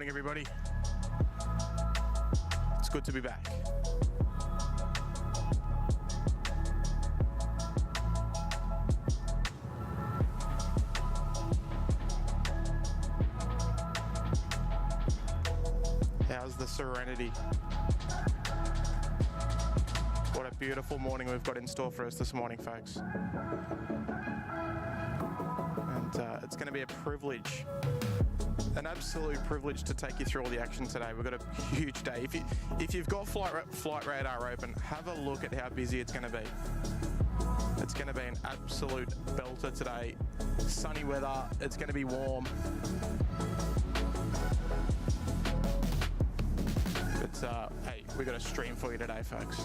morning, everybody. It's good to be back. How's the serenity? What a beautiful morning we've got in store for us this morning, folks. And it's going to be a privilege, an absolute privilege to take you through all the action today. We've got a huge day. If you've got flight radar open, have a look at how busy it's going to be. It's going to be an absolute belter today. Sunny weather. It's going to be warm. But hey, we've got a stream for you today, folks.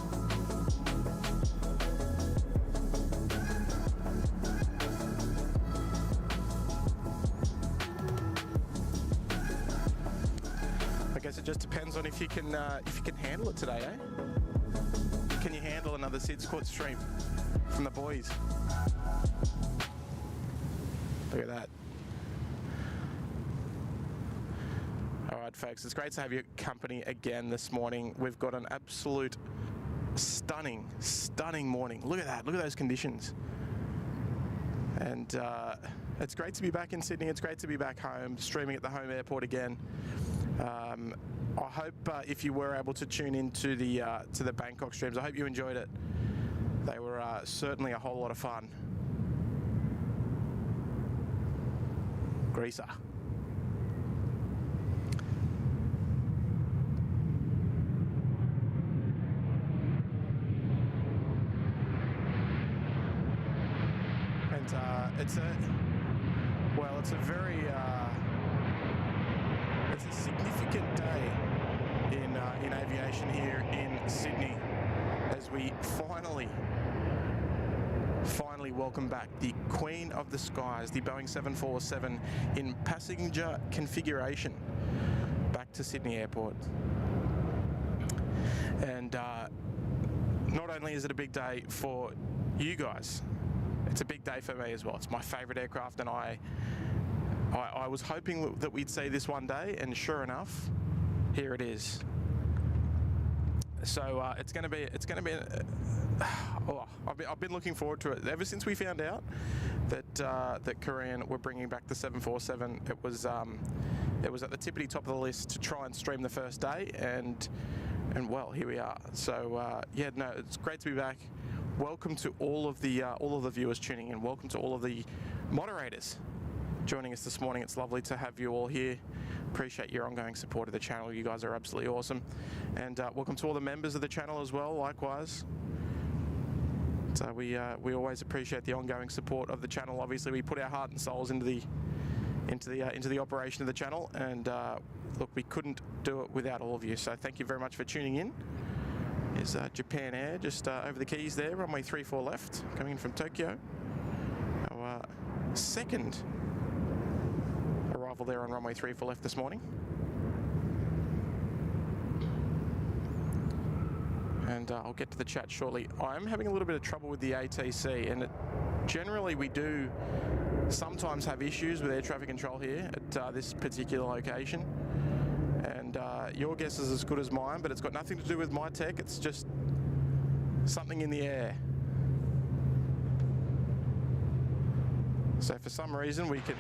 I guess it just depends on if you can handle it today, eh? Can you handle another SydSquad stream from the boys? Look at that. All right, folks, it's great to have your company again this morning. We've got an absolute stunning morning. Look at that. Look at those conditions. And it's great to be back in Sydney. It's great to be back home, streaming at the home airport again. I hope if you were able to tune into the Bangkok streams, I hope you enjoyed it. They were certainly a whole lot of fun. Greaser. And it's a very it's a significant day in aviation here in Sydney as we finally welcome back the Queen of the Skies, the Boeing 747 in passenger configuration back to Sydney Airport. And not only is it a big day for you guys, it's a big day for me as well. It's my favourite aircraft, and I was hoping that we'd see this one day, and sure enough, here it is. So it's going to be. I've been looking forward to it ever since we found out that Korean were bringing back the 747. It was at the tippity top of the list to try and stream the first day, and well, here we are. So yeah, no, it's great to be back. Welcome to all of the viewers tuning in. Welcome to all of the moderators joining us this morning. It's lovely to have you all here. Appreciate your ongoing support of the channel. You guys are absolutely awesome. And welcome to all the members of the channel as well, likewise. So we always appreciate the ongoing support of the channel. Obviously, we put our heart and souls into the operation of the channel, and look, we couldn't do it without all of you. So thank you very much for tuning in. Is Japan Air just over the keys there, runway 34 left, coming in from Tokyo. Our second arrival there on runway 34 left this morning. And I'll get to the chat shortly. I'm having a little bit of trouble with the ATC, and generally we do sometimes have issues with air traffic control here at this particular location. And your guess is as good as mine, but it's got nothing to do with my tech. It's just something in the air. So for some reason we can...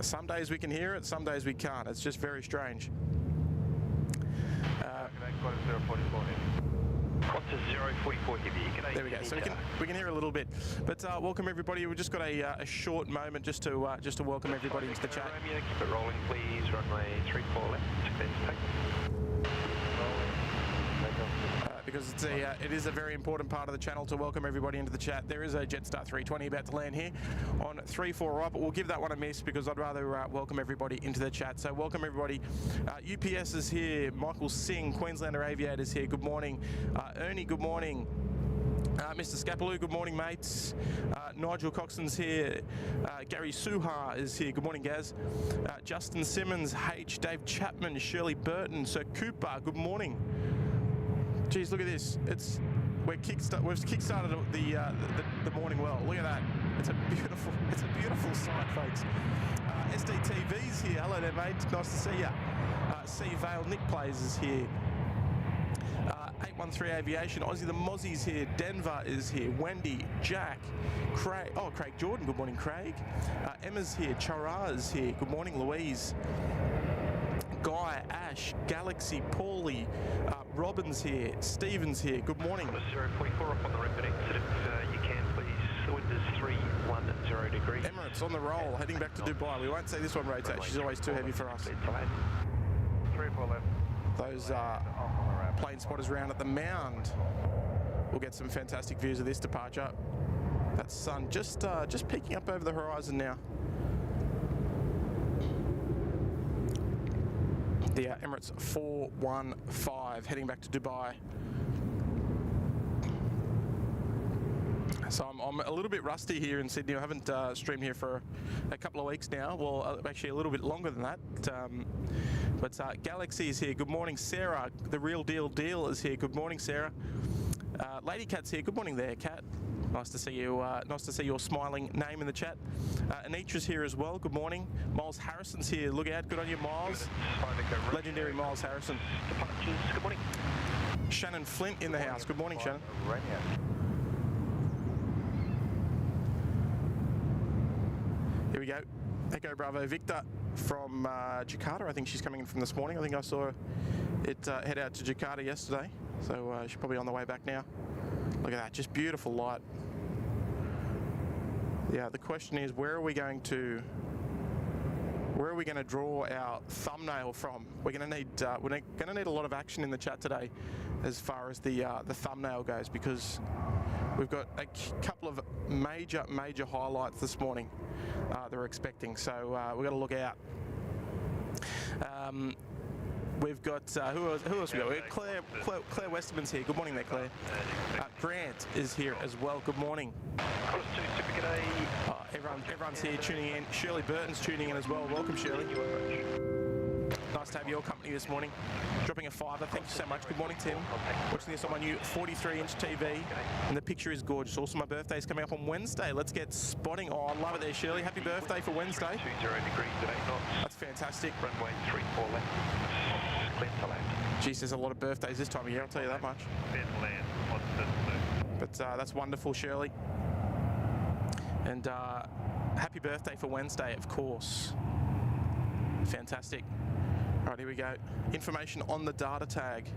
Some days we can hear it, some days we can't. It's just very strange. There we go. So we can hear a little bit, but welcome everybody. We've just got a short moment just to welcome everybody into the chat. Keep it rolling, please. Runway 34 left. Then take. Because it is a very important part of the channel to welcome everybody into the chat. There is a Jetstar 320 about to land here on 34 right, but we'll give that one a miss because I'd rather welcome everybody into the chat. So welcome everybody. UPS is here. Michael Singh, Queenslander Aviators here. Good morning. Ernie, good morning. Mr. Scapaloo, good morning, mates. Nigel Coxon's here. Gary Suha is here. Good morning, Gaz. Justin Simmons, H. Dave Chapman, Shirley Burton, Sir Cooper, good morning. Geez, look at this. We've kickstarted the morning well. Look at that. It's a beautiful sight, folks. SDTV's here. Hello there, mate. Nice to see you. See Vale. Nick Plays is here. 813 Aviation. Aussie the Mozzie's here. Denver is here. Wendy, Jack, Craig. Oh, Craig Jordan. Good morning, Craig. Emma's here. Chara is here. Good morning, Louise. Guy, Ash, Galaxy, Paulie, Robin's here. Stephen's here. Good morning. 044 up on the rapid exit. If you can, please. Windows 310 degrees. Emirates on the roll, heading back to Dubai. We won't see this one rotate. She's always too heavy for us. 34 left. Those plane spotters around at the mound. We'll get some fantastic views of this departure. That sun just peeking up over the horizon now. The Emirates 415 heading back to Dubai. So I'm a little bit rusty here in Sydney. I haven't streamed here for a couple of weeks now. Well, actually a little bit longer than that. But Galaxy is here. Good morning, Sarah. The real deal is here. Good morning, Sarah. Lady Cat's here. Good morning there, Cat. Nice to see you. Nice to see your smiling name in the chat. Anitra's here as well. Good morning. Miles Harrison's here. Look out. Good on you, Miles. Legendary Miles Harrison. Good morning. Shannon Flint in the house. Good morning, Shannon. Here we go. Echo Bravo Victor from Jakarta. I think she's coming in from this morning. I think I saw it head out to Jakarta yesterday. So she's probably on the way back now. Look at that, just beautiful light. Yeah, the question is, where are we going to draw our thumbnail from? We're going to need a lot of action in the chat today, as far as the thumbnail goes, because we've got a couple of major highlights this morning that we're expecting. So we've got to look out. We've got, who else we got? We've got Claire Westerman's here. Good morning there, Claire. Grant is here as well. Good morning. Everyone's here tuning in. Shirley Burton's tuning in as well. Welcome, Shirley. Nice to have your company this morning. Dropping a $5. Thank you so much. Good morning, Tim. Watching this on my new 43-inch TV. And the picture is gorgeous. Also, my birthday's coming up on Wednesday. Let's get spotting. Oh, I love it there, Shirley. Happy birthday for Wednesday. 20 degrees at 8 knots. That's fantastic. Runway 34 left. Clear to land. Geez, there's a lot of birthdays this time of year, I'll tell you that much. Land. But that's wonderful, Shirley. And happy birthday for Wednesday, of course. Fantastic. All right, here we go. Information on the data tag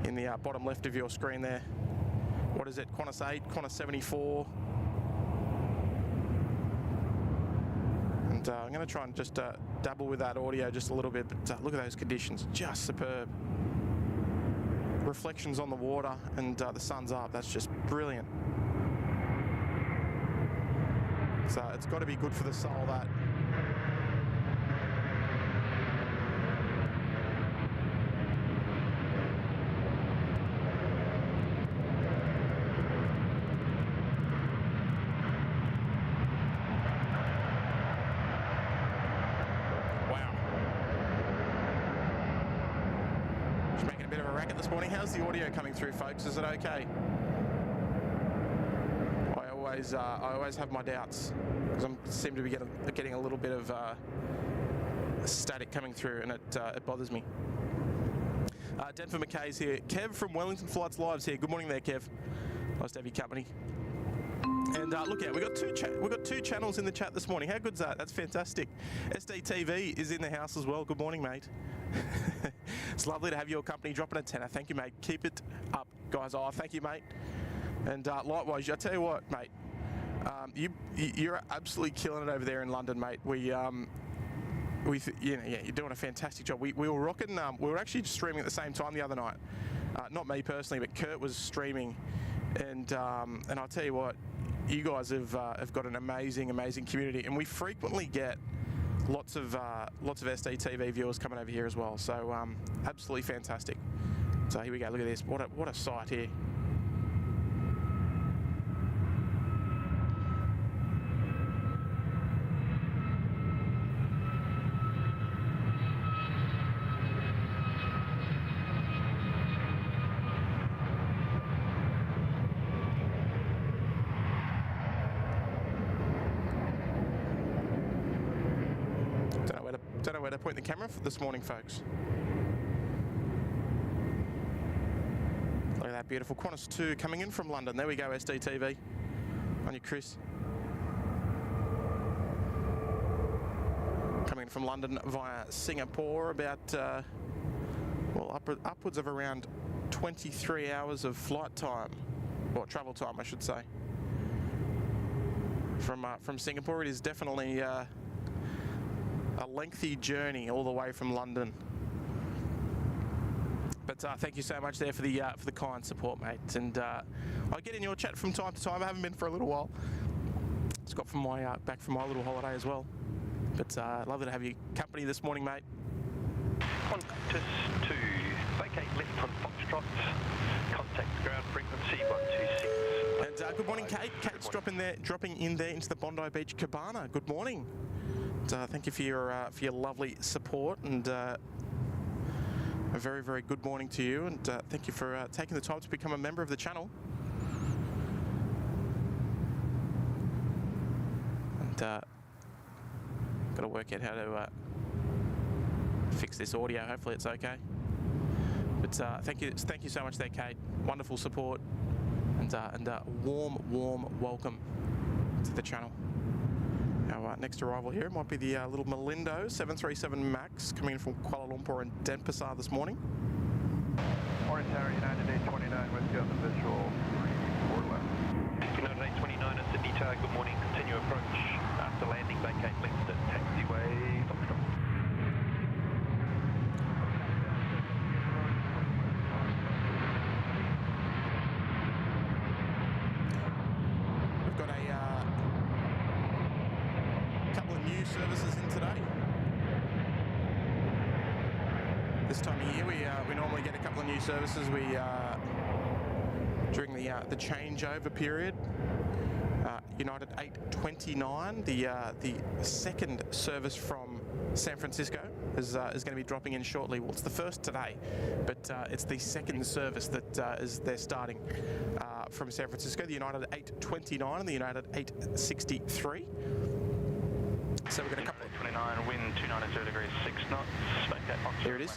in the bottom left of your screen there. What is it? Qantas 8, Qantas 74. And I'm going to try and just dabble with that audio just a little bit, but look at those conditions, just superb. Reflections on the water, and the sun's up. That's just brilliant. So it's got to be good for the soul, that. How's the audio coming through, folks? Is it okay? I always have my doubts, because I seem to be getting a little bit of static coming through, and it bothers me. Denver McKay's here. Kev from Wellington Flights Live's here. Good morning there, Kev. Nice to have your company. And look out, we've got two channels in the chat this morning. How good's that? That's fantastic. SDTV is in the house as well. Good morning, mate. It's lovely to have your company. Dropping a tenner. Thank you, mate. Keep it up, guys. Oh, thank you, mate. And likewise, I tell you what, mate. You're absolutely killing it over there in London, mate. You're doing a fantastic job. We were rocking. We were actually streaming at the same time the other night. Not me personally, but Kurt was streaming, and I'll tell you what, you guys have got an amazing community, and we frequently get lots of SDTV viewers coming over here as well. So absolutely fantastic. So here we go. Look at this. What a sight here. Don't know where to point the camera this morning, folks. Look at that beautiful Qantas 2 coming in from London. There we go, SDTV. On you, Chris. Coming in from London via Singapore, about, well, upwards of around 23 hours of flight time, or travel time, I should say. From Singapore, it is definitely a lengthy journey all the way from London. But thank you so much there for the kind support, mate. And I get in your chat from time to time. I haven't been for a little while. Just got from my back from my little holiday as well. But lovely to have your company this morning, mate. Qantas 2, vacate left on Foxtrot, contact ground frequency 126. And good morning, Kate. Kate's dropping in there into the Bondi Beach Cabana. Good morning. And, thank you for your lovely support, and a very, very good morning to you. And thank you for taking the time to become a member of the channel. And got to work out how to fix this audio. Hopefully it's okay. But thank you so much there, Kate. Wonderful support, and warm welcome to the channel. Our next arrival here might be the little Malindo 737 MAX coming in from Kuala Lumpur and Denpasar this morning. Morning Tower, United A29 with you on the visual 4 left. United A29 at Sydney Tower, good morning. Continue approach after landing, vacate left at taxiway Foxtrot. We've got a couple of new services in today. This time of year, we normally get a couple of new services. During the changeover period, United 829, the second service from San Francisco is going to be dropping in shortly. Well, it's the first today, but it's the second service that they're starting from San Francisco, the United 829 and the United 863. So we've got a couple. 29, wind 290 degrees 6 knots. Here it is.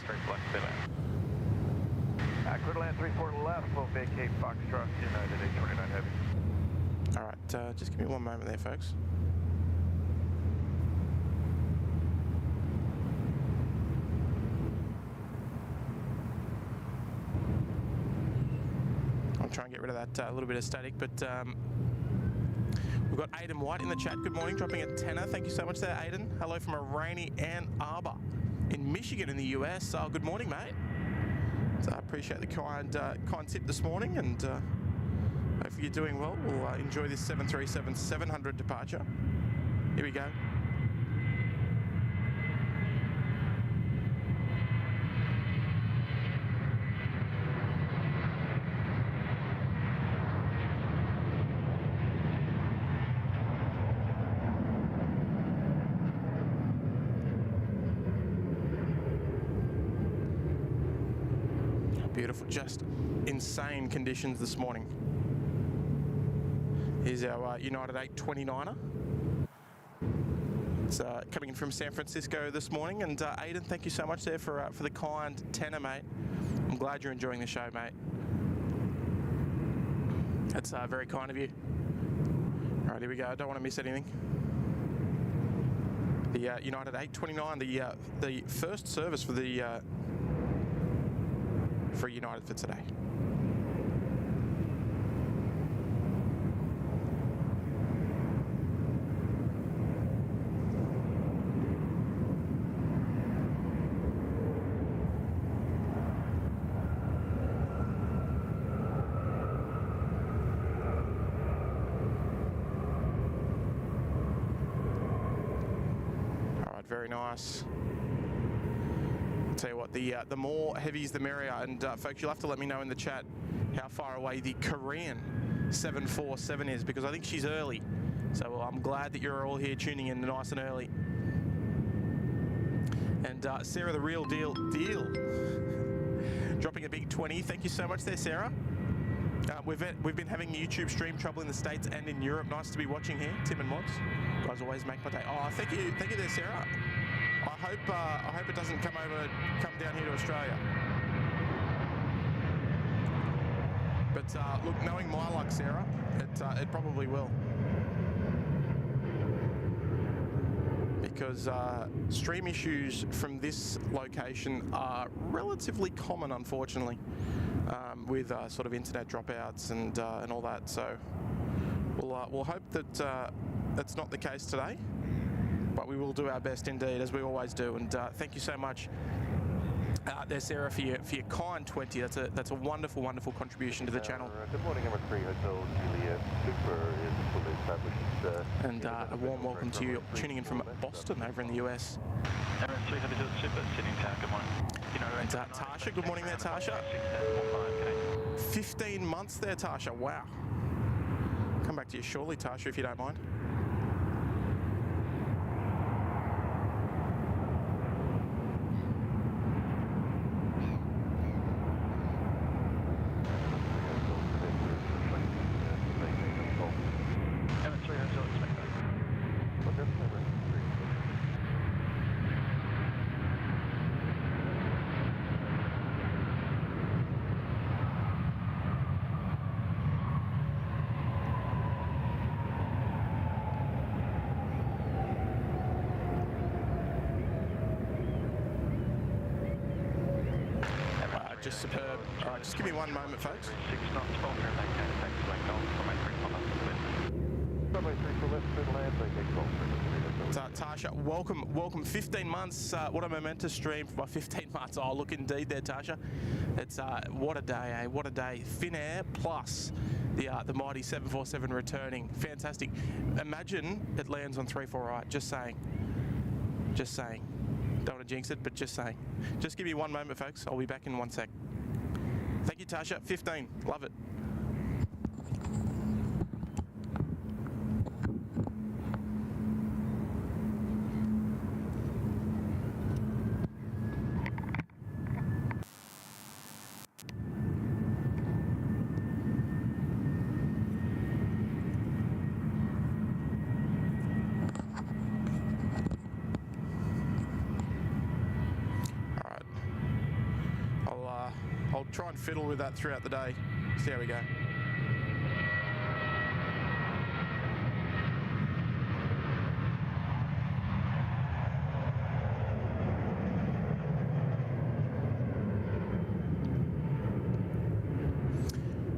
Accurate land 34 left, we'll vacate Foxtrot, United A29 Heavy. All right, just give me one moment there, folks. I'll try and get rid of that little bit of static, but we've got Aidan White in the chat. Good morning, dropping a tenner. Thank you so much there, Aidan. Hello from a rainy Ann Arbor in Michigan in the US. Good morning, mate. So I appreciate the kind tip this morning, and hopefully you're doing well. We'll enjoy this 737-700 departure. Here we go. Beautiful, just insane conditions this morning. Here's our United 829er. It's coming in from San Francisco this morning, and Aidan, thank you so much there for the kind tenner, mate. I'm glad you're enjoying the show, mate. That's very kind of you. All right, here we go. I don't want to miss anything. The United 829, the first service for the for United for today. All right, very nice. Tell you what, the more heavies the merrier, and folks, you'll have to let me know in the chat how far away the Korean 747 is, because I think she's early. So I'm glad that you're all here tuning in nice and early. And Sarah, the real deal, dropping a big 20. Thank you so much there, Sarah. We've been having YouTube stream trouble in the States and in Europe. Nice to be watching here, Tim and Mods. You guys always make my day. Oh, thank you there, Sarah. I hope it doesn't come down here to Australia. But look, knowing my luck, Sarah, it probably will. Because stream issues from this location are relatively common, unfortunately, with sort of internet dropouts and all that. So we'll hope that that's not the case today, but we will do our best indeed, as we always do. And thank you so much there, Sarah, for your kind 20. That's a wonderful, wonderful contribution to the channel. Good morning, Emma 3 Hotel Juliet Super is fully established. And a warm welcome to you tuning in from Boston over in the US. Emma 3 Hotel Super, sitting tower, good morning. And Tasha, good morning there, Tasha. 15 months there, Tasha. Wow. Come back to you shortly, Tasha, if you don't mind. Just superb. All right, just give me one moment, folks. 6 knots, Volker, maintain back to Lake Golf from Runway 3 for left, middle land, vacate Golf. Tasha, welcome. 15 months. What am I meant to stream for my 15 months? Oh, look, indeed there, Tasha. It's what a day, eh? What a day. Finnair plus the mighty 747 returning. Fantastic. Imagine it lands on 348. Just saying. Just saying. Don't want to jinx it, but just saying. Just give me one moment, folks. I'll be back in 1 sec. Thank you, Tasha. 15. Love it. I'll try and fiddle with that throughout the day. See how we go.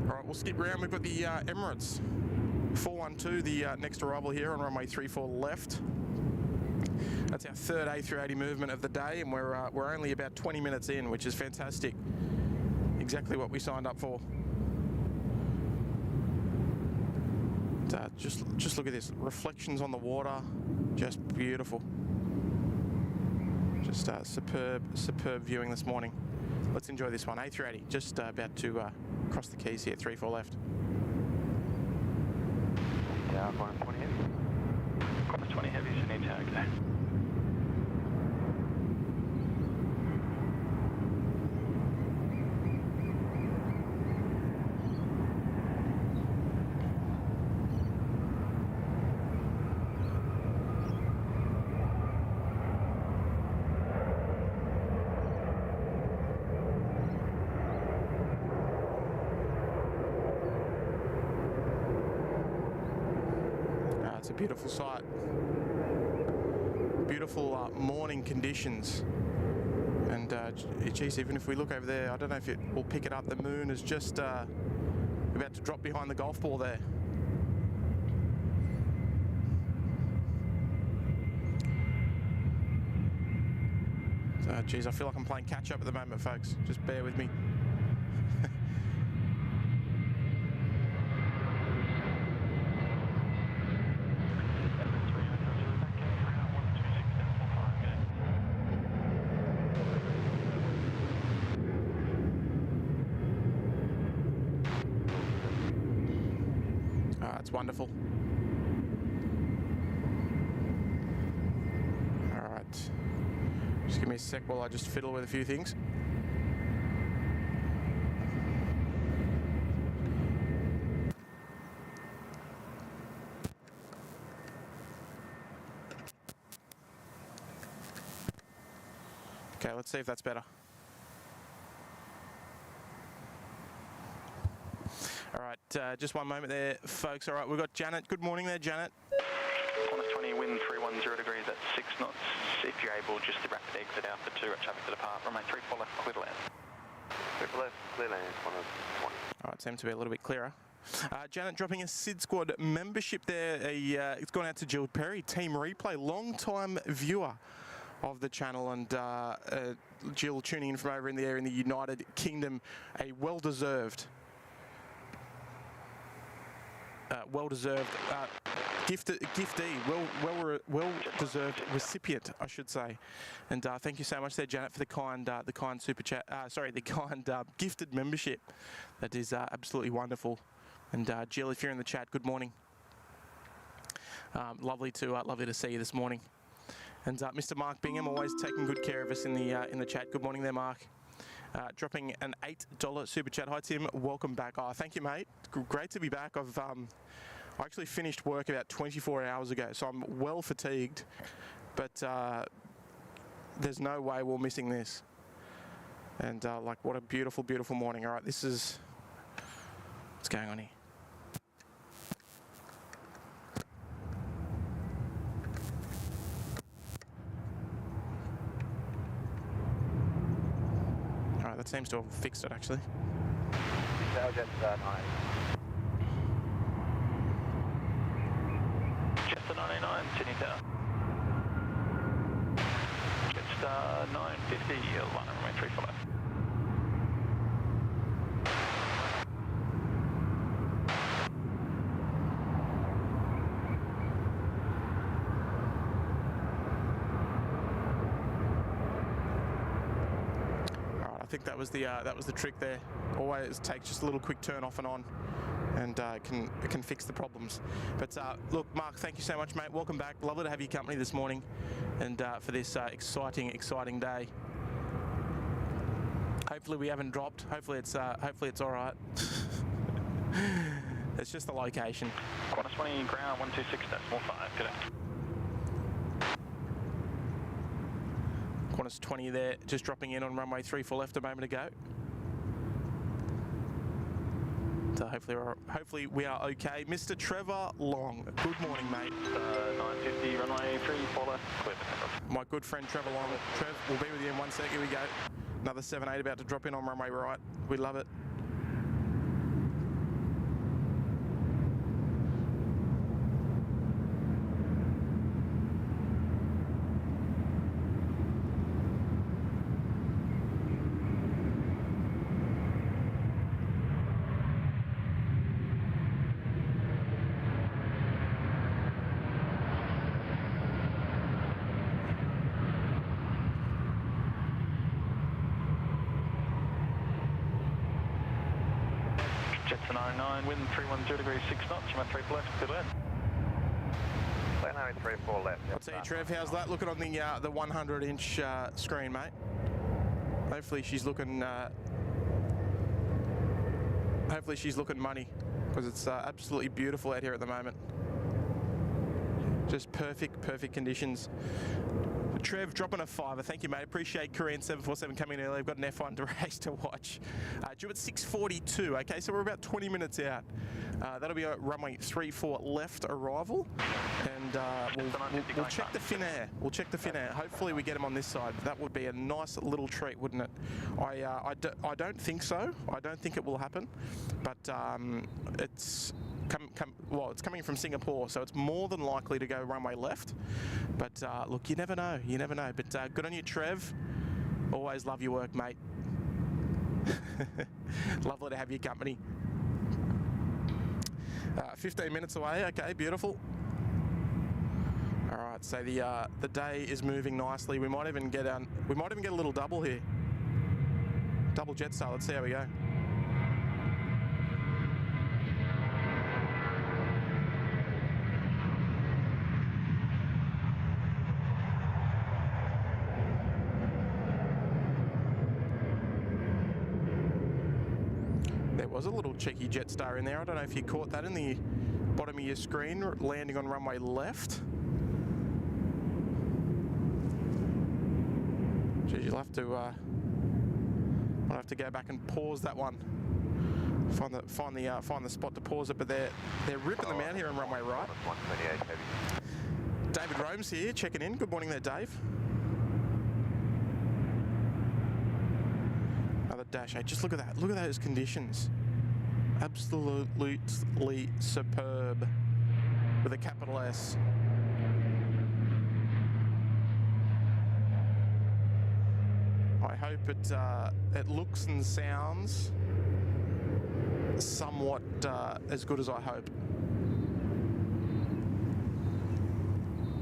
All right, we'll skip around. We've got the Emirates 412, the next arrival here on runway 34 left. That's our third A380 movement of the day, and we're only about 20 minutes in, which is fantastic. Exactly what we signed up for. Just look at this, reflections on the water, just beautiful. Just superb viewing this morning. Let's enjoy this one. A380, just about to cross the keys here, 34 left. Yeah, Qantas 20 Heavies. Qantas 20 Heavies, you need to okay. It's a beautiful sight. Beautiful morning conditions. And geez, even if we look over there, I don't know if it will pick it up. The moon is just about to drop behind the golf ball there. So, geez, I feel like I'm playing catch up at the moment, folks. Just bear with me. It's wonderful. All right. Just give me a sec while I just fiddle with a few things. Okay, let's see if that's better. All right, just one moment there, folks. All right, we've got Janet. Good morning there, Janet. Qantas 20, wind 310 degrees at 6 knots. If you're able, just the rapid exit out for 2 at traffic to depart. Runway 34 left, clear to land. 3 left, clear land, Qantas 20. All right, seems to be a little bit clearer. Janet dropping a SydSquad membership there. It's gone out to Jill Perry, Team Replay, long-time viewer of the channel, and Jill tuning in from over in the air in the United Kingdom. A well-deserved giftee, well-deserved recipient, I should say. And thank you so much there, Janet, for the kind super chat. The kind gifted membership. That is absolutely wonderful. And Jill, if you're in the chat, good morning. Lovely to see you this morning. And Mr. Mark Bingham, always taking good care of us in the chat. Good morning there, Mark. Dropping an $8 super chat. Hi Tim, welcome back. Oh, thank you, mate. Great to be back. I actually finished work about 24 hours ago, so I'm well fatigued. But there's no way we're missing this. And like, what a beautiful, beautiful morning. All right, this is what's going on here. That seems to have fixed it, actually. Jets 9. Jets 99, Sydney Tower. Jets 950, runway 34 left. I think that was the trick there. Always take just a little quick turn off and on, and it can fix the problems. But look, Mark, thank you so much, mate. Welcome back. Lovely to have your company this morning, and for this exciting day. Hopefully we haven't dropped. Hopefully it's all right. It's just the location. Qantas 20, ground 126.5 today. Qantas 20 there, just dropping in on runway 34 left a moment ago. So hopefully we are okay. Mr. Trevor Long, good morning, mate. 950, runway 34 left, clear for my good friend Trevor Long. Trev, we'll be with you in 1 sec. Here we go. Another 78 about to drop in on runway right. We love it. Jets 99, wind 310 degrees 6 knots, runway 34 left, good land. Runway 34 left. I'll tell you, Trev, how's that looking on the 100-inch screen, mate? Hopefully she's looking money, because it's absolutely beautiful out here at the moment. Just perfect conditions. Trev dropping a $5. Thank you, mate. Appreciate Korean 747 coming in early. We've got an F1 race to watch. Due at 6:42. Okay, so we're about 20 minutes out. That'll be a runway 34 left arrival, and we'll check the Finnair. We'll check the Finnair. Hopefully we get them on this side. That would be a nice little treat, wouldn't it? I don't think so. I don't think it will happen, but it's. It's coming from Singapore, so it's more than likely to go runway left. But look, you never know. You never know. But good on you, Trev. Always love your work, mate. Lovely to have your company. 15 minutes away. Okay, beautiful. All right, so the day is moving nicely. We might even get a little double here. Double Jetstar. Let's see how we go. Was a little cheeky Jetstar in there. I don't know if you caught that in the bottom of your screen, landing on runway left. Geez, you'll have to I'll have to go back and pause that one. Find the spot to pause it, but they're ripping them out here on runway right. 128 heavy. David Rome's here checking in. Good morning there, Dave. Another Dash 8. Just look at that. Look at those conditions. Absolutely superb with a capital S. I hope it looks and sounds somewhat as good as I hope,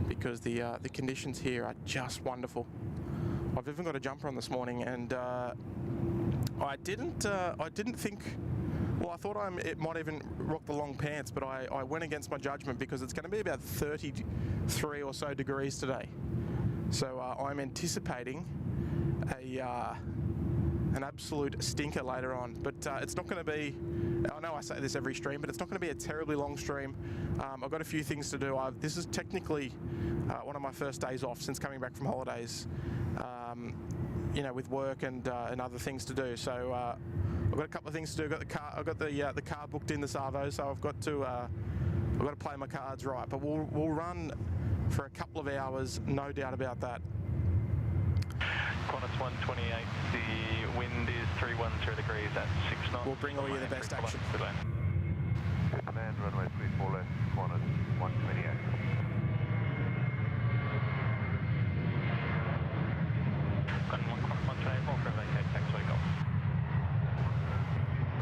because the conditions here are just wonderful. I've even got a jumper on this morning, and I didn't think. Well, I thought it might even rock the long pants, but I went against my judgment because it's going to be about 33 or so degrees today. So I'm anticipating an absolute stinker later on, but it's not going to be, I know I say this every stream, but it's not going to be a terribly long stream. I've got a few things to do. This is technically one of my first days off since coming back from holidays, you know, with work and other things to do. So I've got a couple of things to do. I've got the car booked in this Arvo, so I've got to play my cards right. But we'll run for a couple of hours, no doubt about that. Qantas 128, the wind is 310 degrees at 6 knots. We'll bring all you the best action. Command runway 34 left, Qantas 128. Qantas 128, more from vacate, taxiway golf.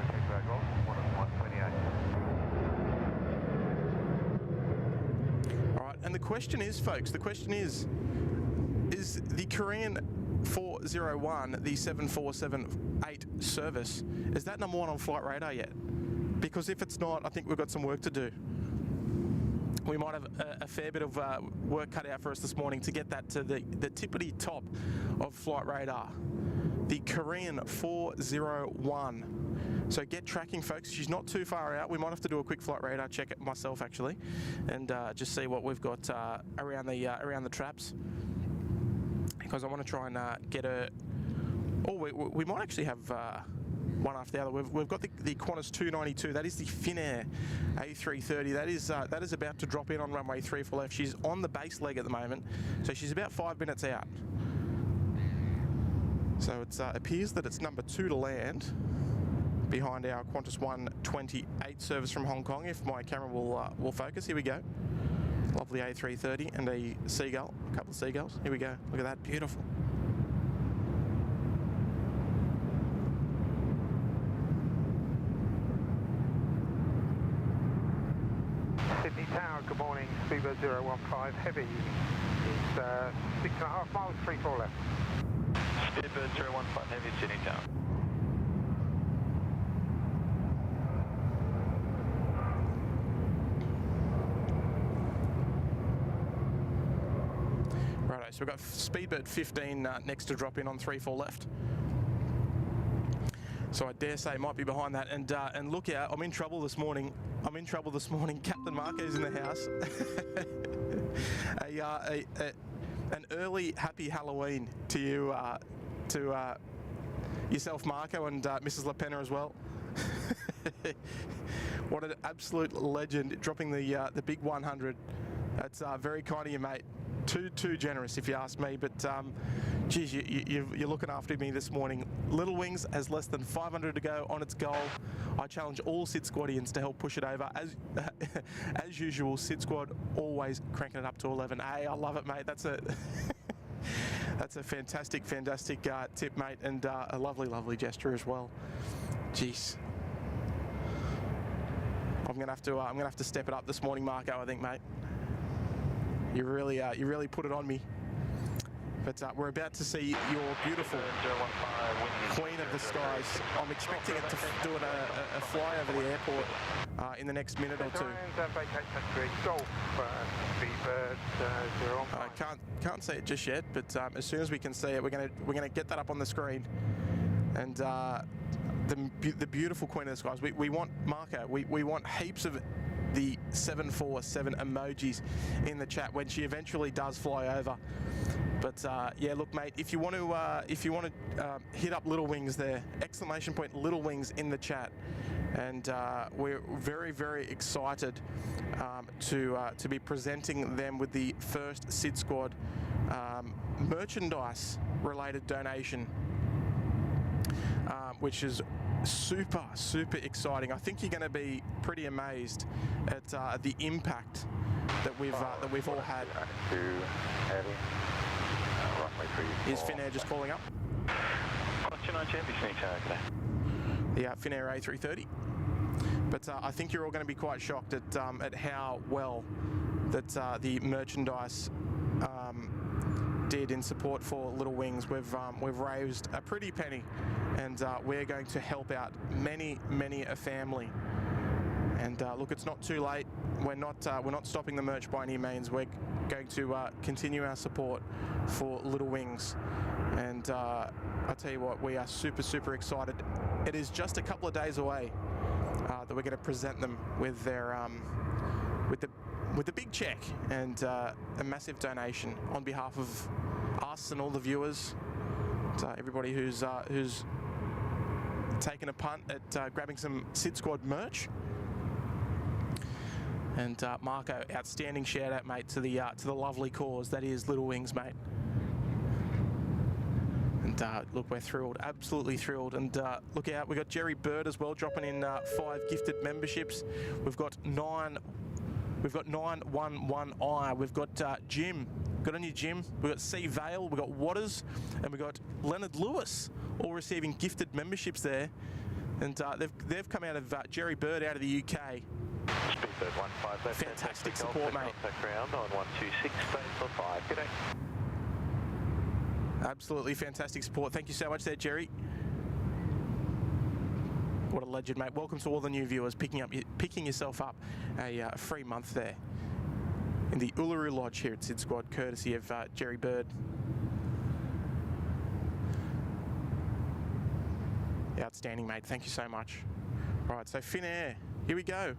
Taxiway golf, Qantas 128. All right, and the question is, folks, is the Korean 401, the 747-8 service, is that number one on flight radar yet? Because if it's not, I think we've got some work to do. We might have a fair bit of work cut out for us this morning to get that to the tippity top of flight radar. The Korean 401. So get tracking, folks. She's not too far out. We might have to do a quick flight radar check it myself, actually, and just see what we've got around the traps. Because I want to try and get a. Oh, we might actually have one after the other. We've got the Qantas 292. That is the Finnair A330. That is about to drop in on runway 34 left. She's on the base leg at the moment, so she's about 5 minutes out. So it appears that it's number 2 to land behind our Qantas 128 service from Hong Kong. If my camera will focus, here we go. Lovely A330 and a seagull, a couple of seagulls. Here we go. Look at that, beautiful. Sydney Tower, good morning, Speedbird 015 Heavy. It's 6.5 miles, 34 left. Speedbird 015 Heavy, Sydney Tower. So we've got Speedbird 15 next to drop in on 34 left. So I dare say it might be behind that. And look out, I'm in trouble this morning. Captain Marco's in the house. An early happy Halloween to you, to yourself, Marco, and Mrs. LaPena as well. What an absolute legend, dropping the big 100. That's very kind of you, mate. Too generous, if you ask me. But geez, you're looking after me this morning. Little Wings has less than 500 to go on its goal. I challenge all SydSquadians to help push it over. As usual, SydSquad always cranking it up to 11. Hey, I love it, mate. That's a that's a fantastic tip, mate, and a lovely gesture as well. Jeez. I'm gonna have to step it up this morning, Marco. I think, mate. You really put it on me. But we're about to see your beautiful Queen of the Skies. I'm expecting it to do a fly over the airport in the next minute or two. I can't see it just yet, but as soon as we can see it, we're gonna get that up on the screen. And the beautiful Queen of the Skies. We want Marco. We want heaps of the 747 emojis in the chat when she eventually does fly over. But yeah, look, mate, if you want to hit up Little Wings there, exclamation point Little Wings in the chat, and we're very, very excited to be presenting them with the first SydSquad merchandise related donation, which is super exciting. I think you're going to be pretty amazed at the impact that we've all had. Is Finnair just calling up? The Finnair A330. But I think you're all going to be quite shocked at how well that the merchandise did in support for Little Wings. We've raised a pretty penny, and we're going to help out many a family. And look, it's not too late. We're not stopping the merch by any means. We're going to continue our support for Little Wings. And I tell you what, we are super excited. It is just a couple of days away that we're going to present them with their with the big check and a massive donation on behalf of us and all the viewers, everybody who's taken a punt at grabbing some SydSquad merch. And Marco, outstanding shout out, mate, to the lovely cause that is Little Wings, mate. And look, we're thrilled, absolutely thrilled. And look out, we've got Jerry Bird as well, dropping in 5 gifted memberships. We've got 911I. We've got Jim. Good on you, Jim. We've got C. Vale, we've got Waters, and we've got Leonard Lewis, all receiving gifted memberships there. And they've come out of Jerry Bird out of the UK. Speedbird 15 left. Fantastic support, mate. Contact ground on 126, base 5. G'day. Absolutely fantastic support. Thank you so much there, Jerry. What a legend, mate. Welcome to all the new viewers picking yourself up a free month there in the Uluru Lodge here at SydSquad, courtesy of Jerry Bird. Outstanding, mate. Thank you so much. All right, so Finnair, here we go.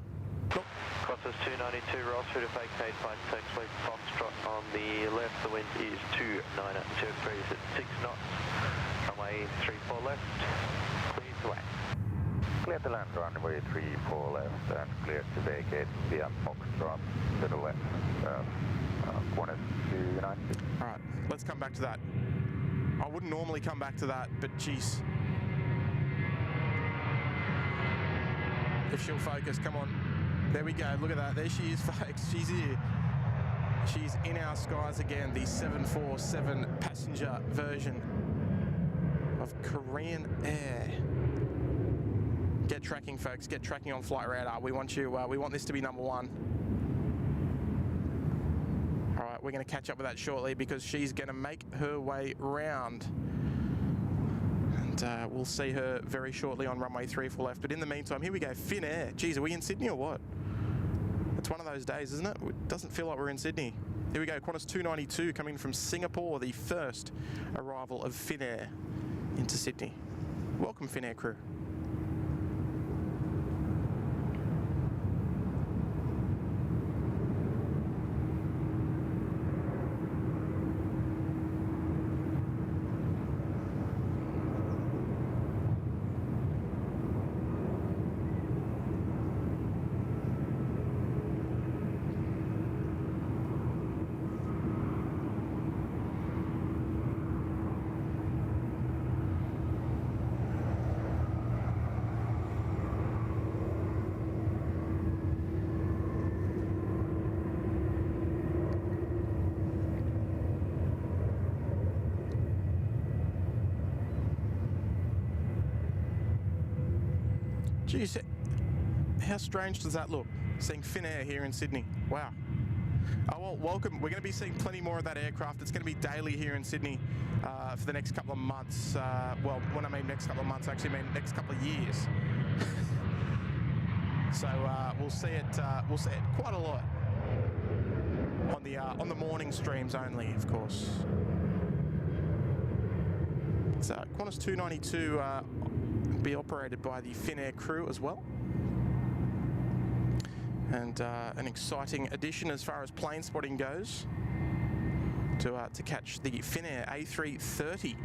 Look. Qantas 292 rolls through to vacate flight taxiway Foxtrot on the left. The wind is 290 degrees at 6 knots. Runway 34 left. Clear to land. Clear to land, runway 34 left, and clear to vacate via Foxtrot to the left. Qantas 290. All right, let's come back to that. I wouldn't normally come back to that, but geez. If she'll focus, come on. There we go, look at that, there she is, folks, she's here. She's in our skies again, the 747 passenger version of Korean Air. Get tracking, folks, get tracking on Flight Radar. We want this to be number 1. All right, we're gonna catch up with that shortly because she's gonna make her way round. And we'll see her very shortly on runway 34 left. But in the meantime, here we go, Finnair. Geez, are we in Sydney or what? It's one of those days, isn't it? It doesn't feel like we're in Sydney. Here we go, Qantas 292 coming from Singapore, the first arrival of Finnair into Sydney. Welcome, Finnair crew. Geez, how strange does that look, seeing Finnair here in Sydney? Wow. Oh, well, welcome. We're going to be seeing plenty more of that aircraft. It's going to be daily here in Sydney for the next couple of months. Well, when I mean next couple of months, I actually mean next couple of years. So we'll see it quite a lot on the morning streams only, of course. It's Qantas 292 be operated by the Finnair crew as well. And an exciting addition as far as plane spotting goes. to catch the Finnair A330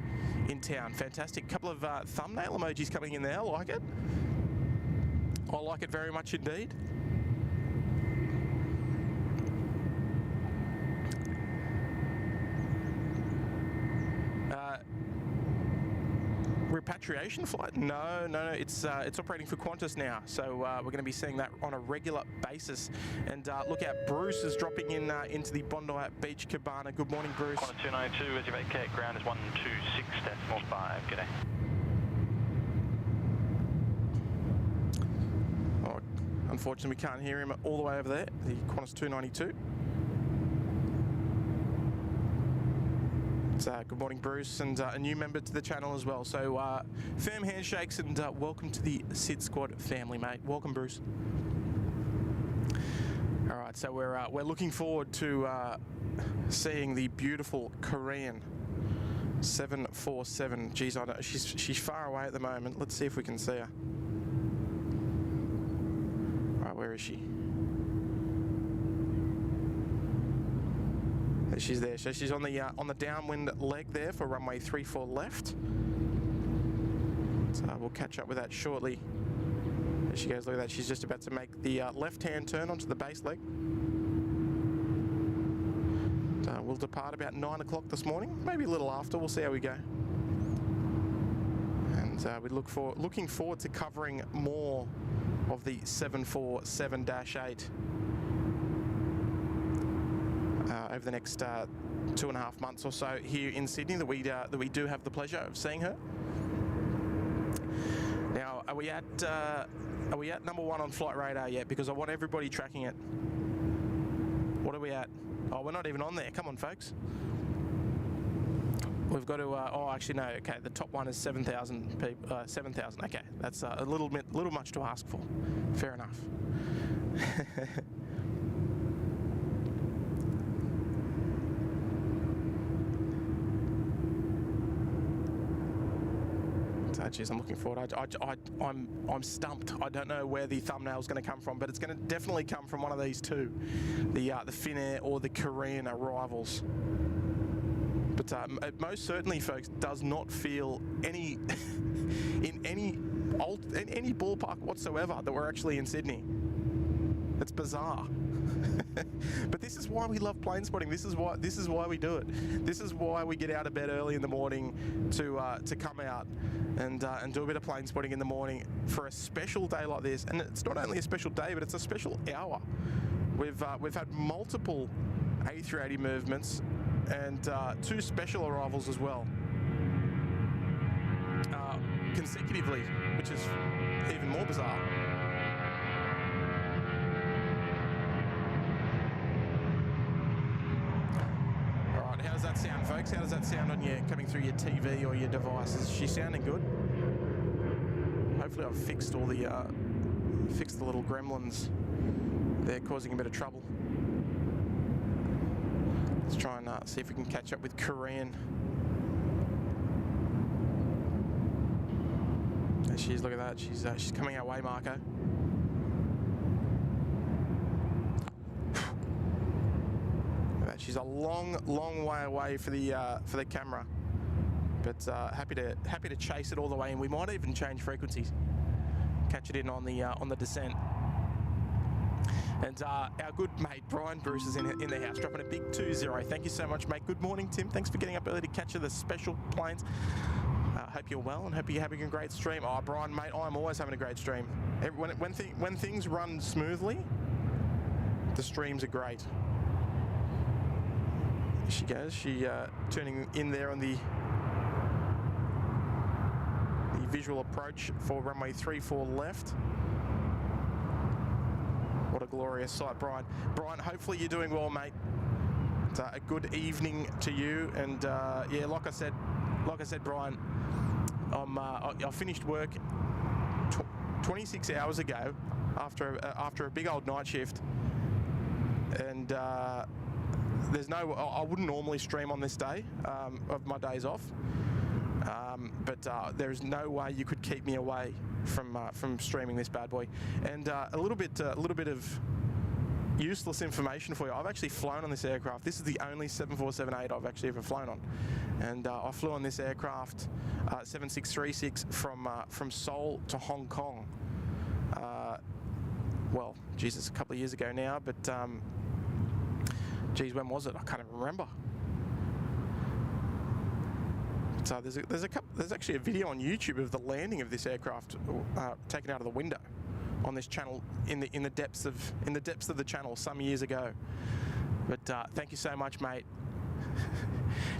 in town. Fantastic. Couple of thumbnail emojis coming in there. I like it. I like it very much indeed. Repatriation flight? No, it's operating for Qantas now, so we're going to be seeing that on a regular basis. And look out, Bruce is dropping in into the Bondi Beach Cabana. Good morning, Bruce. Qantas 292, as you vacate, ground is 126.5. G'day. Oh, unfortunately, we can't hear him all the way over there. The Qantas 292. Good morning, Bruce, and a new member to the channel as well. So, firm handshakes and welcome to the SydSquad family, mate. Welcome, Bruce. All right, so we're looking forward to seeing the beautiful Korean 747. Geez, I know she's far away at the moment. Let's see if we can see her. All right, where is she? She's there. So she's on the downwind leg there for runway 34 left. So we'll catch up with that shortly. There she goes. Look at that. She's just about to make the left-hand turn onto the base leg. We'll depart about 9 o'clock this morning, maybe a little after. We'll see how we go. And we looking forward to covering more of the 747-8. Over the next 2.5 months or so here in Sydney that we do have the pleasure of seeing her. Now, are we at number 1 on Flight Radar yet? Because I want everybody tracking it. What are we at? Oh, we're not even on there. Come on, folks. We've got to. Oh, actually, no. Okay, the top one is 7,000 people. 7,000. Okay, that's a little much to ask for. Fair enough. Geez, I'm looking forward. I'm stumped. I don't know where the thumbnail is going to come from, but it's going to definitely come from one of these two, the Finnair or the Korean arrivals. But it most certainly, folks, does not feel any in any ballpark whatsoever that we're actually in Sydney. It's bizarre. But this is why we love plane spotting. This is why we do it. This is why we get out of bed early in the morning to come out and do a bit of plane spotting in the morning for a special day like this. And it's not only a special day, but it's a special hour. We've had multiple A380 movements and 2 special arrivals as well, consecutively, which is even more bizarre. How does that sound, folks? How does that sound on coming through your TV or your device? Is she sounding good? Hopefully I've fixed all the little gremlins. They're causing a bit of trouble. Let's try and see if we can catch up with Korean. There she is. Look at that. She's coming our way, Marco. She's a long way away for the camera, but happy to chase it all the way, and we might even change frequencies, catch it in on the descent. And our good mate Brian Bruce is in the house, dropping a big 2-0. Thank you so much, mate. Good morning, Tim. Thanks for getting up early to catch the special planes. Hope you're well and hope you're having a great stream. Oh, Brian, mate, I'm always having a great stream. When things run smoothly, the streams are great. She goes. She turning in there on the visual approach for runway 34 left. What a glorious sight, Brian. Brian, hopefully you're doing well, mate. It's a good evening to you. And yeah, like I said, Brian, I finished work 26 hours ago after a big old night shift, and. I wouldn't normally stream on this day of my days off, but there's no way you could keep me away from streaming this bad boy. And a little bit of useless information for you. I've actually flown on this aircraft. This is the only 747-8 I've actually ever flown on, and I flew on this aircraft 7636 from Seoul to Hong Kong. Well, Jesus, a couple of years ago now, but geez, when was it? I can't even remember. So there's actually a video on YouTube of the landing of this aircraft taken out of the window on this channel in the depths of the channel some years ago. But thank you so much, mate.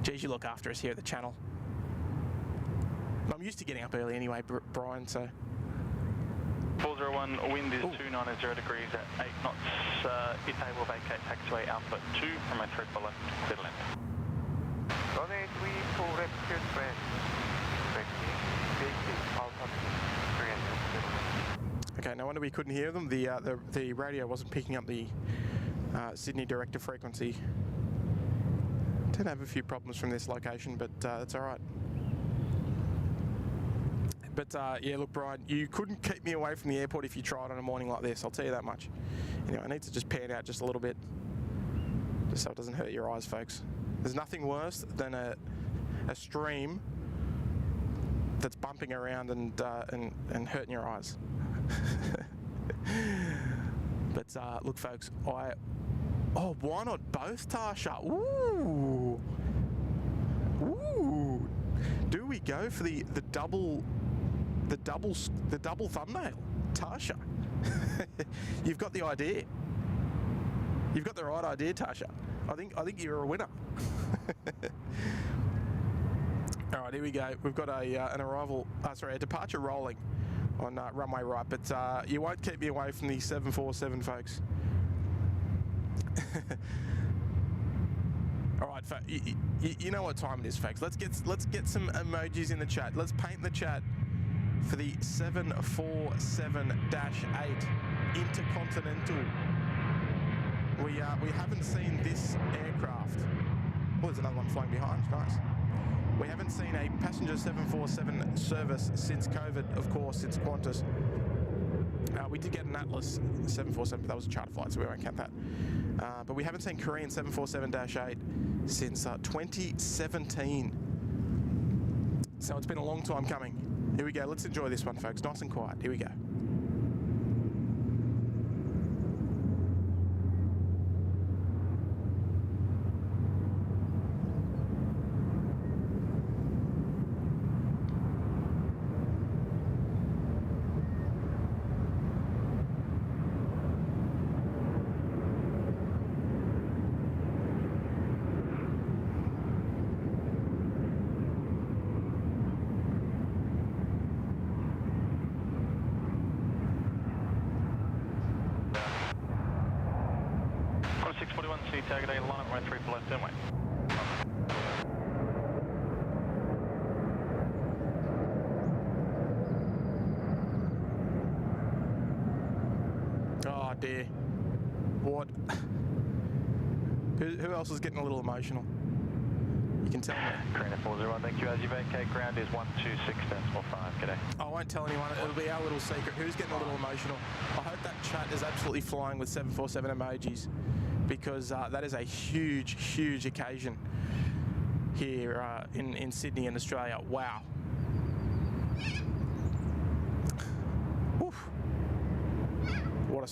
Geez, you look after us here at the channel. I'm used to getting up early anyway, Brian. So 401, wind is 290 degrees at 8 knots. If able, vacate taxiway Alpha 2 from A350 left, clear to land. On A340 left, clear to land. Alpha 300. Okay, no wonder we couldn't hear them. The radio wasn't picking up the Sydney director frequency. Did have a few problems from this location, but that's all right. But yeah, look, Brian, you couldn't keep me away from the airport if you tried on a morning like this. I'll tell you that much. Anyway, I need to just pan out just a little bit, just so it doesn't hurt your eyes, folks. There's nothing worse than a stream that's bumping around and hurting your eyes. But look, folks, why not both, Tasha? Ooh, do we go for the double thumbnail, Tasha? You've got the idea. You've got the right idea, Tasha. I think you're a winner. All right, here we go. We've got a departure rolling on runway right, but you won't keep me away from the 747, folks. All right, you know what time it is, folks. Let's get some emojis in the chat. Let's paint the chat for the 747-8 Intercontinental. We haven't seen this aircraft. Oh, there's another one flying behind. Nice. We haven't seen a passenger 747 service since COVID, of course, since Qantas. We did get an Atlas 747, but that was a charter flight, so we won't count that. But we haven't seen Korean 747-8 since 2017. So it's been a long time coming. Here we go. Let's enjoy this one, folks. Nice and quiet. Here we go. Target 8, line up runway 3 for left, runway. Oh dear. What? Who else is getting a little emotional? You can tell me. Korean 401, thank you. As you vacate, ground is 126.5. G'day. I won't tell anyone. It'll be our little secret. Who's getting a little emotional? I hope that chat is absolutely flying with 747 emojis, because that is a huge, huge occasion here in Sydney and Australia. Wow. Oof. What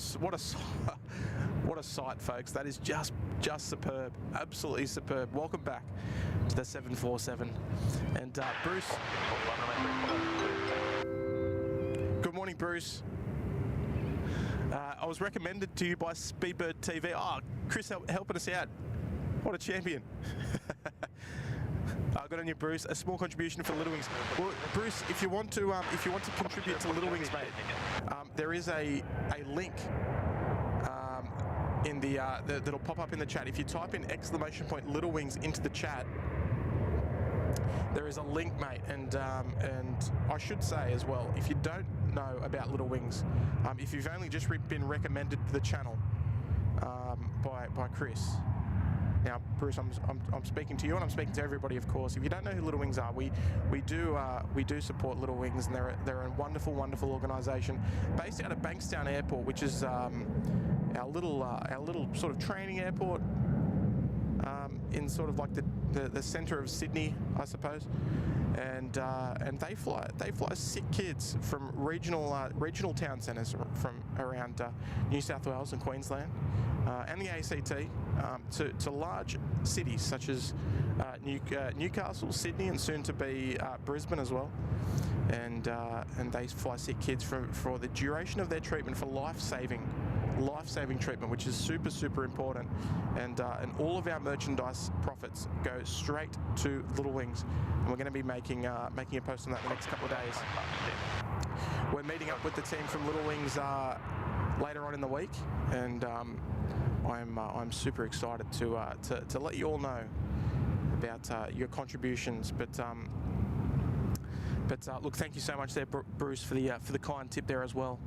a sight, folks. That is just superb. Absolutely superb. Welcome back to the 747. And Bruce. Good morning, Bruce. I was recommended to you by Speedbird TV. Oh, Chris helping us out. What a champion. Good on you, Bruce. A small contribution for Little Wings. Well, Bruce, if you want to contribute to Little Wings, mate, there is a link in the that'll pop up in the chat. If you type in !Little Wings into the chat, there is a link, mate. And I should say as well, if you don't know about Little Wings, if you've only just been recommended to the channel by Chris, Now, Bruce, I'm speaking to you, and I'm speaking to everybody, of course. If you don't know who Little Wings are, we do support Little Wings, and they're a wonderful organisation based out of Bankstown Airport, which is our little sort of training airport in sort of like the centre of Sydney, I suppose. And they fly sick kids from regional town centres from around New South Wales and Queensland and the ACT to large cities such as Newcastle, Sydney, and soon to be Brisbane as well. And they fly sick kids for the duration of their treatment for life-saving treatment, which is super important. And all of our merchandise profits go straight to Little Wings, and we're going to be making a post on that in the next couple of days. We're meeting up with the team from Little Wings later on in the week, and I'm super excited to let you all know about your contributions. But look, thank you so much there, Bruce, for the kind tip there as well.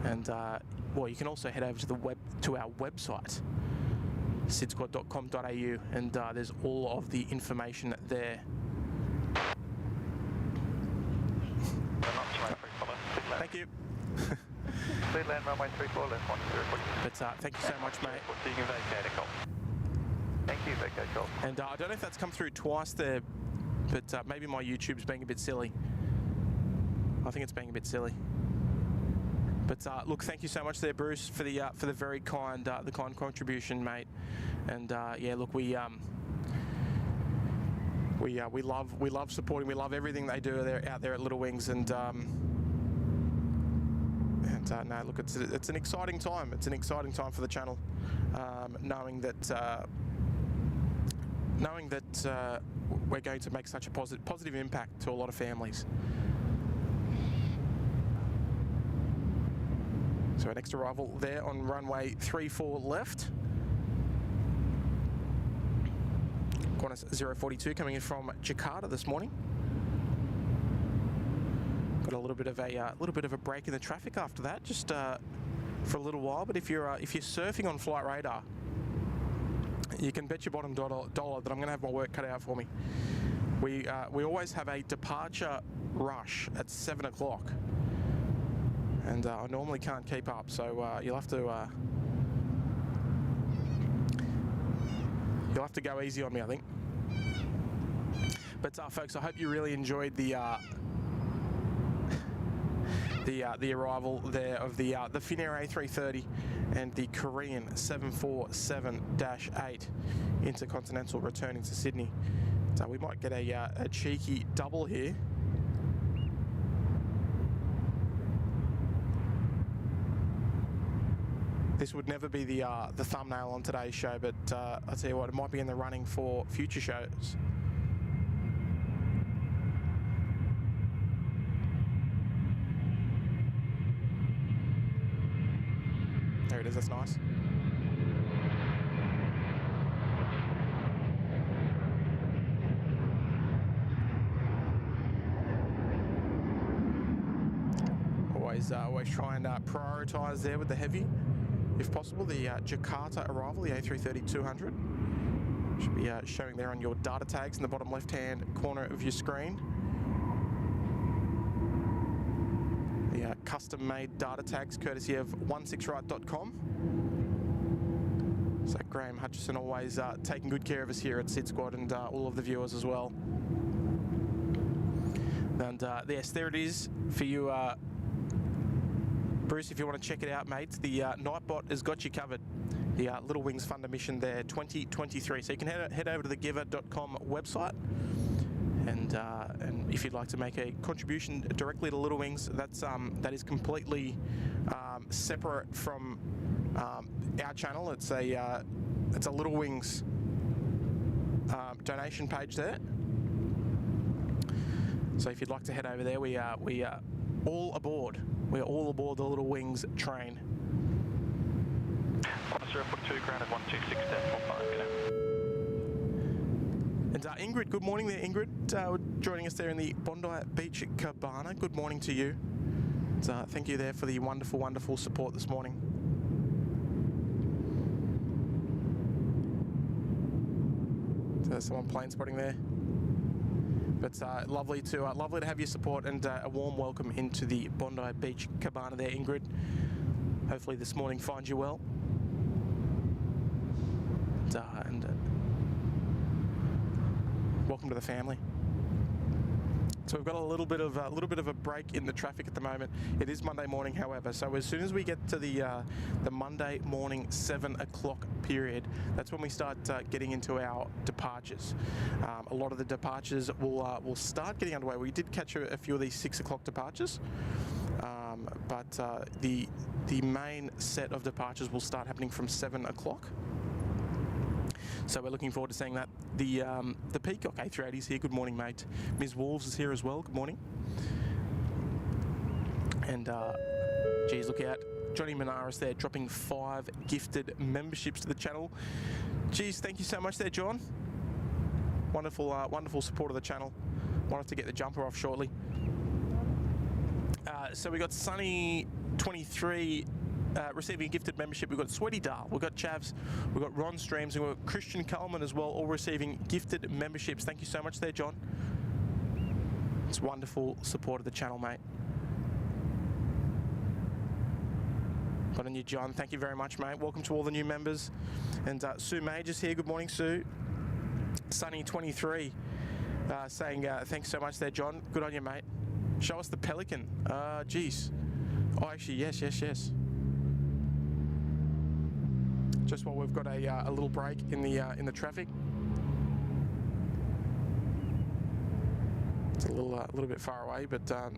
And well, you can also head over to our website, sydsquad.com.au, and there's all of the information there. Thank you. Clear land runway 34 left 10. But thank you so much, mate. You can vacate a call. Thank you, vacate call. And I don't know if that's come through twice there, but maybe my YouTube's being a bit silly. I think it's being a bit silly. But look, thank you so much there, Bruce, for the very kind contribution, mate. And yeah, look, we love supporting. We love everything they do out there at Little Wings. And no, look, it's an exciting time. It's an exciting time for the channel, knowing that we're going to make such a positive impact to a lot of families. So our next arrival there on runway 34 left. Qantas A380 coming in from Jakarta this morning. Got a little bit of a break in the traffic after that, just for a little while. But if you're surfing on Flight Radar, you can bet your bottom dollar that I'm going to have my work cut out for me. We always have a departure rush at 7 o'clock. And I normally can't keep up, so you'll have to go easy on me, I think. But folks, I hope you really enjoyed the arrival there of the Finnair A330 and the Korean 747-8 intercontinental returning to Sydney. So we might get a cheeky double here. This would never be the thumbnail on today's show, but I'll tell you what, it might be in the running for future shows. There it is, that's nice. Always try and prioritise there with the heavy. If possible, the Jakarta arrival, the A330-200, should be showing there on your data tags in the bottom left-hand corner of your screen. The custom-made data tags, courtesy of 16right.com. So Graham Hutchison always taking good care of us here at SydSquad, and all of the viewers as well. And yes, there it is for you. Bruce, if you want to check it out, mates, the Nightbot has got you covered. The Little Wings Funder Mission there, 2023. So you can head over to the giver.com website, and if you'd like to make a contribution directly to Little Wings, that is completely separate from our channel. It's a Little Wings donation page there. So if you'd like to head over there, we are all aboard. We're all aboard the Little Wings train. Qantas 042, grounded 126.5. And Ingrid, good morning there, Ingrid. Joining us there in the Bondi Beach Cabana. Good morning to you. Thank you there for the wonderful support this morning. There's someone plane spotting there. But lovely to have your support, and a warm welcome into the Bondi Beach Cabana there, Ingrid. Hopefully this morning finds you well. And welcome to the family. So we've got a little bit of a break in the traffic at the moment. It is Monday morning, however. So as soon as we get to the Monday morning 7 o'clock period, that's when we start getting into our departures. A lot of the departures will start getting underway. We did catch a few of these 6 o'clock departures, but the main set of departures will start happening from 7 o'clock. So we're looking forward to seeing that. The Peacock A380 is here. Good morning, mate. Ms. Wolves is here as well. Good morning. And geez, look out. Johnny Menaris there, dropping 5 gifted memberships to the channel. Geez, thank you so much there, John. Wonderful, wonderful support of the channel. Wanted to get the jumper off shortly. So we got Sunny 23. Receiving a gifted membership. We've got Sweetie Dahl, we've got Chavs, we've got Ron Streams, and we've got Christian Coleman as well, all receiving gifted memberships. Thank you so much there, John. It's wonderful support of the channel, mate. Got a new John. Thank you very much, mate. Welcome to all the new members. And Sue Majors here. Good morning, Sue. Sunny 23 saying thanks so much there, John. Good on you, mate. Show us the Pelican. Geez. Oh, actually, yes. Just while we've got a little break in the traffic. It's a little bit far away, but there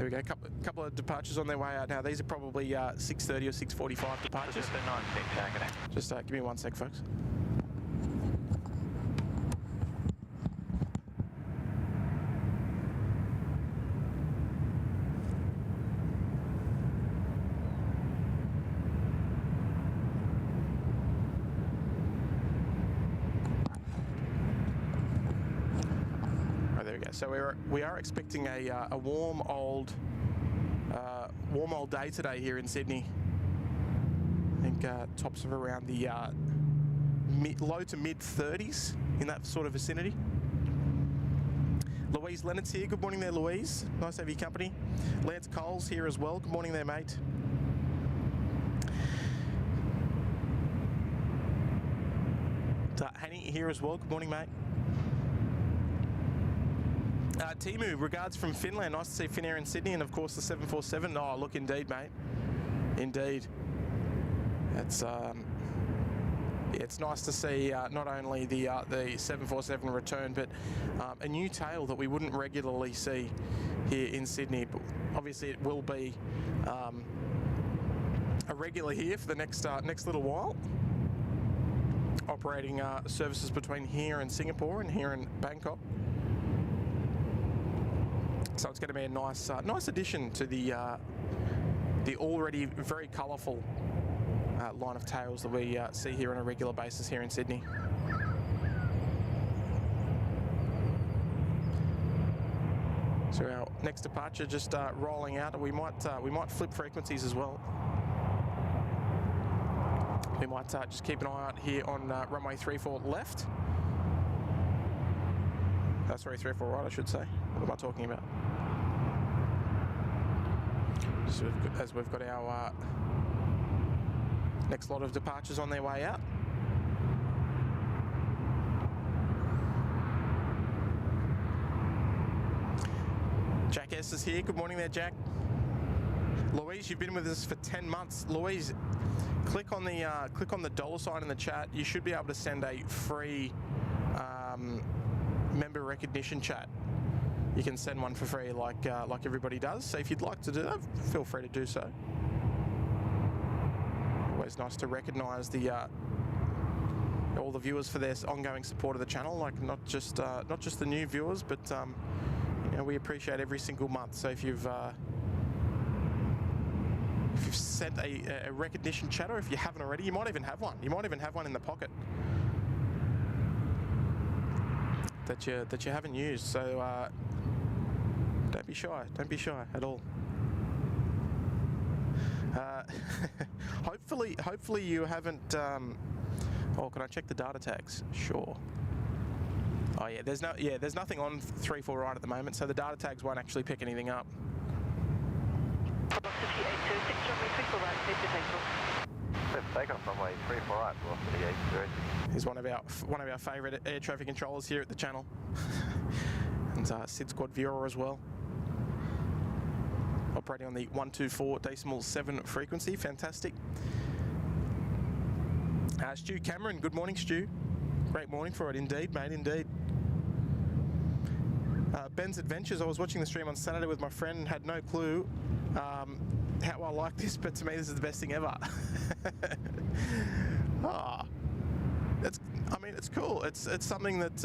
we go. Couple of departures on their way out now. These are probably 6:30 or 6:45 departures. Just give me 1 sec, folks. So we are expecting a warm old day today here in Sydney. I think tops of around the low to mid 30s, in that sort of vicinity. Louise Leonard's here. Good morning there, Louise. Nice to have your company. Lance Cole's here as well. Good morning there, mate. Hanny here as well. Good morning, mate. Timu, regards from Finland. Nice to see Finnair in Sydney, and of course the 747. Oh, look, indeed, mate. Indeed. It's nice to see not only the 747 return, but a new tail that we wouldn't regularly see here in Sydney. But obviously, it will be a regular here for the next little while. Operating services between here and Singapore and here in Bangkok. So it's going to be a nice addition to the already very colourful line of tails that we see here on a regular basis here in Sydney. So our next departure just rolling out. We might flip frequencies as well. We might just keep an eye out here on runway 34 left. Sorry, 34 right, I should say. What am I talking about? So as we've got our next lot of departures on their way out. Jack S is here. Good morning there, Jack. Louise, you've been with us for 10 months. Louise, click on the dollar sign in the chat. You should be able to send a free member recognition chat. You can send one for free like everybody does. So if you'd like to do that, feel free to do so. Always nice to recognise all the viewers for their ongoing support of the channel. Like not just the new viewers, but you know, we appreciate every single month. So if you've sent a recognition chat, or if you haven't already, you might even have one. You might even have one in the pocket that you haven't used. So don't be shy. Don't be shy at all. Hopefully you haven't. Oh, can I check the data tags? Sure. Oh yeah, there's nothing on 3-4 right at the moment, so the data tags won't actually pick anything up. Velocity 826, runway 34 right, clear to takeoff. Clear for takeoff, runway 34 right, velocity 830. He's one of our favourite air traffic controllers here at the channel, and SydSquad viewer as well. Operating on the 124.7 frequency, fantastic. Stu Cameron, good morning, Stu. Great morning for it, indeed, mate, indeed. Ben's Adventures, I was watching the stream on Saturday with my friend and had no clue how I like this, but to me this is the best thing ever. It's cool. It's something that's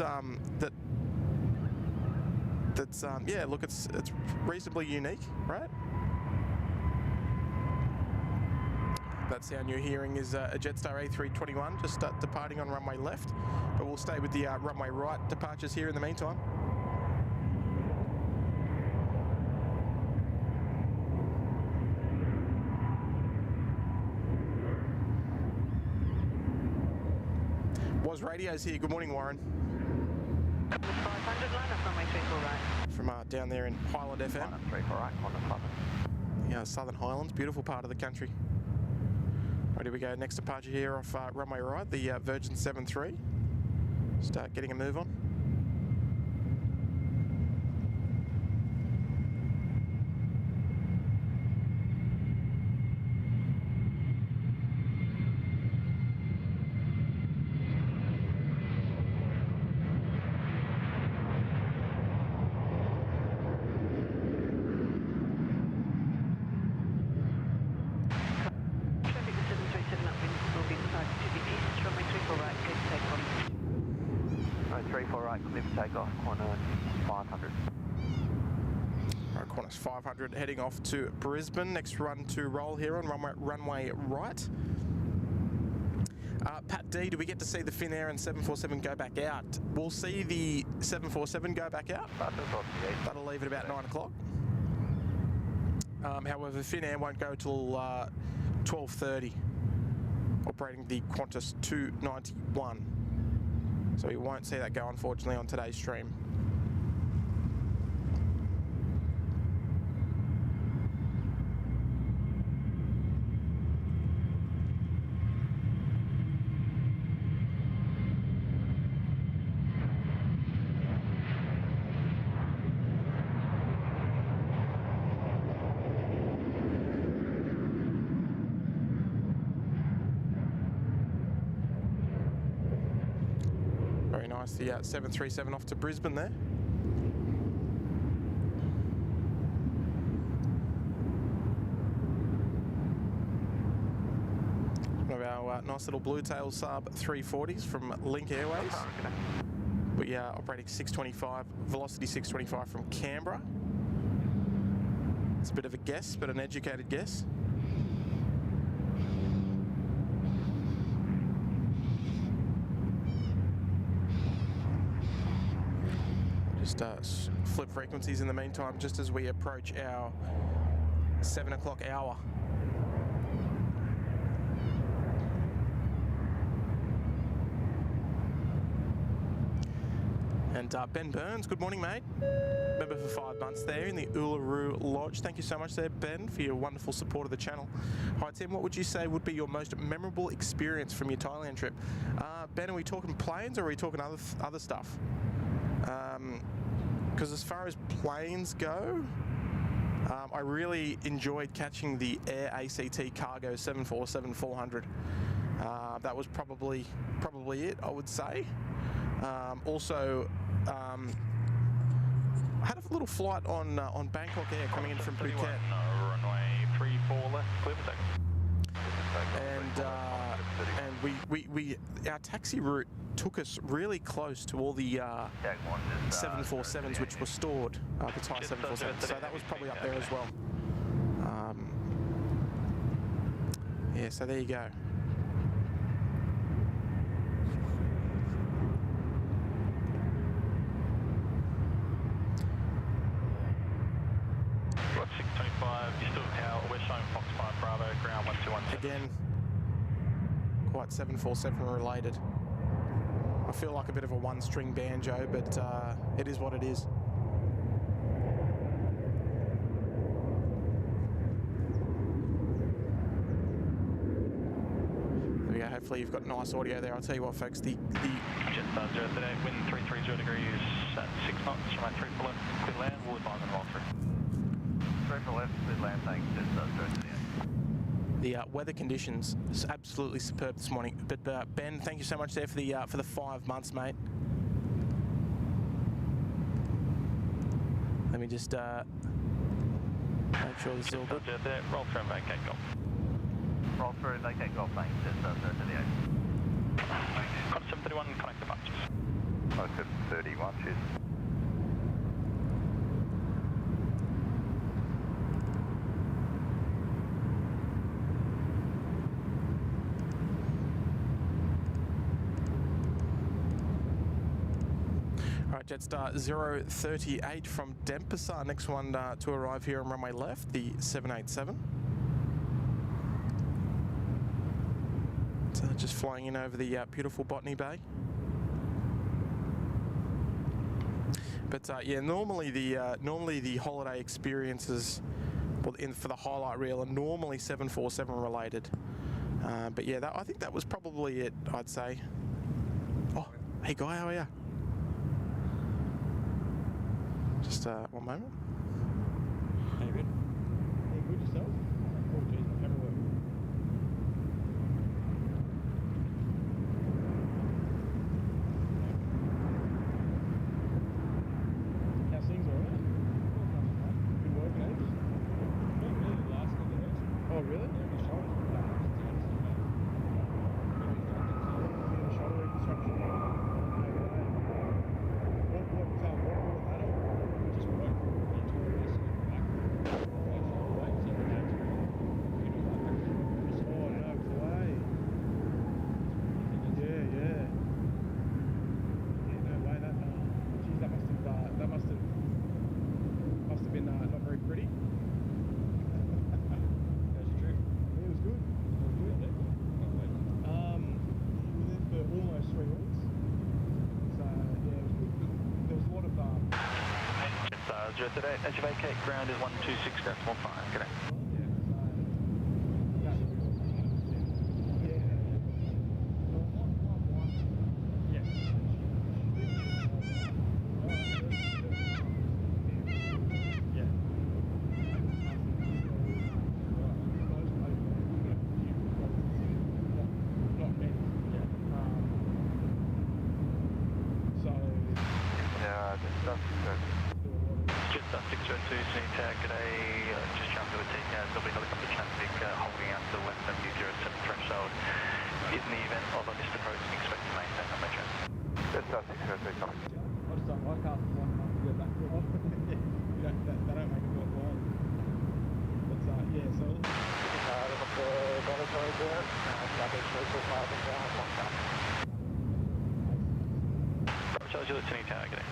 yeah, look, it's reasonably unique, right? That sound you're hearing is a Jetstar A321 just departing on runway left, but we'll stay with the runway right departures here in the meantime. Was Radio's here. Good morning, Warren. 500 line up runway 34 right. From down there in Highland FM. 34 right, Qantas Southern. Yeah, Southern Highlands, beautiful part of the country. Ready we go, next departure here off runway right, the Virgin 73. Start getting a move on. Takeoff, Qantas 500. Right, Qantas 500 heading off to Brisbane. Next run to roll here on runway right. Pat D, do we get to see the Finnair and 747 go back out? We'll see the 747 go back out. That'll leave at about 9 o'clock. However, Finnair won't go till 12:30, operating the Qantas 291. So you won't see that go, unfortunately, on today's stream. The 737 off to Brisbane there. One of our nice little blue tail sub 340s from Link Airways. We are operating 625, velocity 625 from Canberra. It's a bit of a guess, but an educated guess. Just flip frequencies in the meantime, just as we approach our 7 o'clock hour. And Ben Burns, good morning, mate. Member for 5 months there in the Uluru Lodge. Thank you so much there, Ben, for your wonderful support of the channel. Hi, Tim, what would you say would be your most memorable experience from your Thailand trip? Ben, are we talking planes or are we talking other stuff? Because as far as planes go, I really enjoyed catching the Air ACT Cargo 747-400. That was probably it, I would say. Also, I had a little flight on Bangkok Air coming in from Phuket. Runway 34 left, clear for and our taxi route took us really close to all the 747s which were stored, the Thai 747s, so that was probably up there as well. Yeah, so there you go. Got 625, you still how we're showing Fox 5 Bravo, ground 1217. Again, quite 747 related. I feel like a bit of a one-string banjo, but it is what it is. There we go. Hopefully you've got nice audio there. I'll tell you what, folks, the Jetstar 038, wind 330 degrees at 6 knots, runway 3 for left, clear land, we'll advise on roll through. 3 for left, clear land, thanks, Jetstar 038. The weather conditions is absolutely superb this morning. But Ben, thank you so much there for the 5 months, mate. Let me just make sure this is all good. Roll through and vacate golf. Roll through and vacate golf, thanks, Jetstar 038. Qantas 731, connect departures. 731, cheers. Jetstar 038 from Denpasar. Next one to arrive here on runway left, the 787. So just flying in over the beautiful Botany Bay. But yeah, normally the holiday experiences, well, for the highlight reel, are normally 747 related. But yeah, I think that was probably it, I'd say. Oh, hey Guy, how are you? Just one moment. How you good? Hey, good yourself? Oh, geez, my camera work. How's things, all right? Good work, mate? Not really the last couple of days. Oh, really? Yeah, my shoulders were bad. Shoulder reconstruction. Today, as you vacate, ground is 126, ground 15. Good day. Jetstar 602, SydSquad, g'day, just jumped to a takeoff, there'll be helicopter traffic holding out to the left of the 07 threshold. In the event of a missed approach, expect to maintain on metro. Jetstar 602, coming. I just don't like half the one month to go back to it. They don't make it worthwhile. But yeah, so... Charge you the Tinny Tower, g'day.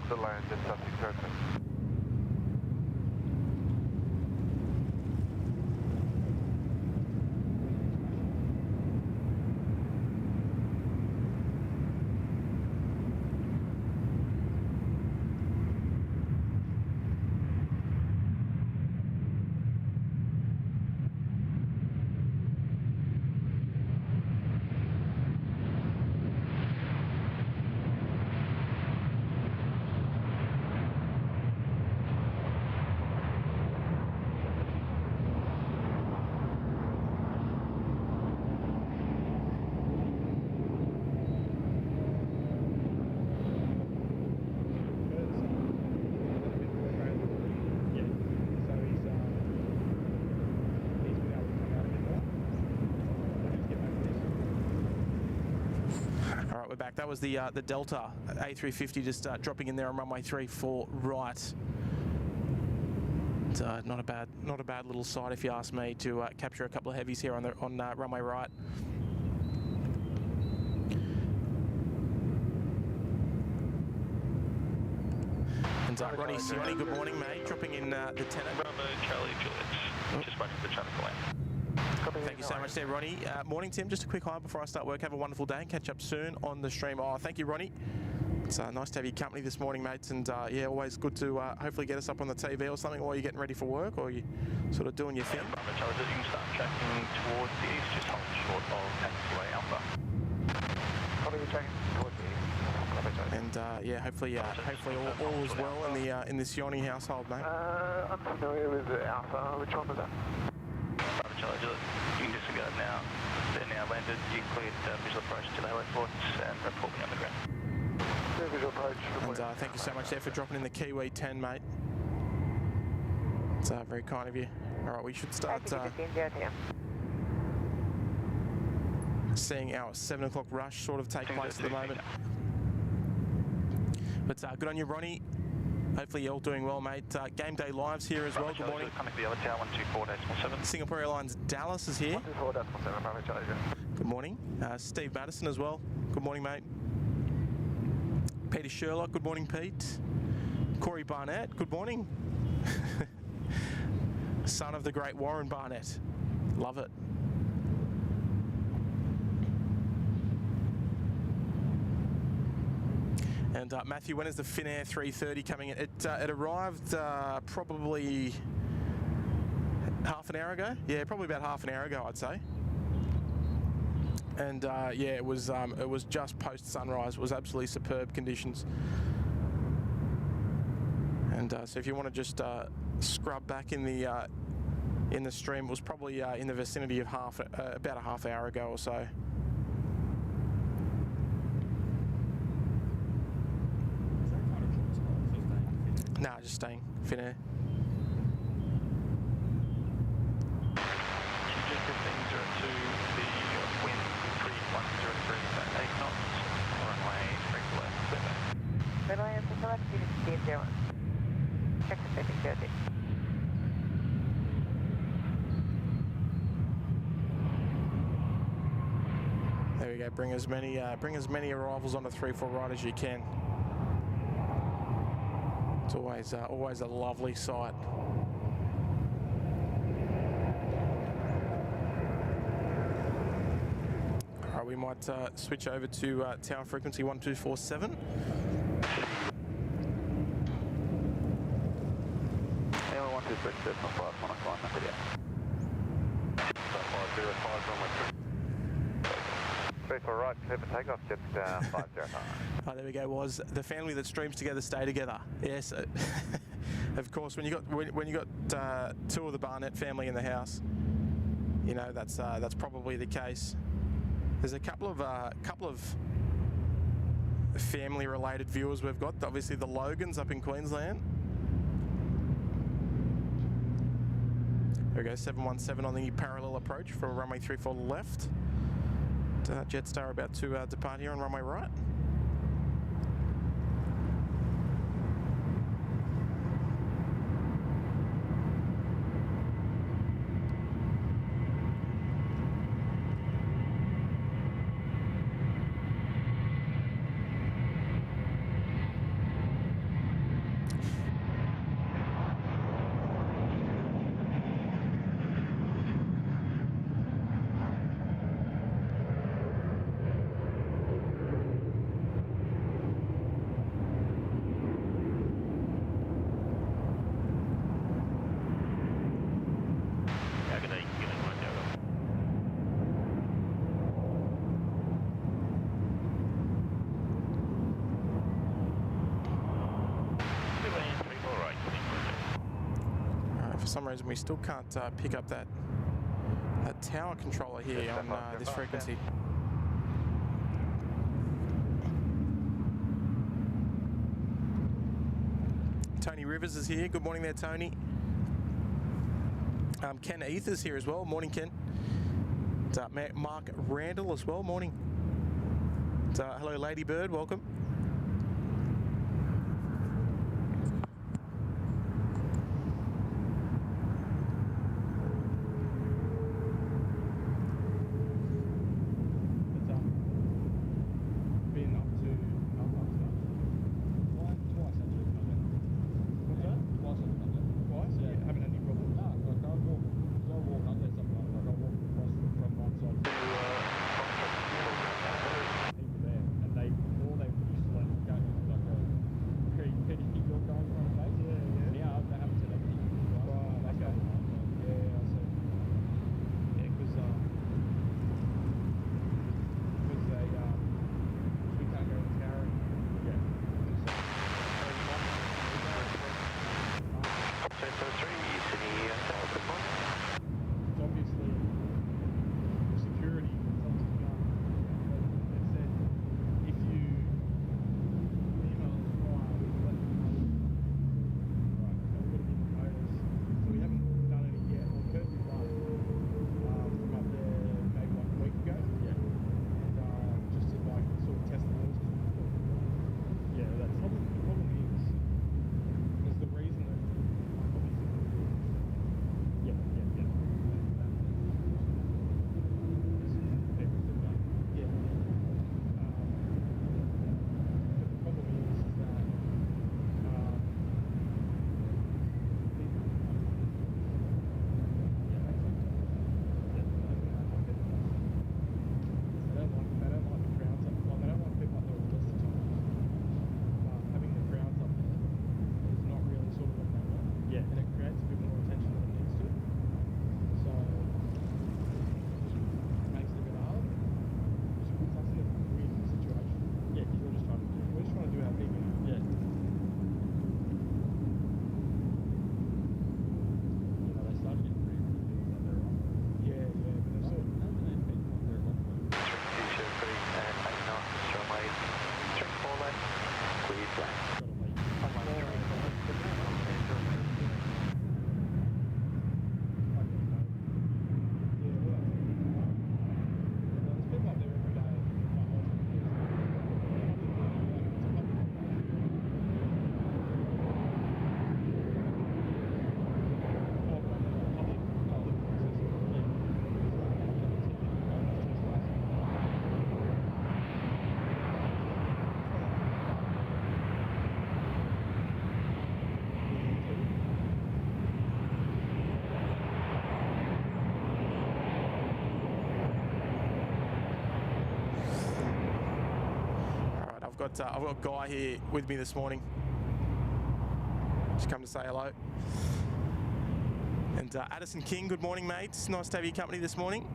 The land, Jetstar 602. back. That was the Delta A350 just dropping in there on runway 34 right. It's not a bad little sight if you ask me to capture a couple of heavies here on runway right. And Ronnie Sioni, good morning, mate. Dropping in the 10. Bravo, Charlie, Juliet. Just waiting for the traffic lane. Thank you so much there, Ronnie. Morning, Tim. Just a quick hi before I start work. Have a wonderful day and catch up soon on the stream. Oh, thank you, Ronnie. It's nice to have your company this morning, mates. And yeah, always good to hopefully get us up on the TV or something while you're getting ready for work or you sort of doing your thing. Bravo, Charlie, you can start tracking towards the east, just hold short of taxiway Alpha. Copy, tracking towards the east. And yeah, hopefully all is well in the Sioni household, mate. I'm familiar with the Alpha. Which one was that? Bravo, Charlie, you can disregard now. They're now landed. You cleared visual approach to the heliports and report me on the ground. Visual approach. And thank you so much there for dropping in the Kiwi 10, mate. It's very kind of you. All right, we should start seeing our 7 o'clock rush sort of take place at the moment. But good on you, Ronnie. Hopefully you're all doing well, mate. Game Day Live's here as well. Good morning. Coming to the other tower, 124.7. Singapore Airlines Dallas is here. 124.7, Bravo Charlie. Good morning. Steve Madison as well. Good morning, mate. Peter Sherlock. Good morning, Pete. Corey Barnett. Good morning. Son of the great Warren Barnett. Love it. And Matthew, when is the Finnair 330 coming in? It arrived probably half an hour ago. Yeah, probably about half an hour ago, I'd say. And yeah, it was just post sunrise. It was absolutely superb conditions. And so if you want to just scrub back in the stream, it was probably in the vicinity of about a half hour ago or so. Nah, just staying Finnair. Wind 3103, 8 knots, runway 3 left. Runway 3 left, Steve 01. Check the safety journey. There we go. Bring as many arrivals on the 3-4 right as you can. It's always a lovely sight. All right, we might switch over to tower frequency 1247. Anyone want to switch to my class 1 o'clock in the video? 505 runway 3. 34 right, clear for takeoff, jet 505. Oh, there we go. Was the family that streams together stay together? Yes, of course. When you got two of the Barnett family in the house, you know that's probably the case. There's a couple of family-related viewers we've got. Obviously, the Logans up in Queensland. There we go. 717 on the parallel approach for runway 34 left. Jetstar about to depart here on runway right. For some reason we still can't pick up that tower controller here on this frequency. Tony Rivers is here. Good morning there, Tony. Ken Eath is here as well. Morning, Ken. Mark Randall as well. Morning. Hello, Ladybird. Welcome. Been up to twice actually. What's that? Twice on the Monday. Twice? Yeah. Haven't had any problems? No, like I walk up there sometimes. Like I walk across from one side to people there, and they used to like go like a pretty you're going on a base. Yeah. Now they haven't said anything. Right. That's okay. Yeah, I see. Yeah, because they we can't go to tower. Yeah. Centre 3, Sydney Tower, good morning. It's obviously security. It's up to the gun. It said if you email us prior, we can let them know. Right, so we've got to give them notice. So we haven't done any yet. Well, Kurt did one from up there maybe like a week ago. Yeah. And just to like sort of test the waters. Yeah, that's the problem is because the reason that I've got Guy here with me this morning. Just come to say hello. And Addison King, good morning, mates. Nice to have your company this morning.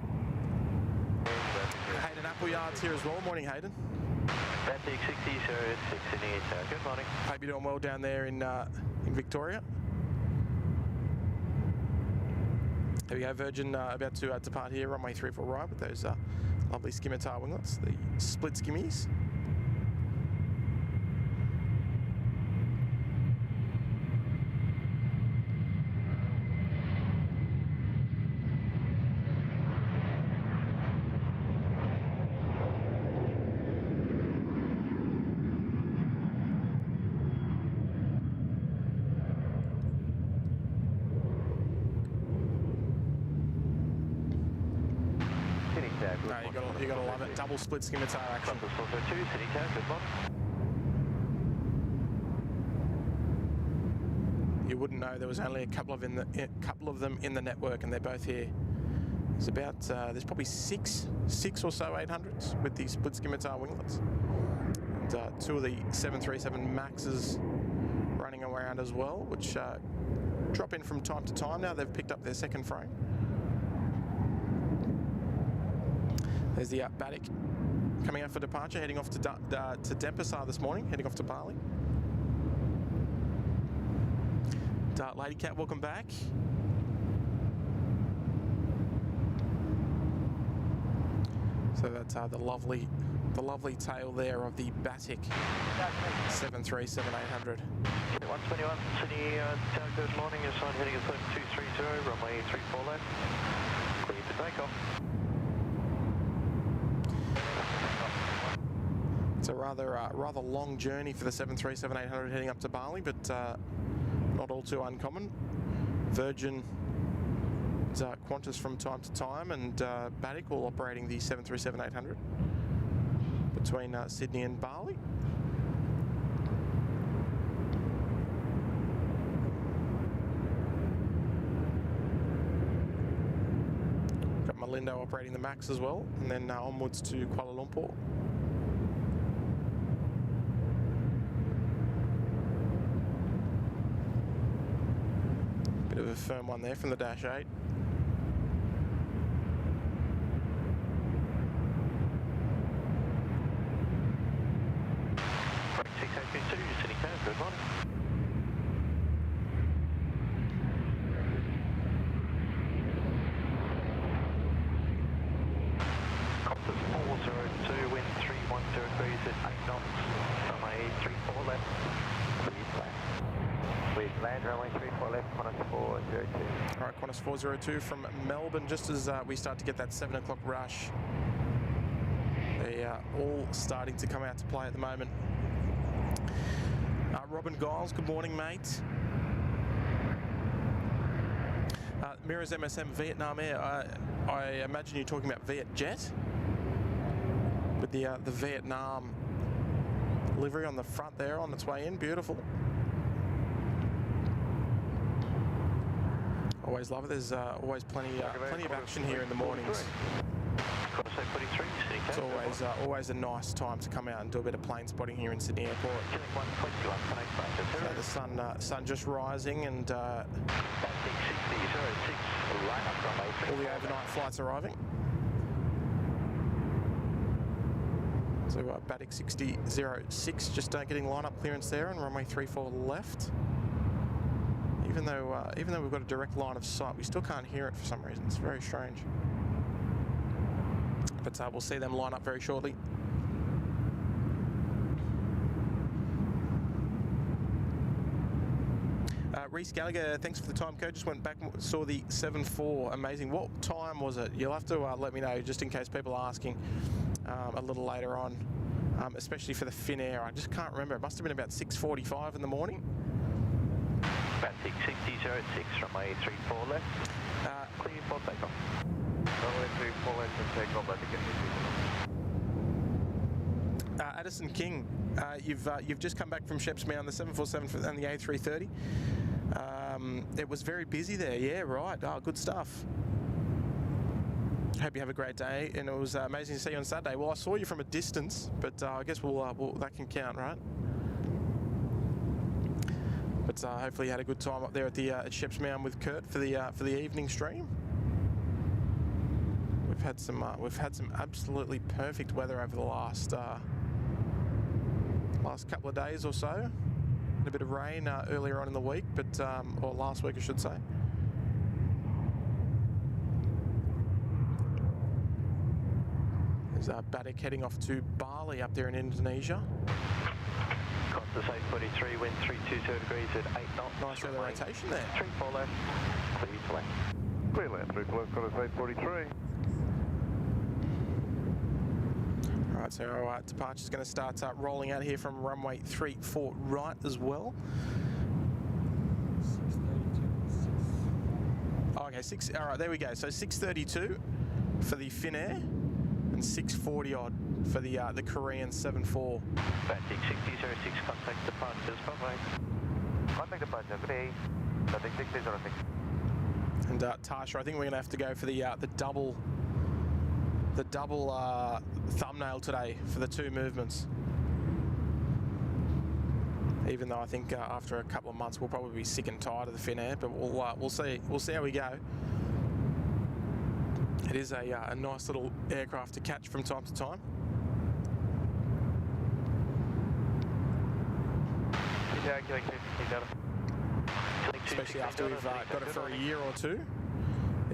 Hayden Appleyard's here as well. Morning, Hayden. Atlantic 6006 Sydney Tower, good morning. Hope you're doing well down there in Victoria. There we go, Virgin about to depart here, runway 34 right with those lovely scimitar winglets, the split skimmies. You gotta love it. Double split scimitar action. Qantas A380, Sydney Tower, good morning. You wouldn't know there was only a couple of them in the network, and they're both here. There's about there's probably six or so 800s with the split scimitar winglets, and two of the 737 Maxes running around as well, which drop in from time to time. Now they've picked up their second frame. There's the Batik coming out for departure, heading off to Denpasar this morning, heading off to Bali. Lady Cat, welcome back. So that's the lovely tail there of the Batik 737-800. 121 Sydney Tower, good morning. Your sign heading at 230, runway 34 left. Clear to takeoff. It's a rather long journey for the 737-800 heading up to Bali, but not all too uncommon. Virgin, Qantas from time to time, and Batik all operating the 737-800 between Sydney and Bali. Got Malindo operating the MAX as well, and then onwards to Kuala Lumpur. Bit of a firm one there from the Dash 8. Good morning. Qantas 402, wind 310 degrees at 8 knots, runway 34 left, please land. Please land, runway 34 left, Qantas 402. All right, Qantas 402 from Melbourne, just as we start to get that 7 o'clock rush. They are all starting to come out to play at the moment. Robin Giles, good morning, mate. Mirrors MSM Vietnam Air. I imagine you're talking about Vietjet with the Vietnam livery on the front there, on its way in. Beautiful. Always love it. There's always plenty of action here in the mornings. It's always a nice time to come out and do a bit of plane spotting here in Sydney Airport. So the sun just rising, and all the overnight flights arriving. So Batik 6006 just getting line-up clearance there, and runway 34 left. Even though we've got a direct line of sight, we still can't hear it for some reason. It's very strange. But we'll see them line up very shortly. Reese Gallagher, thanks for the time code. Just went back and saw the 7.4. Amazing. What time was it? You'll have to let me know, just in case people are asking a little later on, especially for the Finnair. I just can't remember. It must have been about 6:45 in the morning. Batik 6006, runway 34 left. Clear for takeoff. Runway 34 left and takeoff, Batik. Addison King, you've just come back from Sheps Mound, the 747 and the A330. It was very busy there. Yeah, right. Oh, good stuff. Hope you have a great day, and it was amazing to see you on Saturday. Well, I saw you from a distance, but I guess that can count, right? But hopefully you had a good time up there at the at Sheps Mound with Kurt for the evening stream. We've had some absolutely perfect weather over the last couple of days or so. A bit of rain earlier on in the week, but or last week I should say. There's Batik heading off to Bali up there in Indonesia. Qantas A380, wind 320 degrees at 8 knots. Nice early rotation there. 34 left, clear to land. Clear land, 34 left, Qantas A380. Alright, so our departure is going to start rolling out here from runway 34 right as well. Okay, alright, there we go. So 6:32 for the Finnair and 6:40 odd for the Korean 7.4. Batik 6006, contact departures, bye-bye. Contact departure, today, Batik 6006. And Tasha, I think we're going to have to go for the double thumbnail today for the two movements. Even though I think after a couple of months we'll probably be sick and tired of the Finnair, but we'll see how we go. It is a nice little aircraft to catch from time to time. Especially after we've got it for a year or two,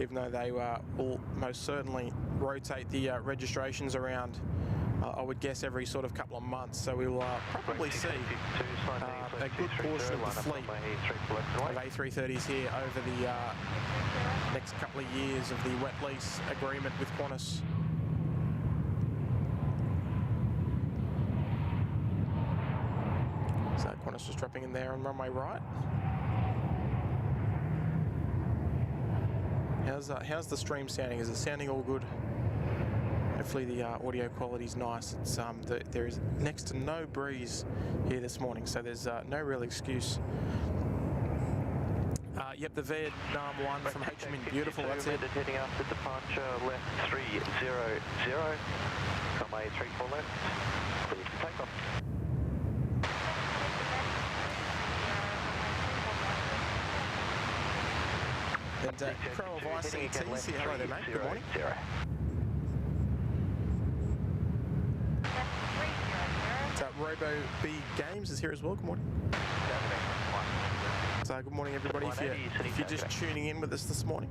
even though they will most certainly rotate the registrations around, I would guess, every sort of couple of months. So we will probably see a good portion of the fleet of A330s here over the next couple of years of the wet lease agreement with Qantas. Qantas just dropping in there on runway right. How's the stream sounding? Is it sounding all good? Hopefully the audio quality is nice. It's there is next to no breeze here this morning, so there's no real excuse. Yep, the Vietnam one from Ho Chi Minh, beautiful. That's it. Heading after departure, left 300, runway 34 left, clear for takeoff. And Crow of ICT, hello there, mate. Good morning. Robo B Games is here as well. Good morning. So good morning, everybody. If you're just tuning in with us this morning.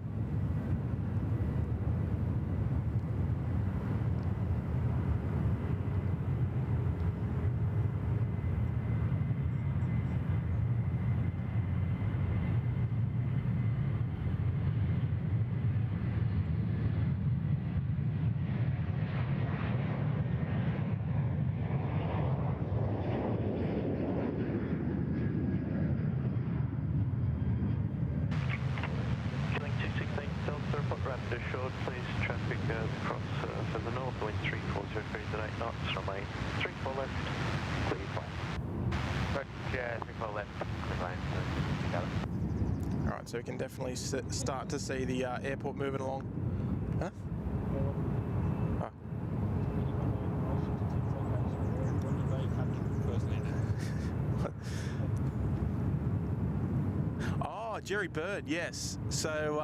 So we can definitely start to see the airport moving along. Huh? Oh, Jerry Bird, yes. So,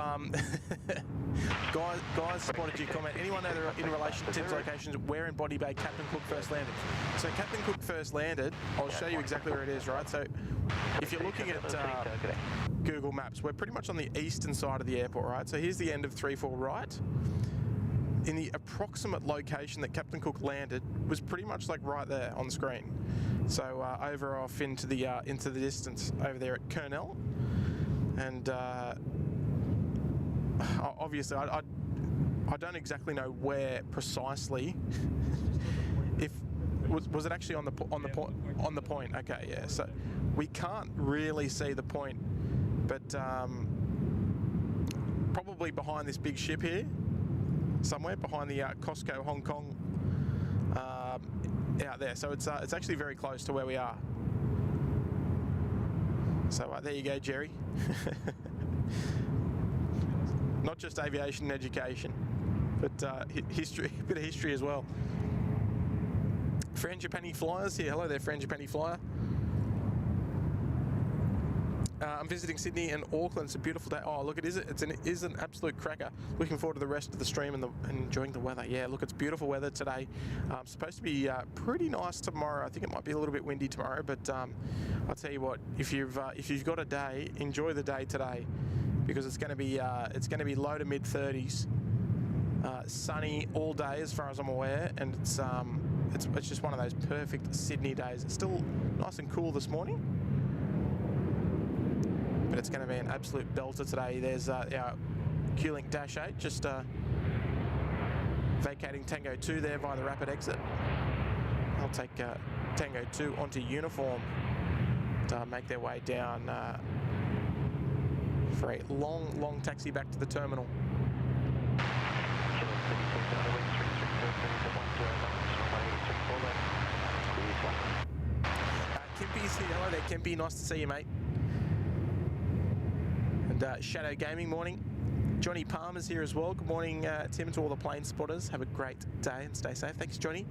guys spotted your comment. Anyone know in relation to Tim's locations where in Body Bay Captain Cook first landed? So Captain Cook first landed, I'll show you exactly where it is, right? So if you're looking at Google Maps, we're pretty much on the eastern side of the airport, right? So here's the end of 34 right. In the approximate location that Captain Cook landed was pretty much like right there on the screen. So over off into the distance over there at Kurnell. And obviously I don't exactly know where precisely. If was it actually on the point? Okay, yeah. So we can't really see the point, but probably behind this big ship here, somewhere behind the Costco Hong Kong out there. So it's actually very close to where we are. So there you go, Jerry. Not just aviation and education, but history, a bit of history as well. Frangipani Flyers here. Hello there, Frangipani Flyer. I'm visiting Sydney and Auckland. It's a beautiful day. Oh, look, it is an absolute cracker. Looking forward to the rest of the stream and enjoying the weather. Yeah, look, it's beautiful weather today. Supposed to be pretty nice tomorrow. I think it might be a little bit windy tomorrow, but I'll tell you what, if you've got a day, enjoy the day today, because it's going to be low to mid 30s, sunny all day as far as I'm aware, and it's just one of those perfect Sydney days. It's still nice and cool this morning, but it's going to be an absolute belter today. There's our Q-Link Dash 8 just vacating Tango 2 there via the rapid exit. I'll take Tango 2 onto uniform to make their way down for a long taxi back to the terminal. Kempy's here. Hello there, Kempy. Nice to see you, mate. And Shadow Gaming, morning. Johnny Palmer's here as well. Good morning, Tim, to all the plane spotters. Have a great day and stay safe. Thanks, Johnny.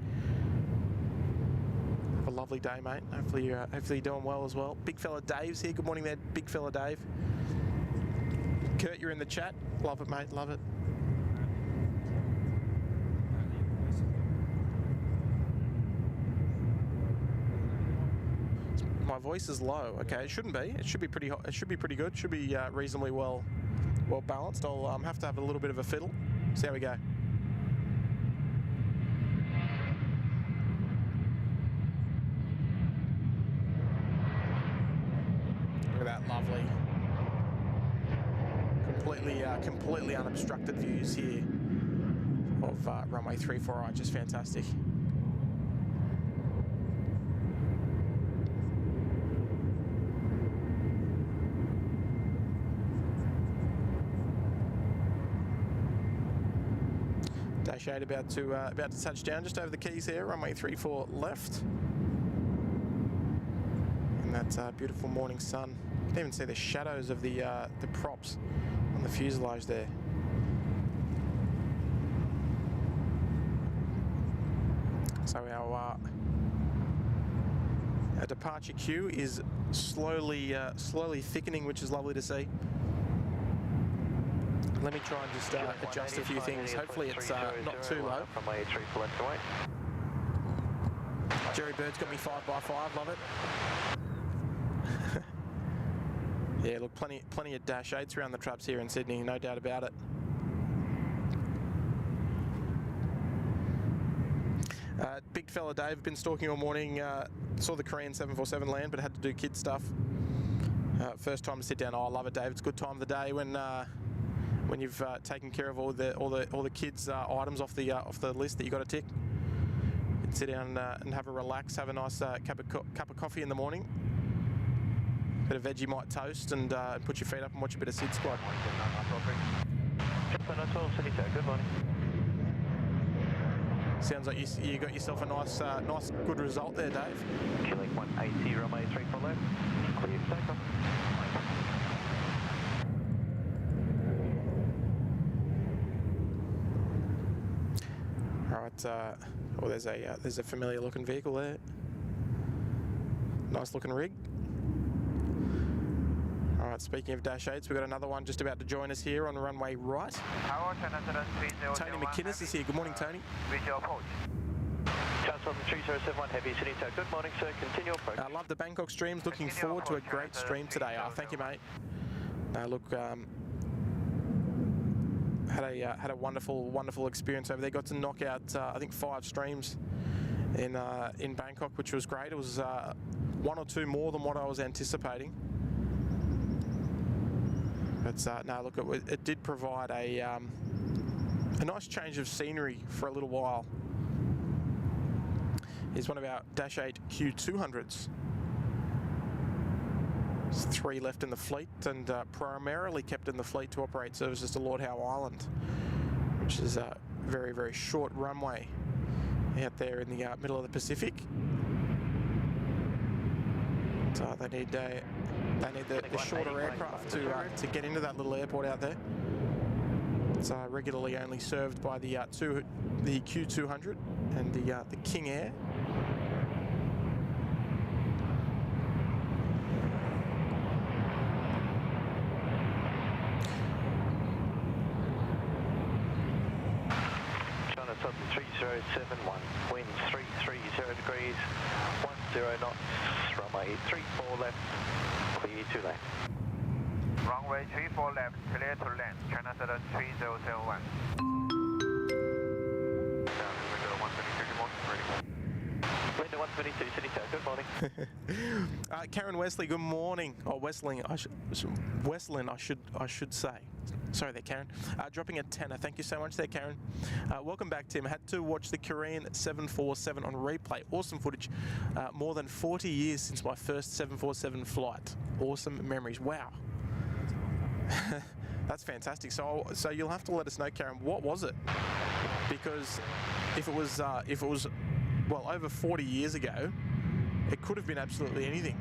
Have a lovely day, mate. Hopefully you're doing well as well. Big fella Dave's here. Good morning there, big fella Dave. Kurt, you're in the chat. Love it, mate. Love it. My voice is low. Okay, it shouldn't be. It should be pretty hot. It should be pretty good. Should be reasonably well balanced. I'll have to have a little bit of a fiddle. See how we go. Look at that, lovely. Completely unobstructed views here of runway 34. Just fantastic. Dash 8 about to touch down just over the keys here, runway 34 left. In that beautiful morning sun. You can even see the shadows of the props on the fuselage there. So our departure queue is slowly thickening, which is lovely to see. Let me try and just adjust a few things. Hopefully it's not too low. Jerry Bird's got me 5x5, love it. Yeah, look, plenty of Dash 8s around the traps here in Sydney, no doubt about it. Big fella Dave, been stalking all morning, saw the Korean 747 land, but had to do kid stuff. First time to sit down. Oh, I love it, Dave. It's a good time of the day when you've taken care of all the kids' items off the list that you got to tick. You can sit down and have a relax, have a nice cup of coffee in the morning, bit of Vegemite toast, and put your feet up and watch a bit of SydSquad. Good morning. Sounds like you got yourself a nice good result there, Dave. Kilo 180, runway 34 left. Clear for takeoff. Right, well, there's a familiar looking vehicle there. Nice looking rig. All right, speaking of Dash 8s, we've got another one just about to join us here on the runway right. Tony McInnes is here. Good morning, Tony. Visual approach. Charles 3071 Heavies, good morning, sir. Continue approach. I love the Bangkok streams. Looking forward to a great stream today. Thank you, mate. Look, had a wonderful experience over there. Got to knock out I think 5 streams in Bangkok, which was great. It was 1 or 2 more than what I was anticipating. But no, look, it did provide a nice change of scenery for a little while. Here's one of our Dash 8 Q200s. There's 3 left in the fleet, and primarily kept in the fleet to operate services to Lord Howe Island, which is a very, very short runway out there in the middle of the Pacific. So they need the shorter aircraft to get into that little airport out there. It's regularly only served by the Q200 and the King Air. China Southern 3071, winds 330 degrees, 10 knots, runway 34 left, clear to land. Runway 34 left, clear to land. China Southern 3071. Window 122, City Tower, good morning. Karen Wesley, good morning. Oh, Wesling, I should say. Sorry there, Karen. Dropping a tenner. Thank you so much there, Karen. Welcome back, Tim. Had to watch the Korean 747 on replay. Awesome footage. More than 40 years since my first 747 flight. Awesome memories. Wow. That's fantastic. So you'll have to let us know, Karen, what was it? Because if it was well over 40 years ago, it could have been absolutely anything.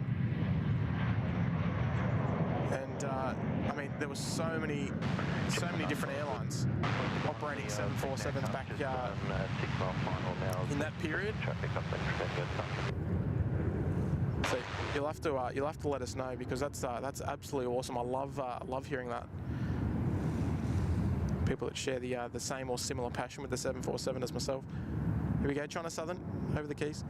And I mean, there were so many different airlines operating 747s back in that period. So you'll have to let us know, because that's absolutely awesome. I love hearing that. People that share the same or similar passion with the 747 as myself. Here we go, China Southern, over the keys.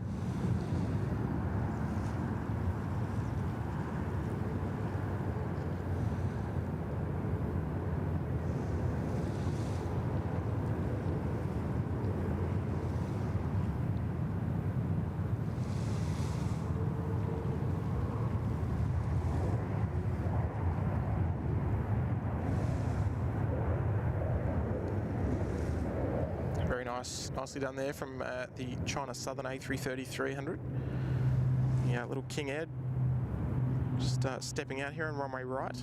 Nicely done there from the China Southern A330-300. Yeah, little King Air just stepping out here on runway right.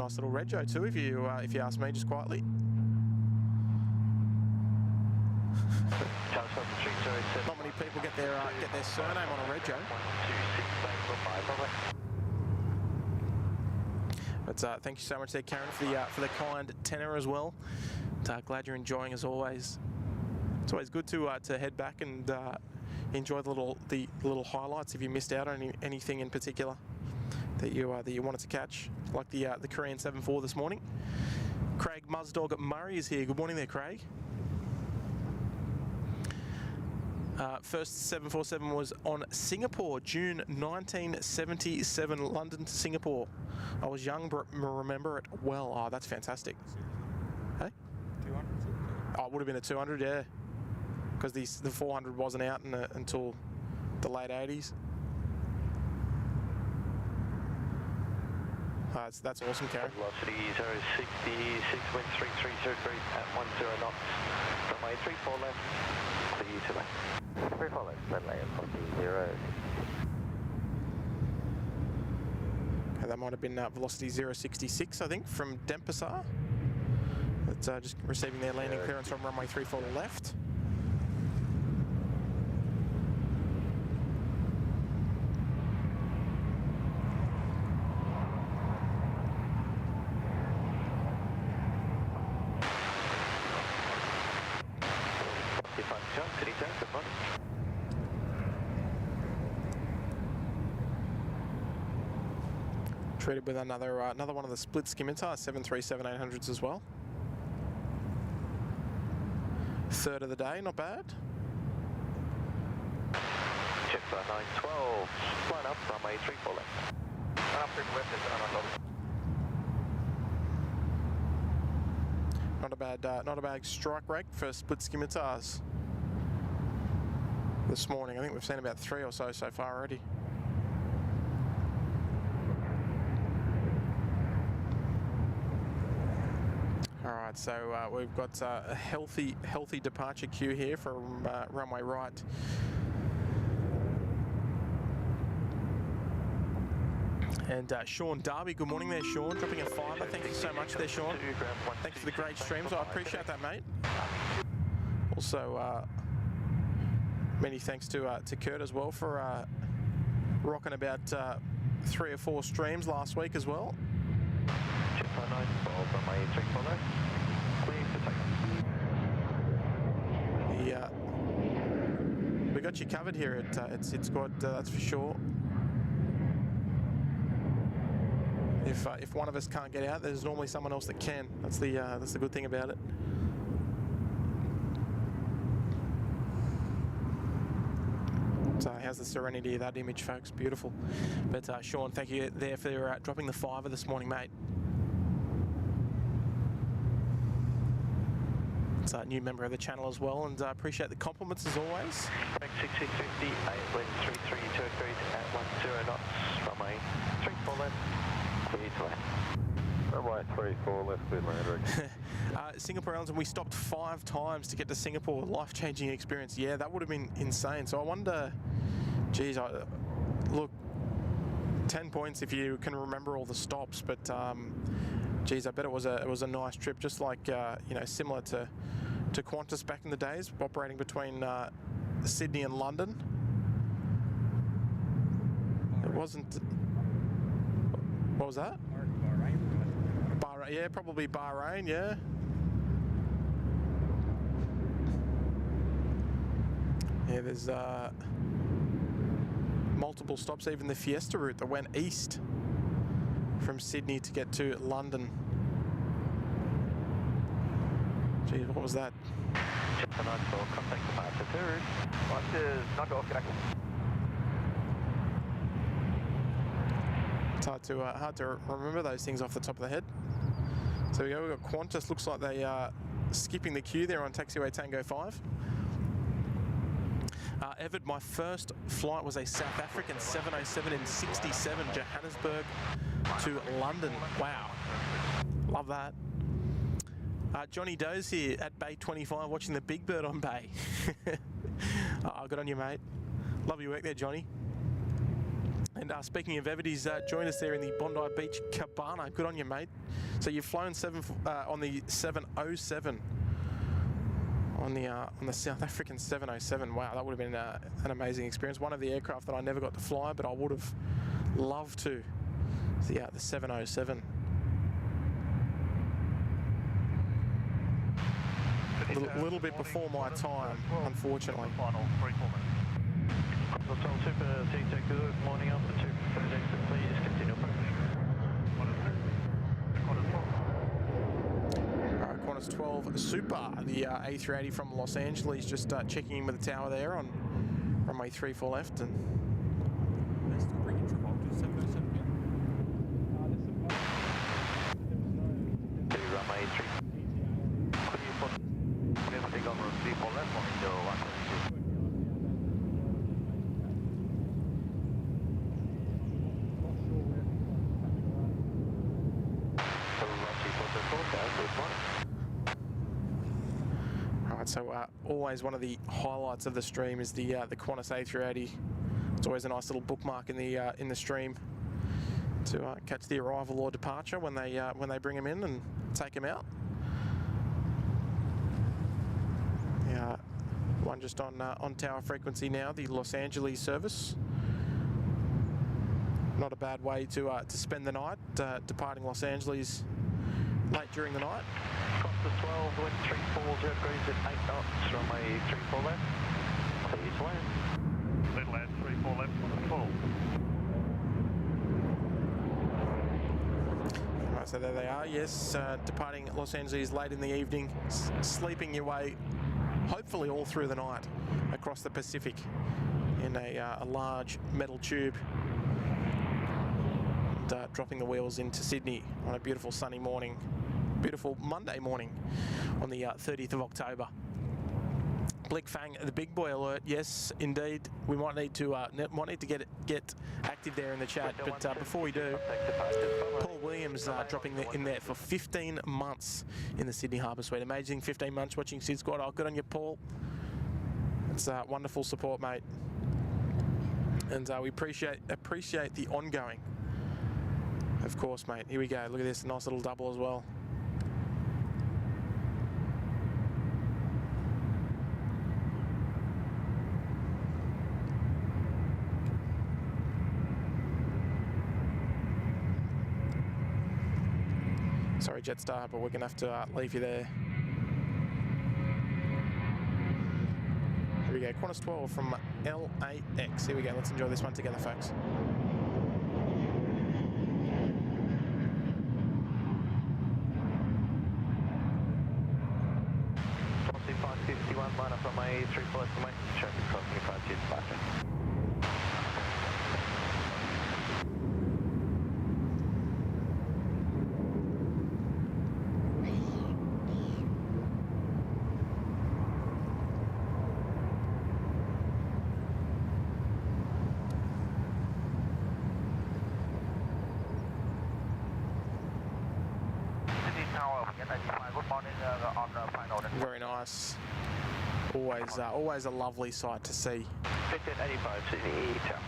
nice little rego too, if you ask me, just quietly. Not many people get their surname on a rego. But thank you so much there, Karen, for the kind tenor as well. Glad you're enjoying as always. It's always good to head back and enjoy the little highlights if you missed out on anything in particular that you wanted to catch, like the Korean 7.4 this morning. Craig Muzdog at Murray is here. Good morning there, Craig. First 747 was on Singapore, June 1977, London to Singapore. I was young, but remember it well. Oh, that's fantastic. Hey? 200? Oh, it would have been a 200, yeah. Because the 400 wasn't out until the late 80s. That's awesome, Karen. Velocity 066, wind 330 at 10 knots. Runway 34 left, clear to left. 34 left, runway 0. Okay, that might have been velocity 066, I think, from Denpasar. That's just receiving their landing clearance from runway 34 left. Treated with another one of the split-scimitar 737-800s as well. Third of the day, not bad. Check for 912, line up, runway 34 left. Line up, 34 left, Not a bad strike rate for split-scimitars this morning. I think we've seen about 3 or so far already. Alright, so we've got a healthy departure queue here from runway right. And Sean Darby, good morning there, Sean. Dropping a fiver. Thank you so much there, Sean. Thanks for the great streams. I appreciate that, mate. Also, many thanks to Kurt as well for rocking about 3 or 4 streams last week as well. Yeah, we got you covered here at SydSquad, that's for sure. If one of us can't get out, there's normally someone else that can. That's the good thing about it. So how's the serenity of that image, folks? Beautiful. But Sean, thank you there for dropping the fiver this morning, mate. It's a new member of the channel as well, and appreciate the compliments as always. 6650, 8 wind 332 agreed at 10 knots, runway 34 left, clear to left. Runway 34 left, clear land. Singapore Airlines, and we stopped 5 times to get to Singapore. Life-changing experience. Yeah, that would have been insane. So I wonder, geez, look, 10 points if you can remember all the stops, but geez, I bet it was a nice trip, just like similar to Qantas back in the days, operating between Sydney and London. It wasn't. What was that? Bahrain, yeah, probably Bahrain, yeah. Yeah, there's multiple stops, even the Fiesta route that went east from Sydney to get to London. Gee, what was that? Contact departure 2. It's hard to remember those things off the top of the head. So we go. We've got Qantas. Looks like they are skipping the queue there on taxiway Tango 5. Evid, my first flight was a South African 707 in '67, Johannesburg to London. Wow, love that. Johnny Doe's here at Bay 25 watching the Big Bird on Bay. Good on you, mate. Love your work there, Johnny. And speaking of Heavies, joined us there in the Bondi Beach Cabana. Good on you, mate. So you've flown on the 707 on the South African 707. Wow, that would have been an amazing experience. One of the aircraft that I never got to fly, but I would have loved to. The 707. A little bit before my time, unfortunately. Final 3 4 minutes. Hotel Super T-Tech, good morning after 2 exit, please continue approach. Alright, Qantas 12 Super, the A380 from Los Angeles, just checking in with the tower there on runway 34 left. And they still bring in Travolta to 707 again? To runway 3. Clear for everything on 34 left on Indo 122. Alright, so always one of the highlights of the stream is the Qantas A380. It's always a nice little bookmark in the stream to catch the arrival or departure when they bring them in and take them out. Yeah, one just on tower frequency now, the Los Angeles service. Not a bad way to spend the night, departing Los Angeles late during the night. Qantas 12, wind 340 degrees at 8 knots, runway 34 left. Clear to land. Clear to land, 34 left on the full. Right, so there they are, yes, departing Los Angeles late in the evening, sleeping your way, hopefully all through the night, across the Pacific in a large metal tube. And, dropping the wheels into Sydney on a beautiful sunny morning. Beautiful Monday morning on the 30th of October. Blick Fang, the big boy alert. Yes, indeed. We might need to get active there in the chat. But before we do, Paul Williams dropping in there for 15 months in the Sydney Harbour Suite. Amazing 15 months watching SydSquad. Oh, good on you, Paul. It's wonderful support, mate. And we appreciate the ongoing. Of course, mate. Here we go. Look at this, nice little double as well. Sorry, Jetstar, but we're going to have to leave you there. Here we go, Qantas 12 from LAX. Here we go, let's enjoy this one together, folks. 551 line up on my 34 left, my traffic crossing 5 jets departure. Very nice. Always a lovely sight to see. Vietjet 85 Sydney tower.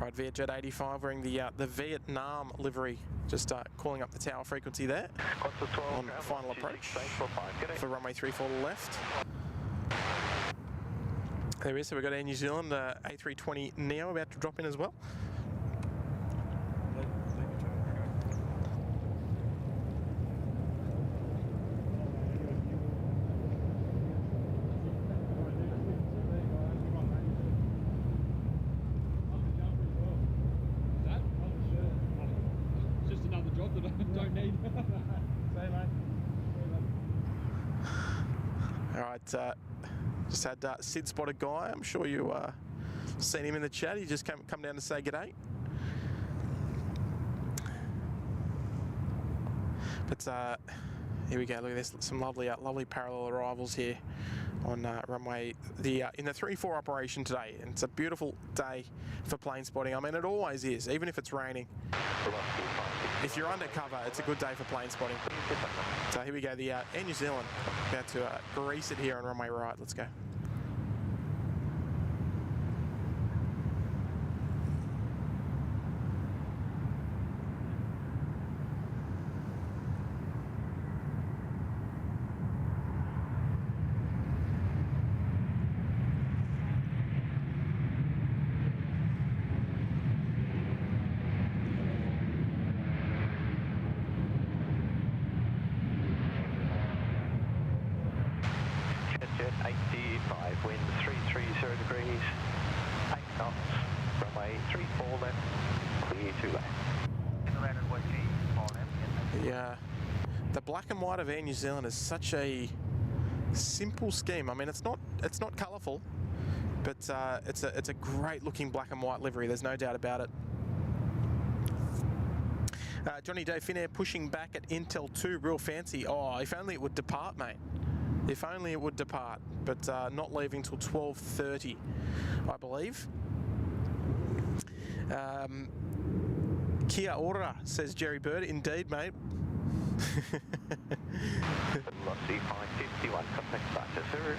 Right, Vietjet 85 wearing the Vietnam livery. Just calling up the tower frequency there on final approach for runway 34 left. There is, so we've got Air New Zealand A320 Neo about to drop in as well. Just had Sid spotted Guy. I'm sure you seen him in the chat. He just come down to say g'day. But here we go. Look at this. Some lovely parallel arrivals here on runway in the 3-4 operation today. And it's a beautiful day for plane spotting. I mean, it always is, even if it's raining. If you're undercover, it's a good day for plane spotting. So here we go. The Air New Zealand about to grease it here on runway right. Let's go. jet 85, wind 330 degrees, 8 knots, runway 34 left, clear to land. The black and white of Air New Zealand is such a simple scheme. I mean, it's not colourful, but it's a great looking black and white livery. There's no doubt about it. Johnny Day, Finnair pushing back at Intel 2, real fancy. Oh, if only it would depart, mate. If only it would depart, but not leaving till 12:30, I believe. Kia ora, says Jerry Bird. Indeed, mate. Velocity 551, contact departure, sir.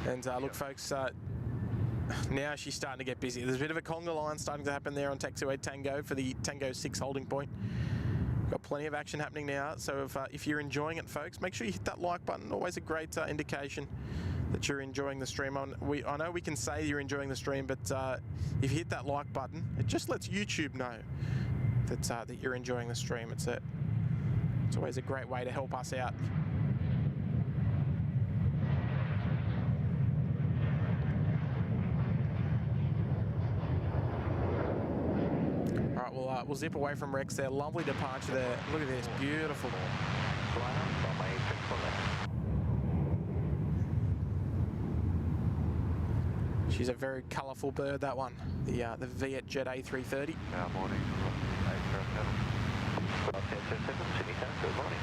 And look, folks, now she's starting to get busy. There's a bit of a conga line starting to happen there on taxi 8 Tango for the Tango 6 holding point. Got plenty of action happening now, so if you're enjoying it, folks, make sure you hit that like button. Always a great indication that you're enjoying the stream. I know we can say you're enjoying the stream, but if you hit that like button, it just lets YouTube know that you're enjoying the stream. It's always a great way to help us out. All right, we'll zip away from Rex there. Lovely departure there. Look at this, beautiful. She's a very colourful bird, that one. The Viet Jet A330. Morning. Good morning.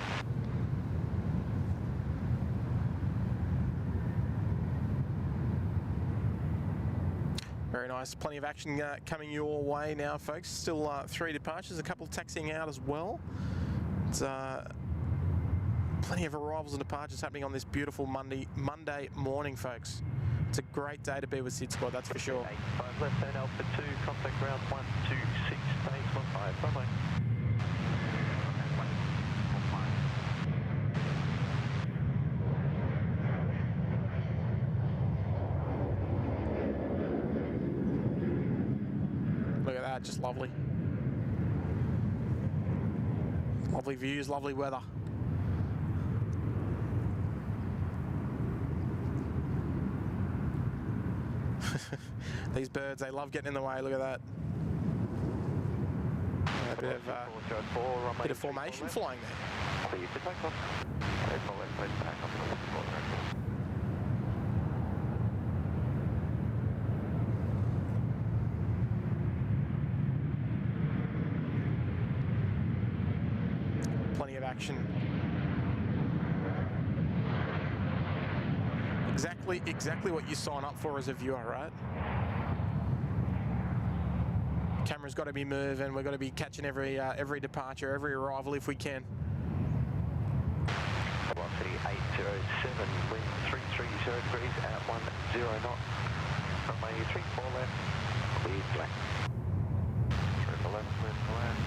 Very nice. Plenty of action coming your way now, folks. Still 3 departures, a couple taxiing out as well. It's plenty of arrivals and departures happening on this beautiful Monday morning, folks. It's a great day to be with SydSquad, that's for sure. 85 left turn Alpha 2, contact ground 126, base 15, bye-bye. Look at that, just lovely. Lovely views, lovely weather. These birds, they love getting in the way. Look at that. A bit of formation flying there. Clear to takeoff. Plenty of action. Exactly what you sign up for as a viewer, right? Camera's got to be moving. We've got to be catching every departure, every arrival if we can. Velocity 807, wind 330 degrees at 10 knots. Runway 34 left, clear to land. 34 left, clear to land.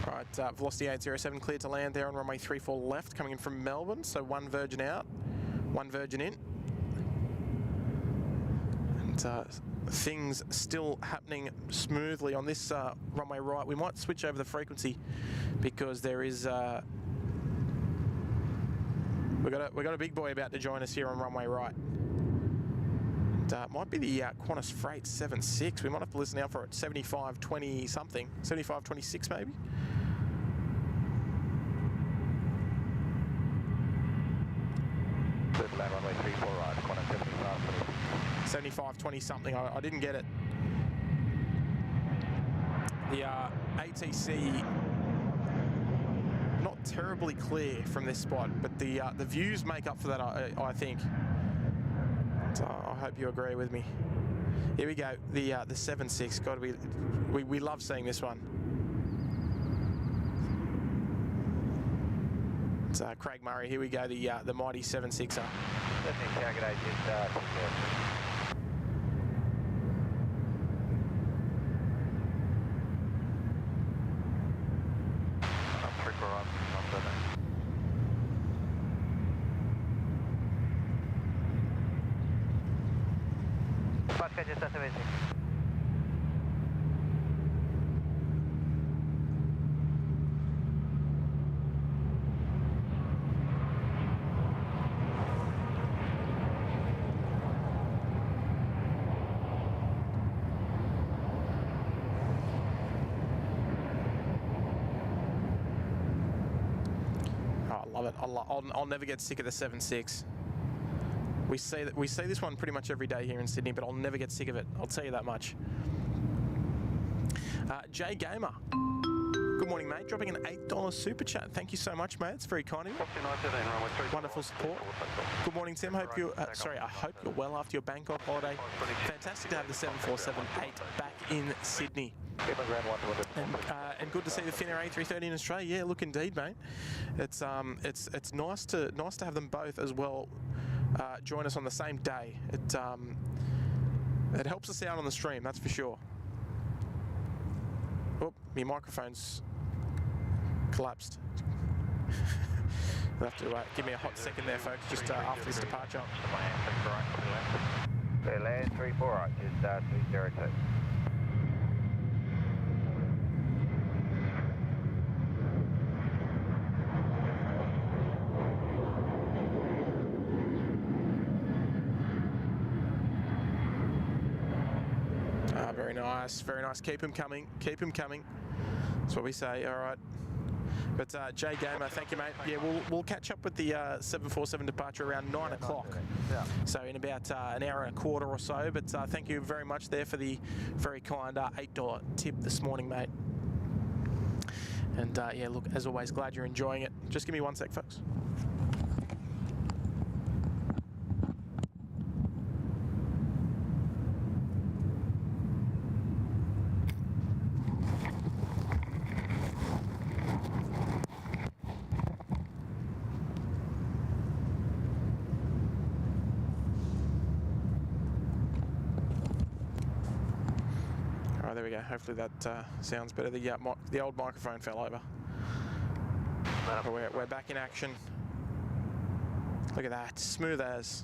Right, velocity 807 cleared to land there on runway 34 left, coming in from Melbourne. So 1 Virgin out, 1 Virgin in. And things still happening smoothly on this runway right. We might switch over the frequency because there is we got a big boy about to join us here on runway right. And, might be the Qantas Freight 76. We might have to listen out for it. 7520 something, 7526 maybe. Land runway 34 right, Qantas 7520 something. I didn't get it. The ATC not terribly clear from this spot, but the views make up for that. I think. So I hope you agree with me. Here we go. The 76. Got to be. We love seeing this one. It's Craig Murray. Here we go. The mighty 76er. I'll never get sick of the 7.6. We see this one pretty much every day here in Sydney, but I'll never get sick of it. I'll tell you that much. Jay Gamer. Good morning, mate. Dropping an $8 super chat. Thank you so much, mate. It's very kind of you. Wonderful support. Good morning, Tim. I hope you're well after your Bangkok holiday. Fantastic to have the 747-8 back in Sydney. And good to see the Finnair A330 in Australia. Yeah, look, indeed, mate. It's nice to have them both as well join us on the same day. It helps us out on the stream, that's for sure. Oh, my microphone's collapsed. You'll have to give me a hot second there, folks, just after this departure. Land 34 right, just 302. Very nice, very nice. Keep them coming, keep them coming. That's what we say. All right. But Jay Gamer, thank you, mate. Yeah, we'll catch up with the 747 departure around 9 o'clock. Yeah. So in about an hour and a quarter or so. But thank you very much there for the very kind $8 tip this morning, mate. And yeah, look, as always, glad you're enjoying it. Just give me one sec, folks. There we go. Hopefully that sounds better. The old microphone fell over. We're back in action. Look at that, smooth as.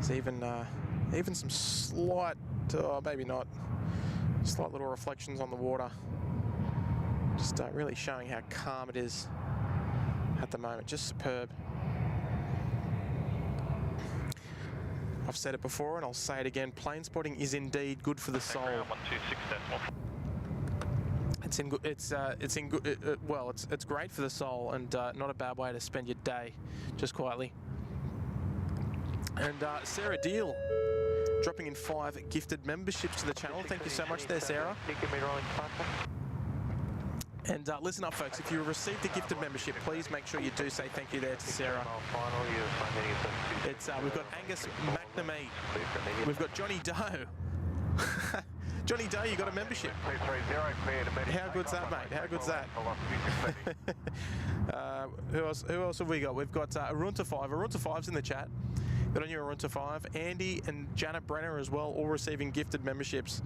There's even some slight, maybe not, slight little reflections on the water. Just really showing how calm it is at the moment. Just superb. I've said it before and I'll say it again. Plane spotting is indeed good for the soul. It's great for the soul and not a bad way to spend your day, just quietly. And Sarah Deal dropping in 5 gifted memberships to the channel. Thank you so much there, Sarah. And listen up, folks, if you received a gifted membership, please make sure you do say thank you there to Sarah. We've got Angus McNamee. We've got Johnny Doe. Johnny Doe, you got a membership. How good's that, mate? How good's that? Who else have we got? We've got Arunta 5. Arunta 5's in the chat. Good on you, Arunta 5. Andy and Janet Brenner as well, all receiving gifted memberships,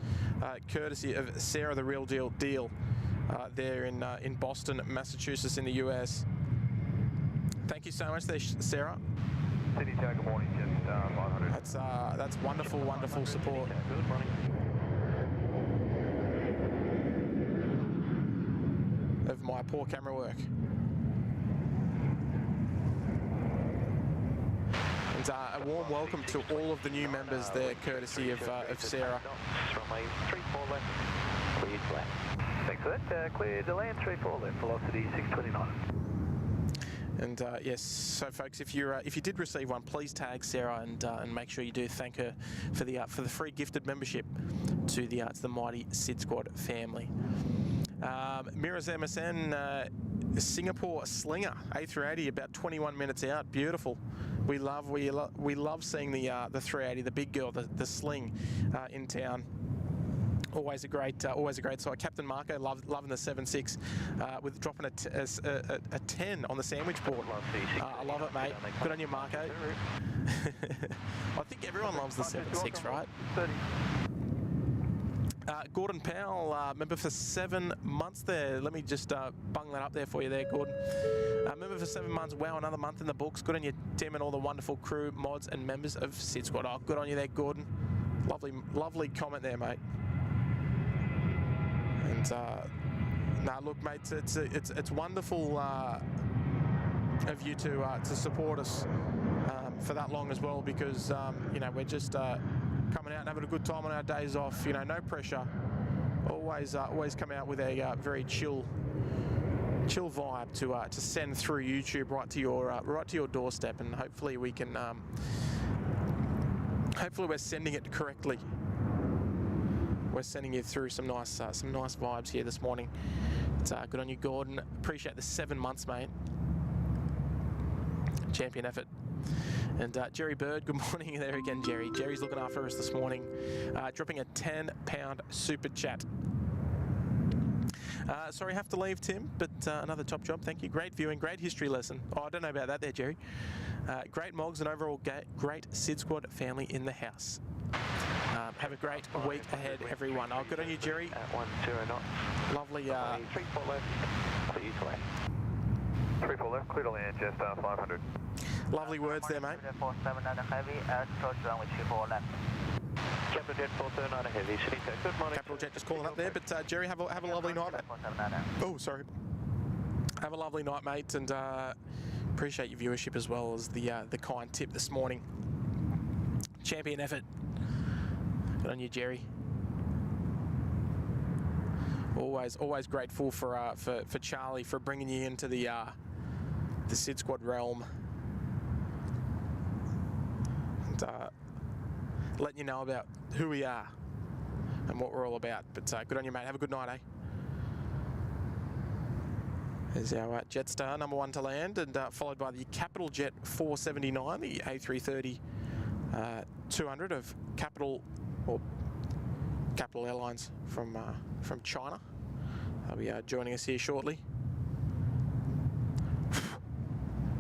courtesy of Sarah the Real Deal. There in Boston, Massachusetts, in the US. Thank you so much there, Sarah. Sydney Tower, good morning, just 500. That's wonderful, wonderful support. Good morning. Of my poor camera work. And a warm welcome to all of the new members there, courtesy of Sarah. Runway 34 left, cleared flat. Thanks for that. Clear to land 34 left, velocity 629. And yes, so folks, if you did receive one, please tag Sarah and make sure you do thank her for the free gifted membership to the mighty SydSquad family. Miraz MSN, Singapore Slinger A380, about 21 minutes out. Beautiful. We love seeing the 380, the big girl, the sling in town. Always a great sight. Captain Marco loving the 7.6 with dropping a 10 on the sandwich board. I love it, mate. Good on you, Marco. I think everyone loves the 7.6, right? Gordon Powell, member for 7 months there. Let me just bung that up there for you there, Gordon. Member for 7 months. Wow, another month in the books. Good on you, Tim, and all the wonderful crew, mods, and members of SydSquad. Oh, good on you there, Gordon. Lovely comment there, mate. And nah, look, mate, it's wonderful of you to support us for that long as well, because you know, we're just coming out and having a good time on our days off. You know, no pressure. Always come out with a very chill vibe to send through YouTube right to your doorstep, and hopefully we can hopefully we're sending it correctly. We're sending you through some nice vibes here this morning. It's good on you, Gordon. Appreciate the 7 months, mate. Champion effort. And Jerry Bird, good morning there again, Jerry. Jerry's looking after us this morning, dropping a £10 super chat. Sorry, have to leave, Tim, but another top job. Thank you. Great viewing, great history lesson. Oh, I don't know about that there, Jerry. Great mogs and overall great SydSquad family in the house. Have a great week ahead, everyone. Oh, good on you, Jerry. At 10 knots. Lovely. 34 left, clear to land. 34 left, clear to land, just 500. Lovely words there, mate. 47 and a heavy, approach runway 34 left. Capital Jet 479 and Heavies. Good morning. Capital Jet just calling up there, but Jerry, have a lovely night, mate. Oh, sorry. Have a lovely night, mate, and appreciate your viewership as well as the kind tip this morning. Champion effort. Good on you, Jerry. Always grateful for Charlie for bringing you into the SydSquad realm, and letting you know about who we are and what we're all about. But good on you, mate. Have a good night, eh? There's our Jetstar number 1 to land, and followed by the Capital Jet 479, the A330 200 of Capital Airlines from China. They'll be joining us here shortly.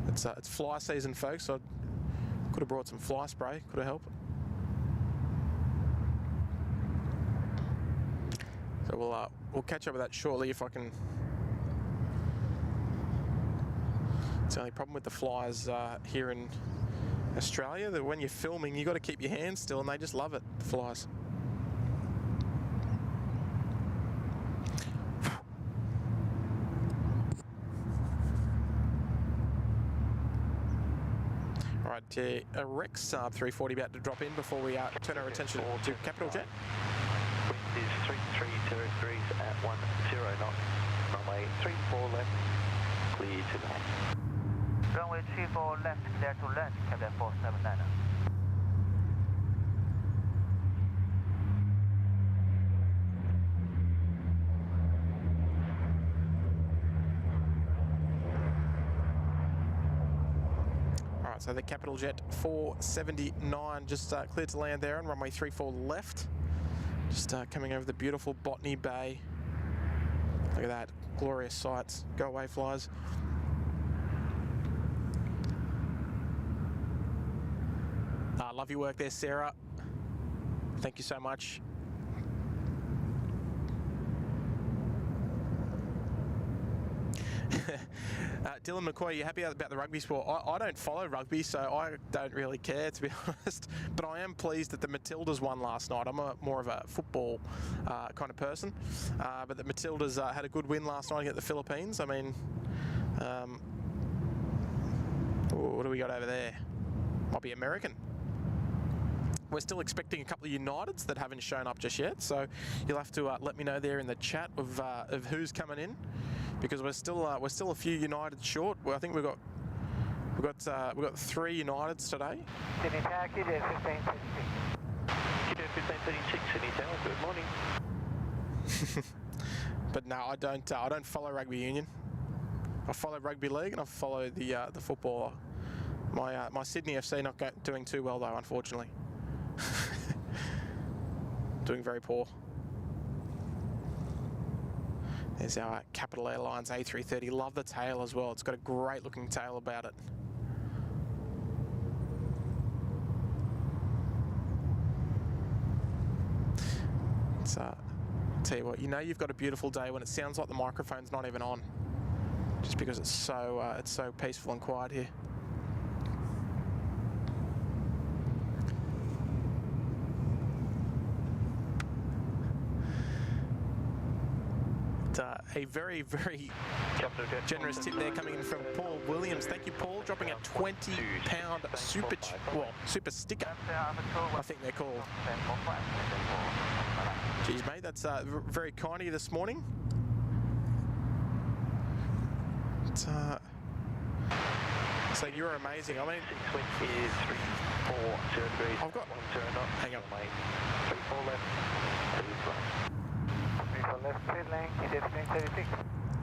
It's fly season, folks. I could have brought some fly spray. Could have helped. So we'll catch up with that shortly if I can. It's the only problem with the flies here in Australia, that when you're filming, you got to keep your hands still, and they just love it. The flies. All right, a Rex 340 about to drop in before we turn our attention to Capital Jet. Wind is 33 degrees at 10 knots. Runway 34 left, clear to land. Runway 34 left, clear to land, Capital 479. Alright, so the Capital Jet 479 just cleared to land there on runway 34 left. Just coming over the beautiful Botany Bay. Look at that, glorious sights. Go away, flies. Love your work there, Sarah. Thank you so much. Dylan McCoy, you happy about the rugby sport? I don't follow rugby, so I don't really care, to be honest. But I am pleased that the Matildas won last night. I'm more of a football kind of person. But the Matildas had a good win last night against the Philippines. I mean, what do we got over there? Might be American. We're still expecting a couple of Uniteds that haven't shown up just yet, so you'll have to let me know there in the chat of who's coming in, because we're still a few United short. Well, I think we've got 3 Uniteds today. Sydney Tower, QD 1536. QD 1536, Sydney Tower. Good morning. But no, I don't follow rugby union. I follow rugby league and I follow the footballer. My Sydney FC not doing too well though, unfortunately. Doing very poor. There's our Capital Airlines A330. Love the tail as well. It's got a great looking tail about it. It's tell you what, you know you've got a beautiful day when it sounds like the microphone's not even on, just because it's so peaceful and quiet here. A very, very... Generous tip there coming in from Paul Williams. Thank you, Paul. Dropping a £20 super sticker, I think they're called. Geez, mate, that's very kind of you this morning. So you're amazing. I mean, is 340 degrees. I've got. Hang on. 34 left. 34 left, clear lane, destination 36.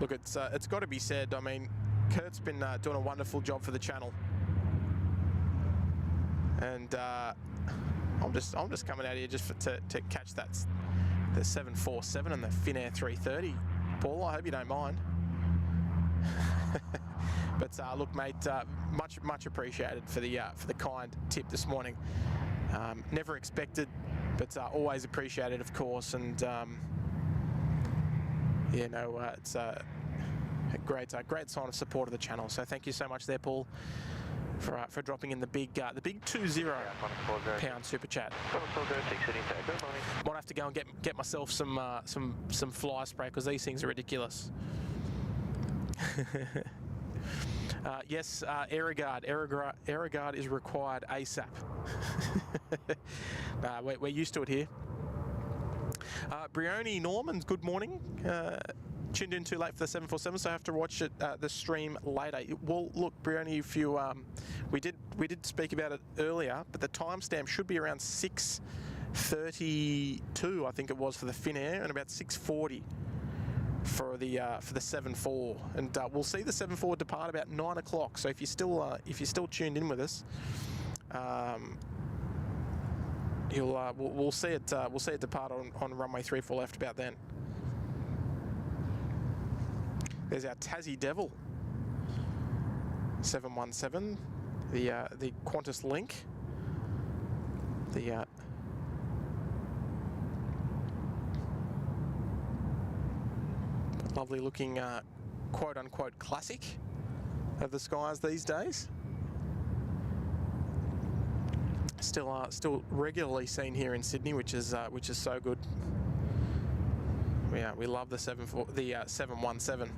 Look, it's got to be said. I mean, Kurt's been doing a wonderful job for the channel, and I'm just coming out here just to catch the 747 and the Finnair 330. Paul, I hope you don't mind. But look, mate, much appreciated for the kind tip this morning. Never expected, but always appreciated, of course. And it's a great sign of support of the channel. So thank you so much there, Paul, for dropping in the big £20 super chat. Might have to go and get myself some fly spray, because these things are ridiculous. Yes, Aerogard is required ASAP. We're used to it here. Brioni Normans, good morning. Tuned in too late for the 747, so I have to watch it the stream later. Well, look, Brioni, if you we did speak about it earlier, but the timestamp should be around 6:32, I think it was, for the Finnair, and about 6:40 for the 7.4, and we'll see the 7.4 depart about 9 o'clock. So if you're still tuned in with us, we'll see it depart on runway 34 left about then. There's our Tassie Devil 717, the Qantas Link, the lovely looking quote unquote classic of the skies these days. Still regularly seen here in Sydney, which is so good. Yeah, we love the 717.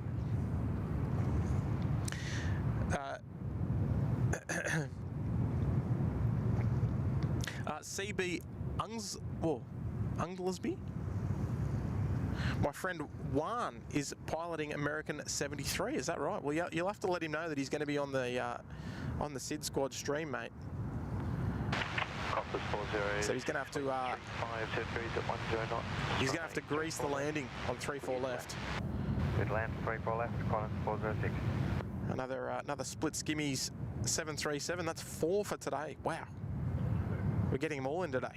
CB Unglesby. My friend Juan is piloting American 73. Is that right? Well, you'll have to let him know that he's going to be on the SydSquad stream, mate. So he's going to have to he's going to have to grease the landing on 34 left. Good land, 34 left, Collins 406. Another split skimmies 737. That's 4 for today. Wow, we're getting them all in today.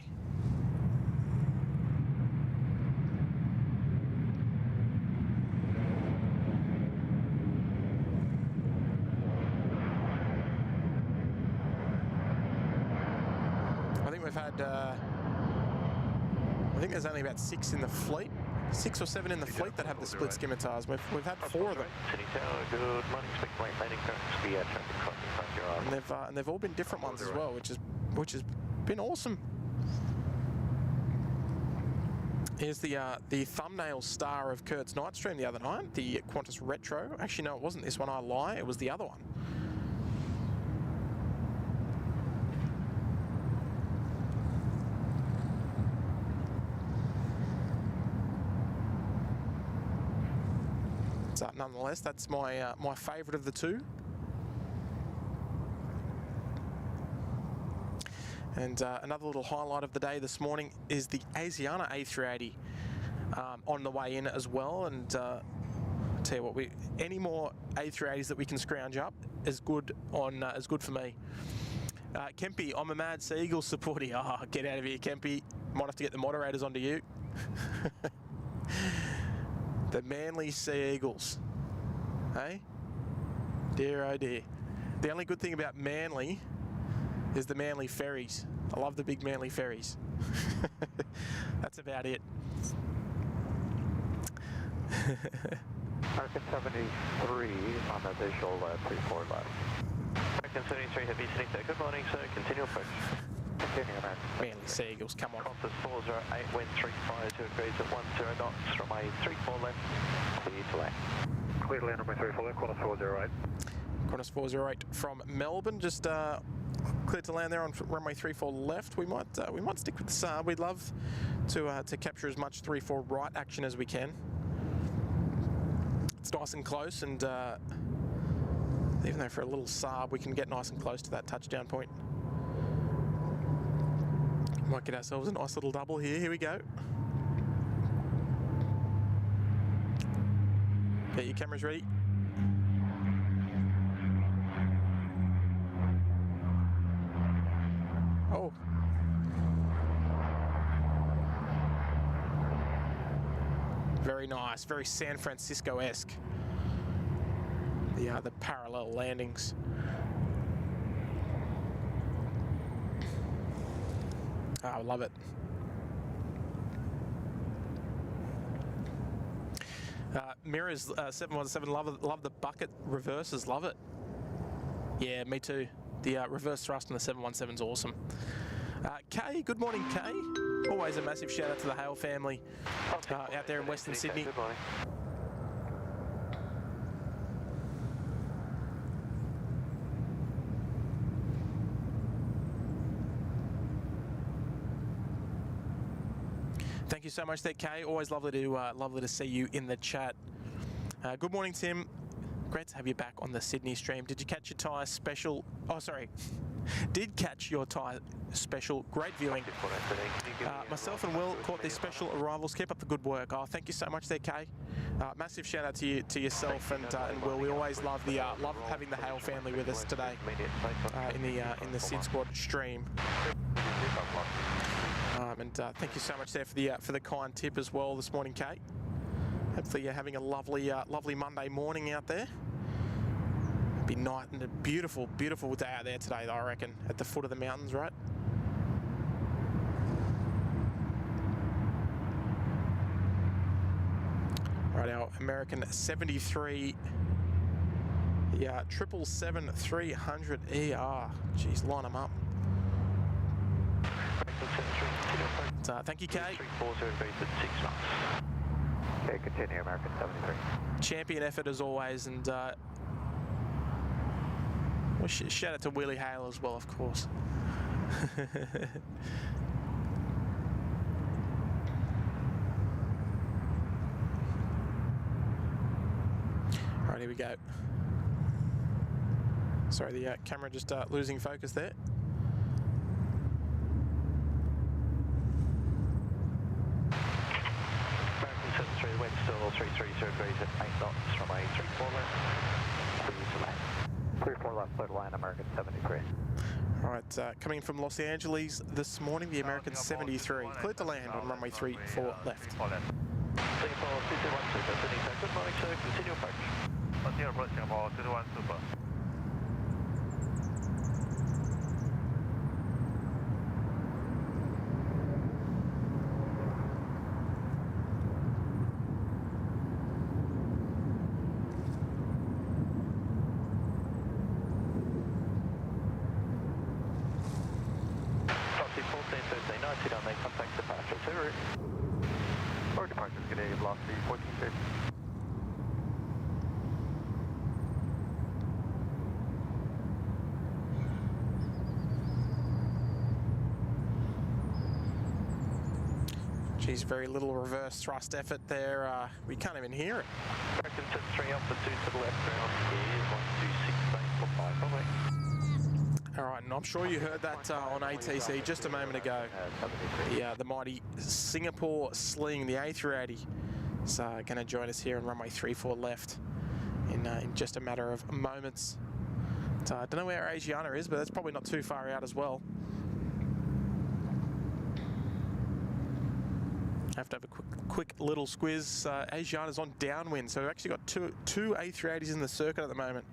I think there's only about 6 in the fleet, 6 or 7 in the fleet that have the split scimitars. We've had 4 of them. And they've all been different ones as well, which has been awesome. Here's the thumbnail star of Kurt's night stream the other night, the Qantas Retro. Actually, no, it wasn't this one. I lie. It was the other one. Nonetheless, that's my favourite of the two. And another little highlight of the day this morning is the Asiana A380 on the way in as well. And I'll tell you what, any more A380s that we can scrounge up is good for me. Kempy, I'm a mad Sea Eagles supporter. Oh, get out of here, Kempy. Might have to get the moderators onto you. The Manly Sea Eagles, hey? Dear oh dear. The only good thing about Manly is the Manly ferries. I love the big Manly ferries. That's about it. American 73 on the visual 34 left. American 73 Heavy City, good morning, sir. Continue approach. Manly Sea Eagles, come on. Qantas 408, wind 350 degrees at 10 knots, runway 34 left, clear to land. Clear to land runway 34 left, Qantas 408. Qantas 408 from Melbourne, just cleared to land there on runway 34 left. We might stick with the Saab. We'd love to capture as much 34 right action as we can. It's nice and close, and even though for a little Saab we can get nice and close to that touchdown point. Might get ourselves a nice little double here. Here we go. Get your cameras ready. Oh. Very nice, very San Francisco-esque. The parallel landings. I love it. Mirrors 717, love the bucket reverses, love it. Yeah, me too. The reverse thrust on the 717's awesome. Kay, good morning, Kay. Always a massive shout out to the Hale family out there in Western Sydney. Good morning. Thank you so much there, Kay. Always lovely to see you in the chat. Good morning, Tim. Great to have you back on the Sydney stream. Did you catch your Thai special? Oh, sorry. Did catch your Thai special. Great viewing. Myself and Will caught these special arrivals. Keep up the good work. Oh, thank you so much there, Kay. Massive shout out to yourself and Will. We always love having the Hale family with us today in the SydSquad stream. And thank you so much there for the kind tip as well this morning, Kate. Hopefully you're having a lovely Monday morning out there. It'll be night and a beautiful day out there today, I reckon, at the foot of the mountains, right? Right, our American 73, 777-300ER. Jeez, line them up. Thank you, Kate. 340 at 6 knots. Okay, continue, American 73. Champion effort as always, and well, shout out to Willie Hale as well, of course. Alright, here we go. Sorry, the camera just losing focus there. Wind still 330 degrees at 8 knots from A34 left. Clear to land. 34 left, clear to land, American 73. Alright, coming in from Los Angeles this morning, the American 73. Cleared to land on runway 34 left. Singapore 221 Super, Finnair. Good morning, sir. Continue approach. Continue approach, Singapore 221 Super. Geez, very little reverse thrust effort there. We can't even hear it. American 73 up for 2 to the left, ground is 126.45 away. All right, and I'm sure you heard that on ATC just a moment ago. The mighty Singapore Sling, the A380, is going to join us here on runway 34 left in just a matter of moments. I don't know where Asiana is, but that's probably not too far out as well. Have to have a quick little squiz. Asiana's on downwind, so we've actually got two A380s in the circuit at the moment.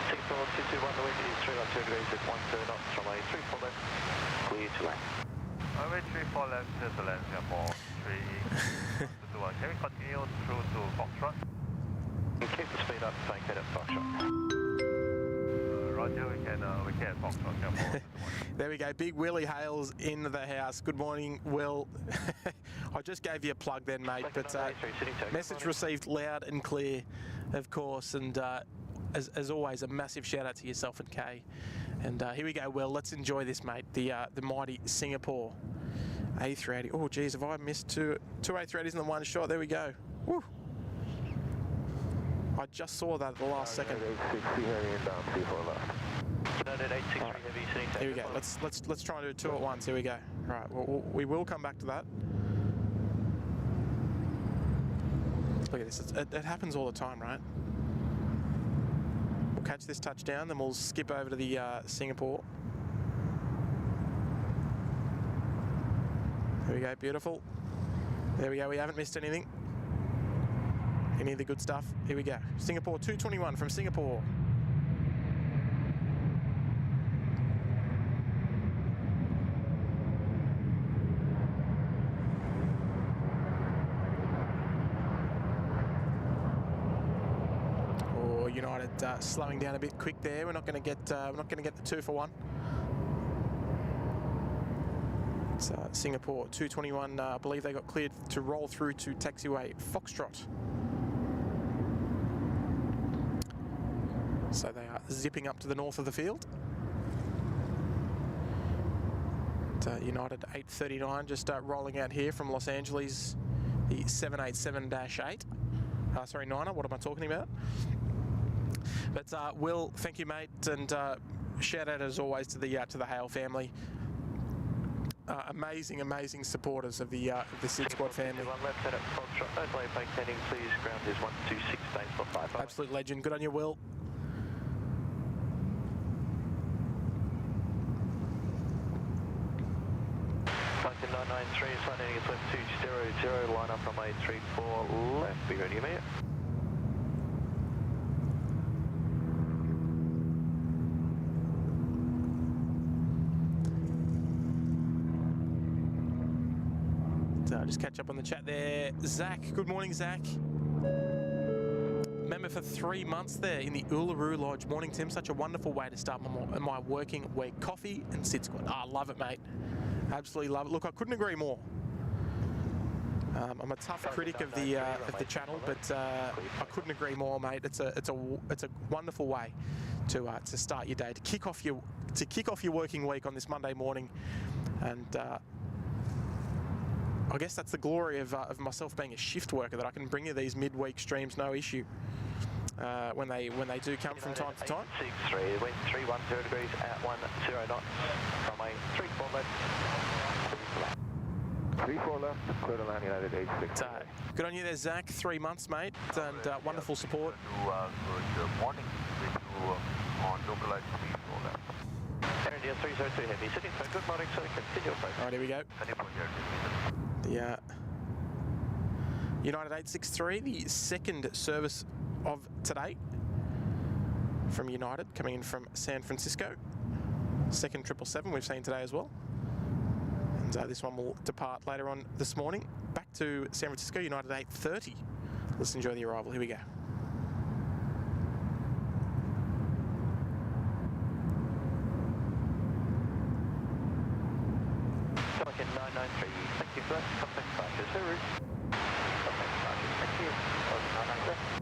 Singapore 221, the wind is 312 degrees at 1 knots from A34 left. Clear to land. Runway 34 left, clear to land, Singapore 321. Can we continue through to Foxtrot? Keep the speed up, vacate at Foxtrot. Roger, we can Foxtrot, Singapore 221. There we go. Big Willie Hales in the house. Good morning, Will. I just gave you a plug then, mate. But message received loud and clear, of course. And as always, a massive shout out to yourself and Kay. And here we go, Will. Let's enjoy this, mate. The mighty Singapore A380. Oh, geez, have I missed two A380s in the one shot? There we go. Woo. I just saw that at the last second. 860 heavy inbound, 34 left. United 863 heavy, sitting takeoff. Here we go. Let's try and do two at once. Here we go. Right. We will come back to that. Look at this. It happens all the time, right? We'll catch this touchdown, then we'll skip over to the Singapore. There we go. Beautiful. There we go. We haven't missed anything. Any of the good stuff. Here we go. Singapore 221 from Singapore. Oh, United slowing down a bit quick there. We're not going to get the 2 for 1. It's Singapore 221. I believe they got cleared to roll through to taxiway Foxtrot. So they are zipping up to the north of the field. United 839 just rolling out here from Los Angeles, the 787-8. Sorry, 9er, what am I talking about? But Will, thank you, mate, and shout out as always to the Hale family. Amazing supporters of the SydSquad family. One left head at Foxtrot, no delay vacating, please. Ground is 126, thanks for 5. Absolute legend. Good on you, Will. Falcon 993 is landing against left 200, line up from A34 left, be ready, mate. Just catch up on the chat there. Zach, good morning, Zach. Member for 3 months there in the Uluru Lodge. Morning, Tim. Such a wonderful way to start my working week. Coffee and SydSquad. I love it, mate. Absolutely love it. Look, I couldn't agree more. I'm a tough critic of the channel, but I couldn't agree more, mate. It's a wonderful way to start your day, to kick off your working week on this Monday morning, and I guess that's the glory of myself being a shift worker, that I can bring you these midweek streams, no issue. When they do come from time to time. 63, wind 310 degrees at 10 knots from a 34 left. 34 left, clear to land United 86. Good on you there, Zach. 3 months, mate, and wonderful support. Good morning. We do on localized 34 left. Energy 302 heavy, sitting for good morning, so continue approach. All right, here we go. The United 863, the second service of today from United, coming in from San Francisco. Second 777 we've seen today as well. And this one will depart later on this morning. Back to San Francisco, United 830. Let's enjoy the arrival. Here we go. Falcon 993, thank you for that. Contact departures, Hooroo. Contact departures, thank you. Falcon 993.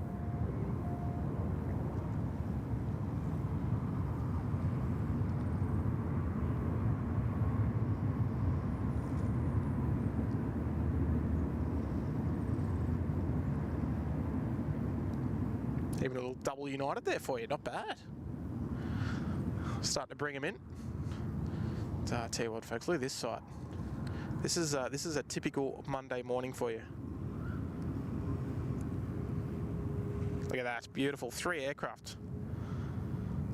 Even a little double United there for you, not bad. Starting to bring them in. I'll tell you what, folks, look at this site. This is a typical Monday morning for you. Look at that, beautiful. 3 aircraft,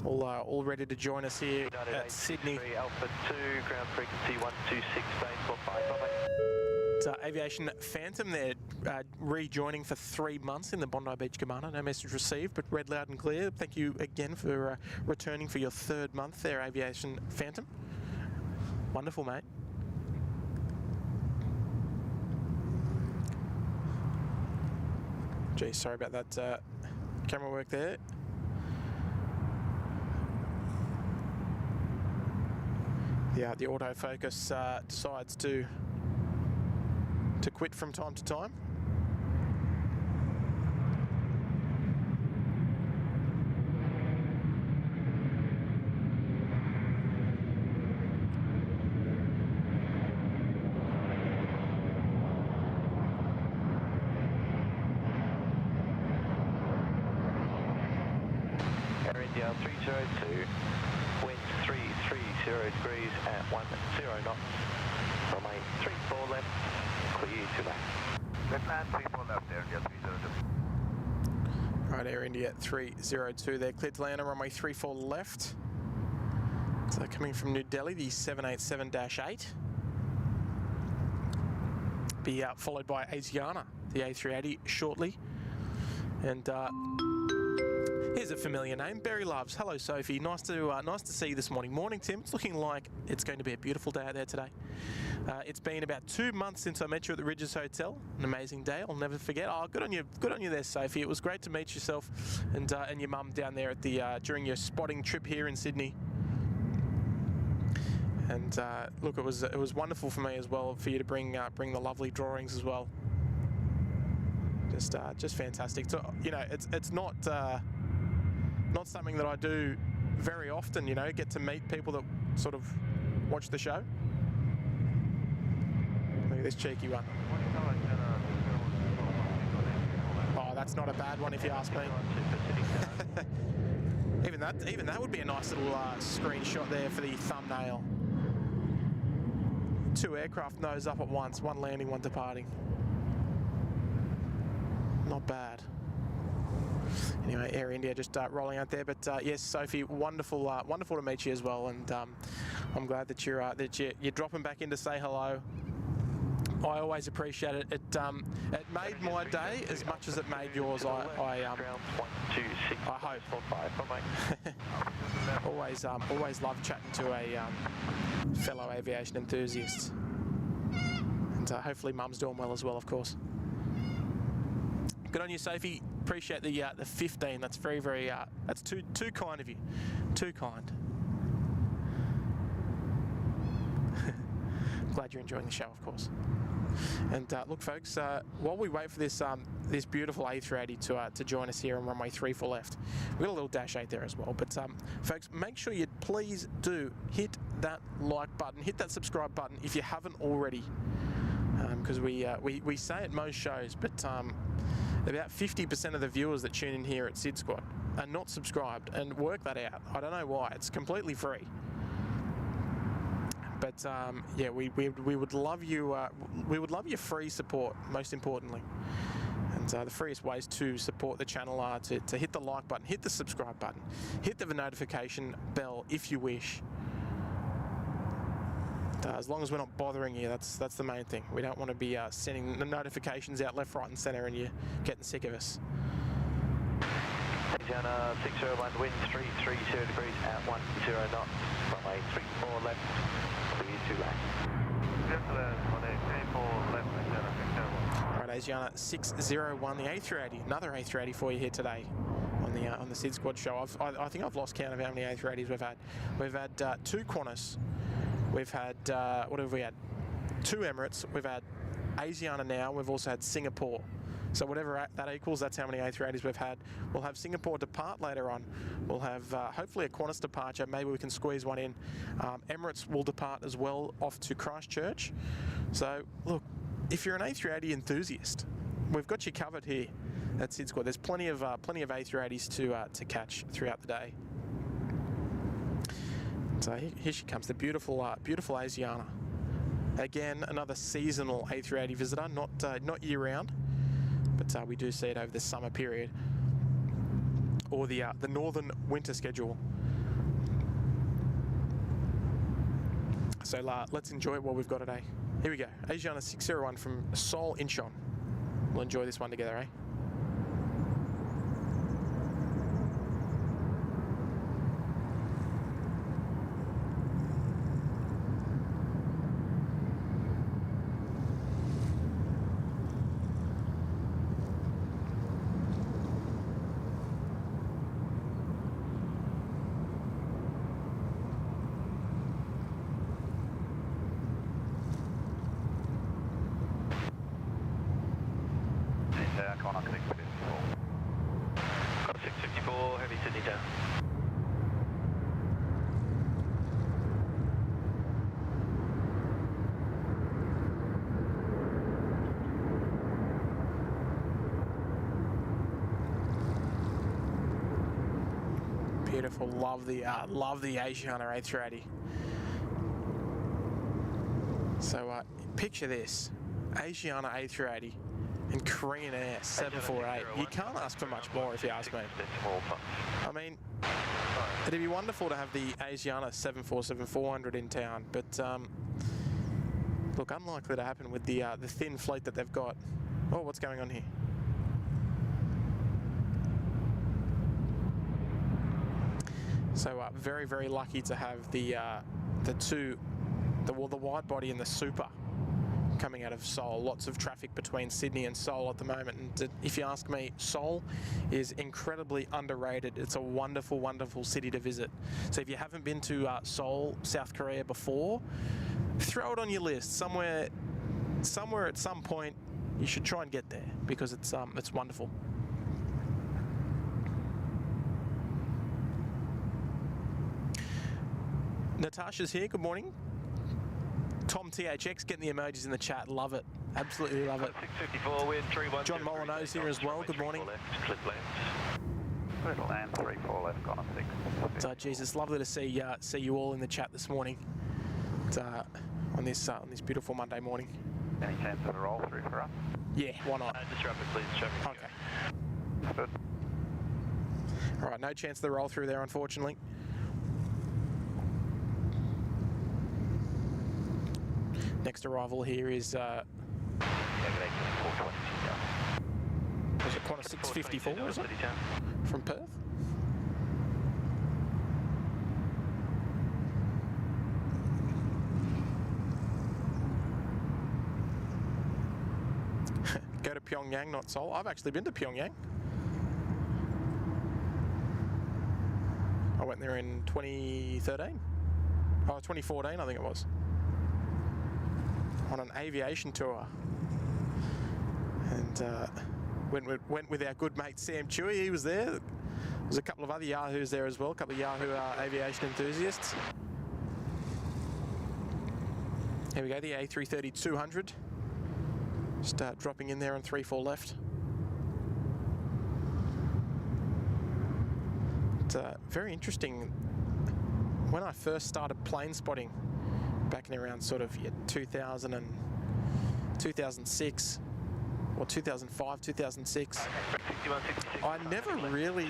all ready to join us here at Sydney. Alpha 2, ground frequency 126, base 45. It's Aviation Phantom there, rejoining for 3 months in the Bondi Beach Commander. No message received, but read loud and clear. Thank you again for returning for your 3rd month there, Aviation Phantom. Wonderful, mate. Gee, sorry about that camera work there. the autofocus decides to quit from time to time. Air India 302, wind 330 degrees at 10 knots. Runway 34 left, clear to land. Left hand 34 left, Air India 302. Right, Air India 302 there, cleared to land on runway 34 left. So coming from New Delhi, the 787-8. Be followed by Asiana, the A380 shortly. And here's a familiar name, Berry Loves. Hello, Sophie. Nice to see you this morning. Morning, Tim. It's looking like it's going to be a beautiful day out there today. It's been about 2 months since I met you at the Ridges Hotel. An amazing day. I'll never forget. Oh, good on you there, Sophie. It was great to meet yourself and your mum down there at the during your spotting trip here in Sydney. And look, it was wonderful for me as well for you to bring the lovely drawings as well. Just fantastic. So, you know, it's not something that I do very often, you know, get to meet people that sort of watch the show. Look at this cheeky one. Oh, that's not a bad one if you ask me. Even that would be a nice little screenshot there for the thumbnail. 2 aircraft nose up at once, one landing, one departing. Not bad. Anyway, Air India just rolling out there, but yes, Sophie, wonderful to meet you as well, and I'm glad that you're dropping back in to say hello. I always appreciate it. It made my day as much as it made yours. I hope. always love chatting to a fellow aviation enthusiast, and hopefully Mum's doing well as well, of course. Good on you, Sophie. Appreciate the 15. That's very that's too kind of you. Too kind. Glad you're enjoying the show, of course. And look, folks, while we wait for this this beautiful A380 to join us here on runway 34 left, we've got a little dash 8 there as well. But folks, make sure you please do hit that like button, hit that subscribe button if you haven't already, because we say at most shows, but about 50% of the viewers that tune in here at SydSquad are not subscribed, and work that out. I don't know why. It's completely free. But yeah, we would love you. We would love your free support, most importantly. And the freest ways to support the channel are to hit the like button, hit the subscribe button, hit the notification bell if you wish. As long as we're not bothering you, that's the main thing. We don't want to be sending the notifications out left, right and centre and you're getting sick of us. Asiana 601, wind 330 degrees at 10 knots. Runway 34 left, clear to land. Clear to land, runway 34 left, Asiana 601. Right, Asiana 601, the A380, another A380 for you here today on the SydSquad show. I think I've lost count of how many A380s we've had. We've had 2 Qantas. We've had, what have we had? 2 Emirates. We've had Asiana now. We've also had Singapore. So whatever that equals, that's how many A380s we've had. We'll have Singapore depart later on. We'll have hopefully a Qantas departure. Maybe we can squeeze one in. Emirates will depart as well off to Christchurch. So look, if you're an A380 enthusiast, we've got you covered here at SydSquad. There's plenty of A380s to catch throughout the day. So here she comes, the beautiful Asiana. Again, another seasonal A380 visitor, not year-round, but we do see it over the summer period or the northern winter schedule. So let's enjoy what we've got today. Here we go, Asiana 601 from Seoul, Incheon. We'll enjoy this one together, eh? Mark 654. Got a 654, heavy Sydney Tower. Beautiful. Love the Asiana A380. So picture this: Asiana A380 and Korean Air 748. You can't ask for much more, if you ask me. I mean, it'd be wonderful to have the Asiana 747-400 in town, but look, unlikely to happen with the thin fleet that they've got. Oh, what's going on here? So very, very lucky to have the wide body and the Super coming out of Seoul. Lots of traffic between Sydney and Seoul at the moment, and if you ask me, Seoul is incredibly underrated. It's a wonderful, wonderful city to visit. So if you haven't been to Seoul, South Korea before, throw it on your list. Somewhere at some point, you should try and get there because it's wonderful. Natasha's here, good morning. Tom THX getting the emojis in the chat, love it. Absolutely love it. 654 with 31. John Molyneux's here as well, good morning. Little land, 34 left, Qantas 6. So, Jesus, lovely to see you all in the chat this morning. On this beautiful Monday morning. Any chance of a roll through for us? Yeah, why not? Just rapid, please. Traffic. Okay. Good. All right, no chance of the roll through there, unfortunately. Next arrival here is was it Qantas 654, is it? From Perth? Go to Pyongyang, not Seoul. I've actually been to Pyongyang. I went there in 2013. Oh, 2014, I think it was. On an aviation tour, and went with our good mate Sam Chewy. He was there. There's a couple of other Yahoos there as well, a couple of Yahoo aviation enthusiasts. Here we go, the A330-200. Just dropping in there on 3-4 left. It's very interesting. When I first started plane spotting, back in around sort of 2006 or 2005, 2006. I never really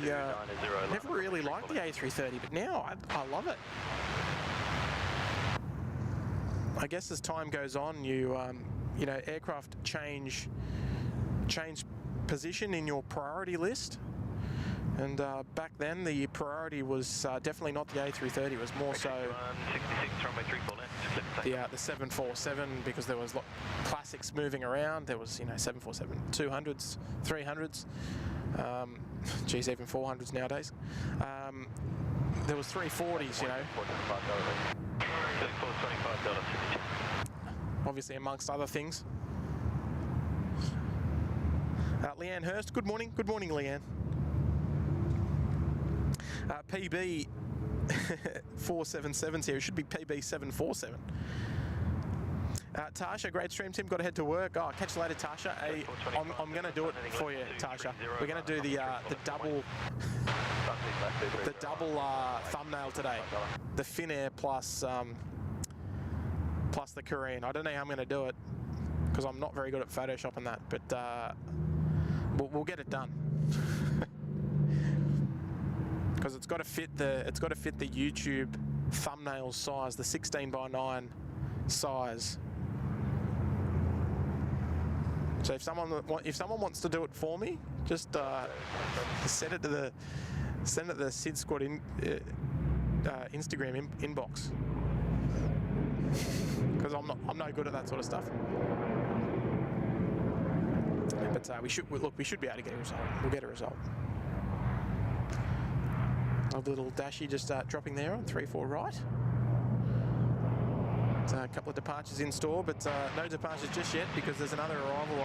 liked the A330, but now I love it. I guess as time goes on, you know, aircraft change position in your priority list. And back then, the priority was definitely not the A330. It was more so the 747, because there was classics moving around. There was 747 200s, 300s, geez, even 400s nowadays. There was 340s, obviously amongst other things. Leanne Hurst, good morning. Good morning, Leanne. PB 477's here. It should be PB 747. Tasha, great stream, Tim. Got to head to work. Oh, catch you later, Tasha. I'm going to do it for you, Tasha. We're going to do the double thumbnail today. The Finnair plus the Korean. I don't know how I'm going to do it because I'm not very good at Photoshop and that, but we'll get it done. Because it's got to fit the YouTube thumbnail size, the 16:9 size. So if someone wants to do it for me, just send it to the SydSquad Instagram inbox. Because I'm no good at that sort of stuff. But we should be able to get a result. We'll get a result. A little dashy just dropping there on 3-4 right. A couple of departures in store, but no departures just yet because there's another arrival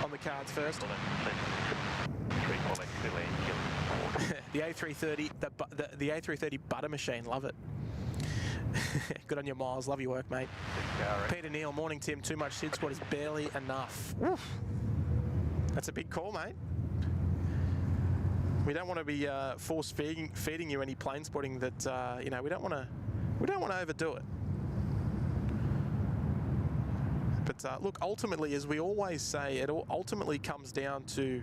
on the cards first. The A330, the A330 butter machine, love it. Good on your Miles, love your work, mate. Peter Neal, morning Tim, too much SydSquad is barely enough. Oof. That's a big call, mate. We don't want to be force feeding you any plane spotting that you know, we don't want to overdo it. But look, ultimately, as we always say, it ultimately comes down to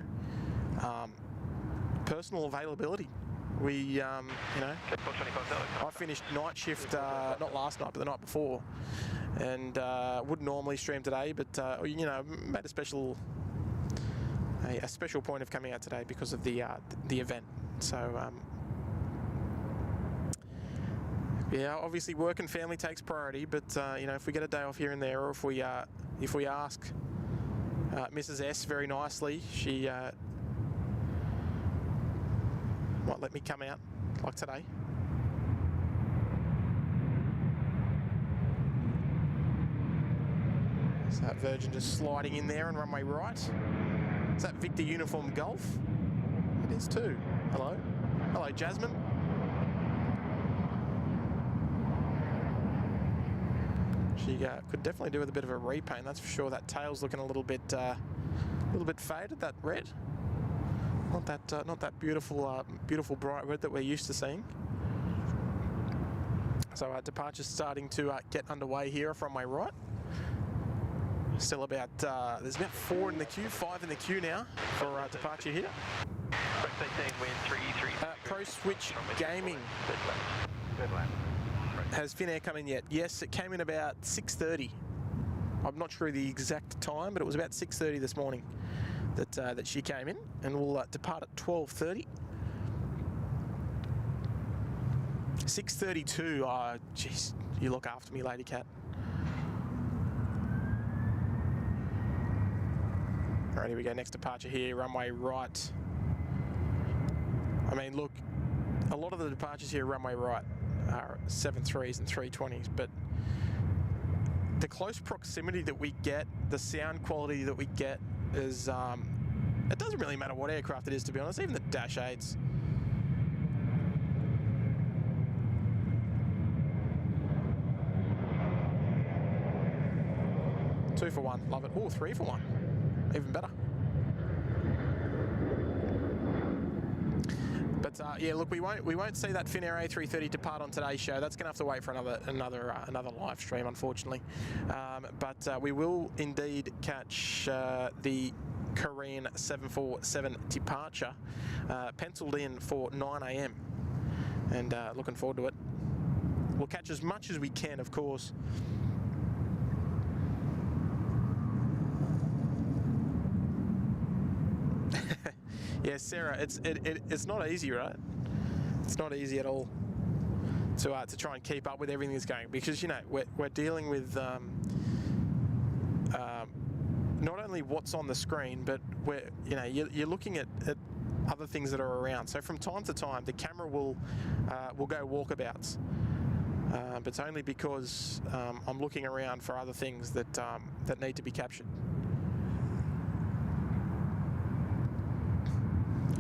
personal availability. We, you know, I finished night shift, not last night, but the night before, and wouldn't normally stream today, but you know, made a special point of coming out today because of the event. So yeah, obviously work and family takes priority, but you know, if we get a day off here and there, or if we ask Mrs. S very nicely, she might let me come out like today. Is that Virgin just sliding in there and runway right? Is that Victor Uniform Golf? It is too. Hello. Hello, Jasmine. She could definitely do with a bit of a repaint, that's for sure. That tail's looking a little bit faded, that red. Not that beautiful bright red that we're used to seeing. So departure's starting to get underway here from my right. Still about, there's about 4 in the queue, 5 in the queue now for departure here. Pro Switch Gaming. Has Finnair come in yet? Yes, it came in about 6:30. I'm not sure the exact time, but it was about 6:30 this morning that she came in, and we'll depart at 12:30. 6:32. Oh, jeez, you look after me, Lady Cat. All right, here we go. Next departure here, runway right. I mean, look, a lot of the departures here runway right are 7.3s and 320s, but the close proximity that we get, the sound quality that we get is, it doesn't really matter what aircraft it is, to be honest, even the Dash 8s. Two for one, love it. Oh, 3 for 1, even better. But yeah, look, we won't see that Finnair A330 depart on today's show. That's going to have to wait for another live stream, unfortunately. But we will indeed catch the Korean 747 departure, penciled in for 9 AM, and looking forward to it. We'll catch as much as we can, of course. Yeah, Sarah, it's not easy, right? It's not easy at all to try and keep up with everything that's going, because, you know, we're dealing with not only what's on the screen, but you're looking at other things that are around. So from time to time, the camera will go walkabouts, but it's only because I'm looking around for other things that need to be captured.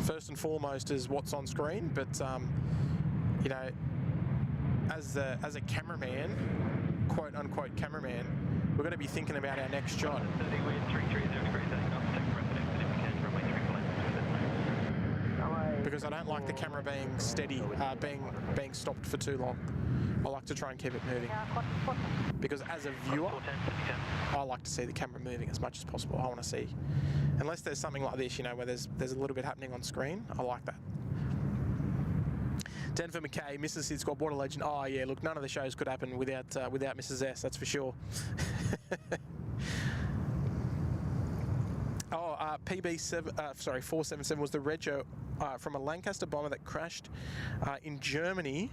First and foremost is what's on screen, but you know, as a cameraman, quote unquote cameraman, we're going to be thinking about our next shot. Because I don't like the camera being steady, being stopped for too long. I like to try and keep it moving. Because as a viewer, I like to see the camera moving as much as possible. I want to see, unless there's something like this, you know, where there's a little bit happening on screen, I like that. Denver McKay, Mrs. SydSquad, Water Legend. Oh yeah, look, none of the shows could happen without Mrs. S, that's for sure. Oh, PB7, 477 was the rego from a Lancaster bomber that crashed in Germany.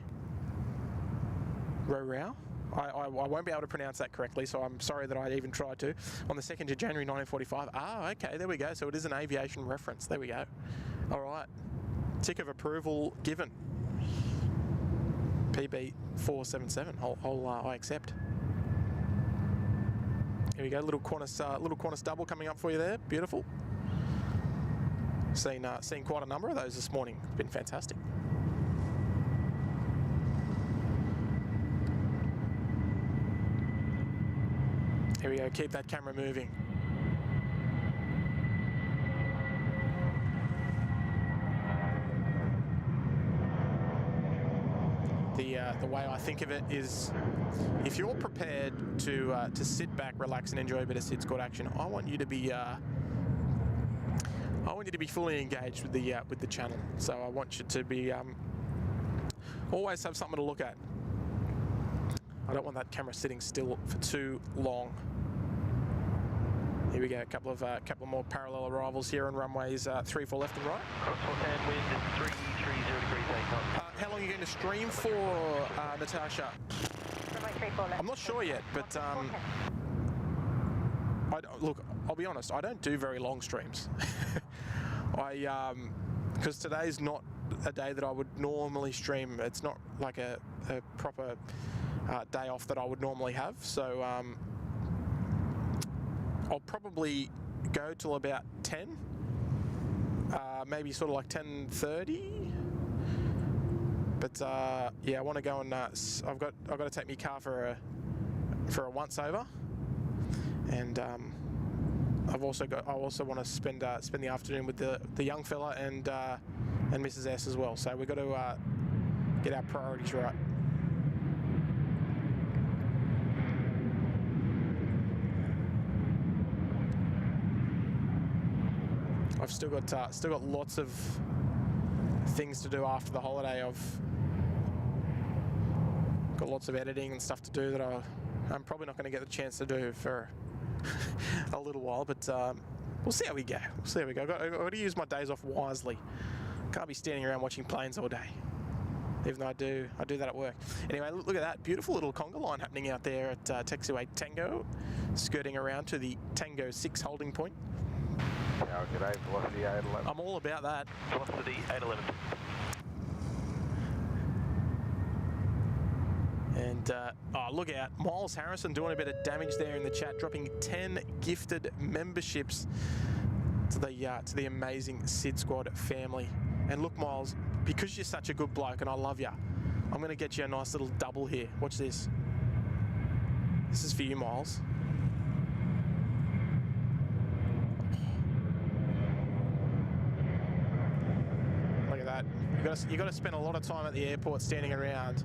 Rorau. I won't be able to pronounce that correctly, so I'm sorry that I even tried to. On the 2nd of January 1945. Ah, okay, there we go. So it is an aviation reference. There we go. All right. Tick of approval given. PB477. I accept. Here we go, little Qantas double coming up for you there. Beautiful. Seen quite a number of those this morning. It's been fantastic. Here we go, keep that camera moving. The way I think of it is, if you're prepared to sit back, relax, and enjoy a bit of SydSquad action, I want you to be fully engaged with the channel. So I want you to be always have something to look at. I don't want that camera sitting still for too long. Here we go, a couple of more parallel arrivals here on runways 3-4 left and right. Crosswalk and wind is 330 degrees takeoff. How long are you going to stream for, Natasha? I'm not sure yet, but look, I'll be honest, I don't do very long streams. Because today's not a day that I would normally stream. It's not like a proper day off that I would normally have. So I'll probably go till about 10, maybe sort of like 10:30. But yeah, I want to go and I've got to take my car for a once over, and I also want to spend the afternoon with the young fella and Mrs. S as well. So we've got to get our priorities right. I've still got lots of things to do after the holiday. I've got lots of editing and stuff to do that I'm probably not going to get the chance to do for a little while, but we'll see how we go. I've got to use my days off wisely. Can't be standing around watching planes all day, even though I do that at work. Anyway, look at that beautiful little conga line happening out there at Taxi 8 Tango, skirting around to the Tango 6 holding point. Tower, g'day, velocity 811. I'm all about that. Velocity 811. And oh, look out, Miles Harrison doing a bit of damage there in the chat, dropping 10 gifted memberships to the amazing SydSquad family. And look, Miles, because you're such a good bloke and I love you, I'm going to get you a nice little double here. Watch this. This is for you, Miles. Look at that. You've got to spend a lot of time at the airport standing around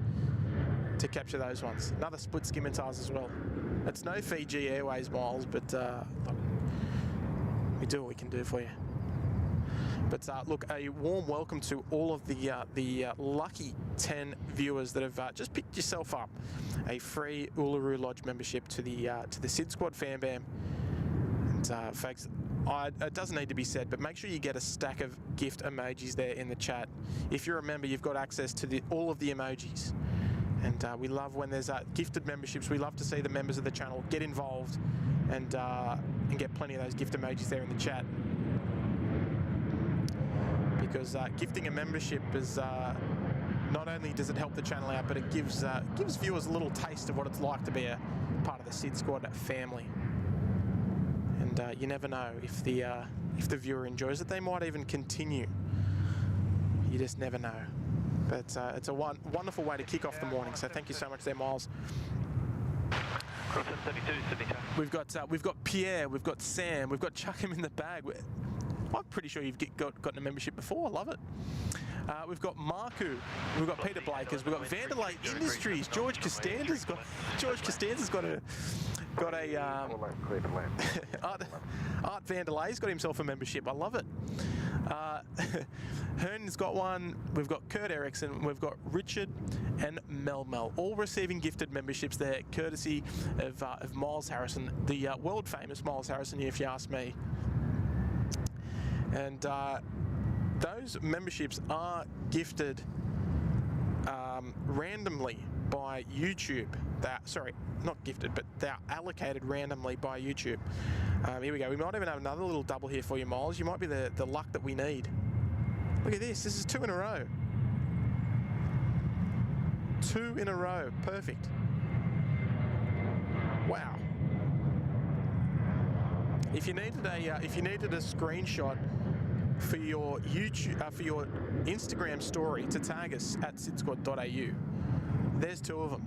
to capture those ones. Another split scimitars as well. It's no Fiji Airways, Miles, but look, we do what we can do for you. But look, a warm welcome to all of the lucky 10 viewers that have just picked yourself up a free Uluru Lodge membership to the SydSquad Fan Bam. And folks, it doesn't need to be said, but make sure you get a stack of gift emojis there in the chat. If you're a member, you've got access to all of the emojis. And we love when there's gifted memberships. We love to see the members of the channel get involved and get plenty of those gift emojis there in the chat. Because gifting a membership is not only does it help the channel out, but it gives viewers a little taste of what it's like to be a part of the SydSquad family. And you never know, if the viewer enjoys it, they might even continue. You just never know. But it's a wonderful way to kick off the morning. So thank you so much there, Miles. We've got Pierre, we've got Sam, we've got Chuck him in the bag. I'm pretty sure you've gotten a membership before. I love it. We've got Marku, we've got Peter Blakers, we've got Vanderlei Industries. George Costanza's got a Art Vanderlei's got himself a membership. I love it. Hearn's got one. We've got Kurt Erickson. We've got Richard and Mel, all receiving gifted memberships there, courtesy of Miles Harrison, the world famous Miles Harrison, if you ask me. And those memberships are gifted randomly by YouTube. Sorry, not gifted, but they're allocated randomly by YouTube. Here we go. We might even have another little double here for you, Miles. You might be the luck that we need. Look at this. This is 2 in a row. 2 in a row. Perfect. Wow. If you needed a screenshot for your YouTube, for your Instagram story to tag us at SydSquad.au, there's 2 of them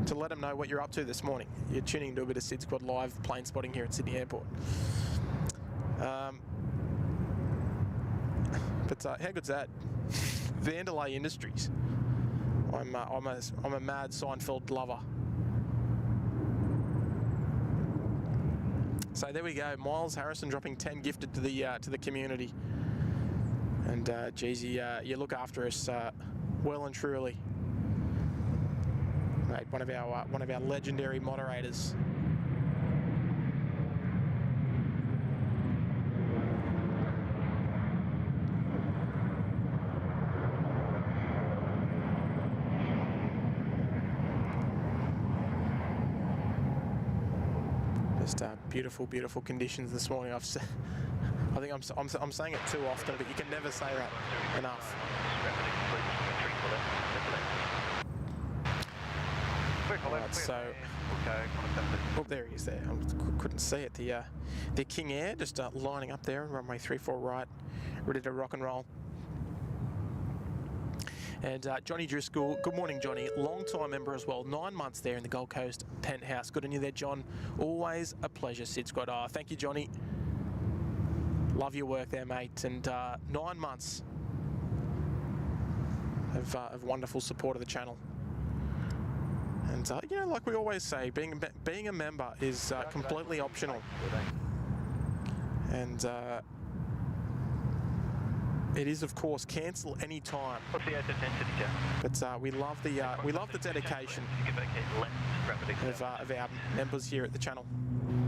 to let them know what you're up to this morning. You're tuning into a bit of SydSquad live plane spotting here at Sydney Airport. But how good's that? Vanderlei Industries. I'm a mad Seinfeld lover. So there we go. Miles Harrison dropping 10 gifted to the community. And geez, you look after us well and truly, mate. One of our legendary moderators. Just beautiful, beautiful conditions this morning. I think I'm saying it too often, but you can never say that enough. Right, so, oh, there he is there. I couldn't see it. The King Air just lining up there, runway 34 right, ready to rock and roll. And Johnny Driscoll, good morning, Johnny. Long-time member as well, 9 months there in the Gold Coast penthouse. Good on you there, John. Always a pleasure, SydSquad. Oh, thank you, Johnny. Love your work there, mate. And 9 months of wonderful support of the channel. And you know, like we always say, being a member is completely optional. And it is, of course, cancel any time. What's the intensity, Jack? But we love the dedication of our members here at the channel.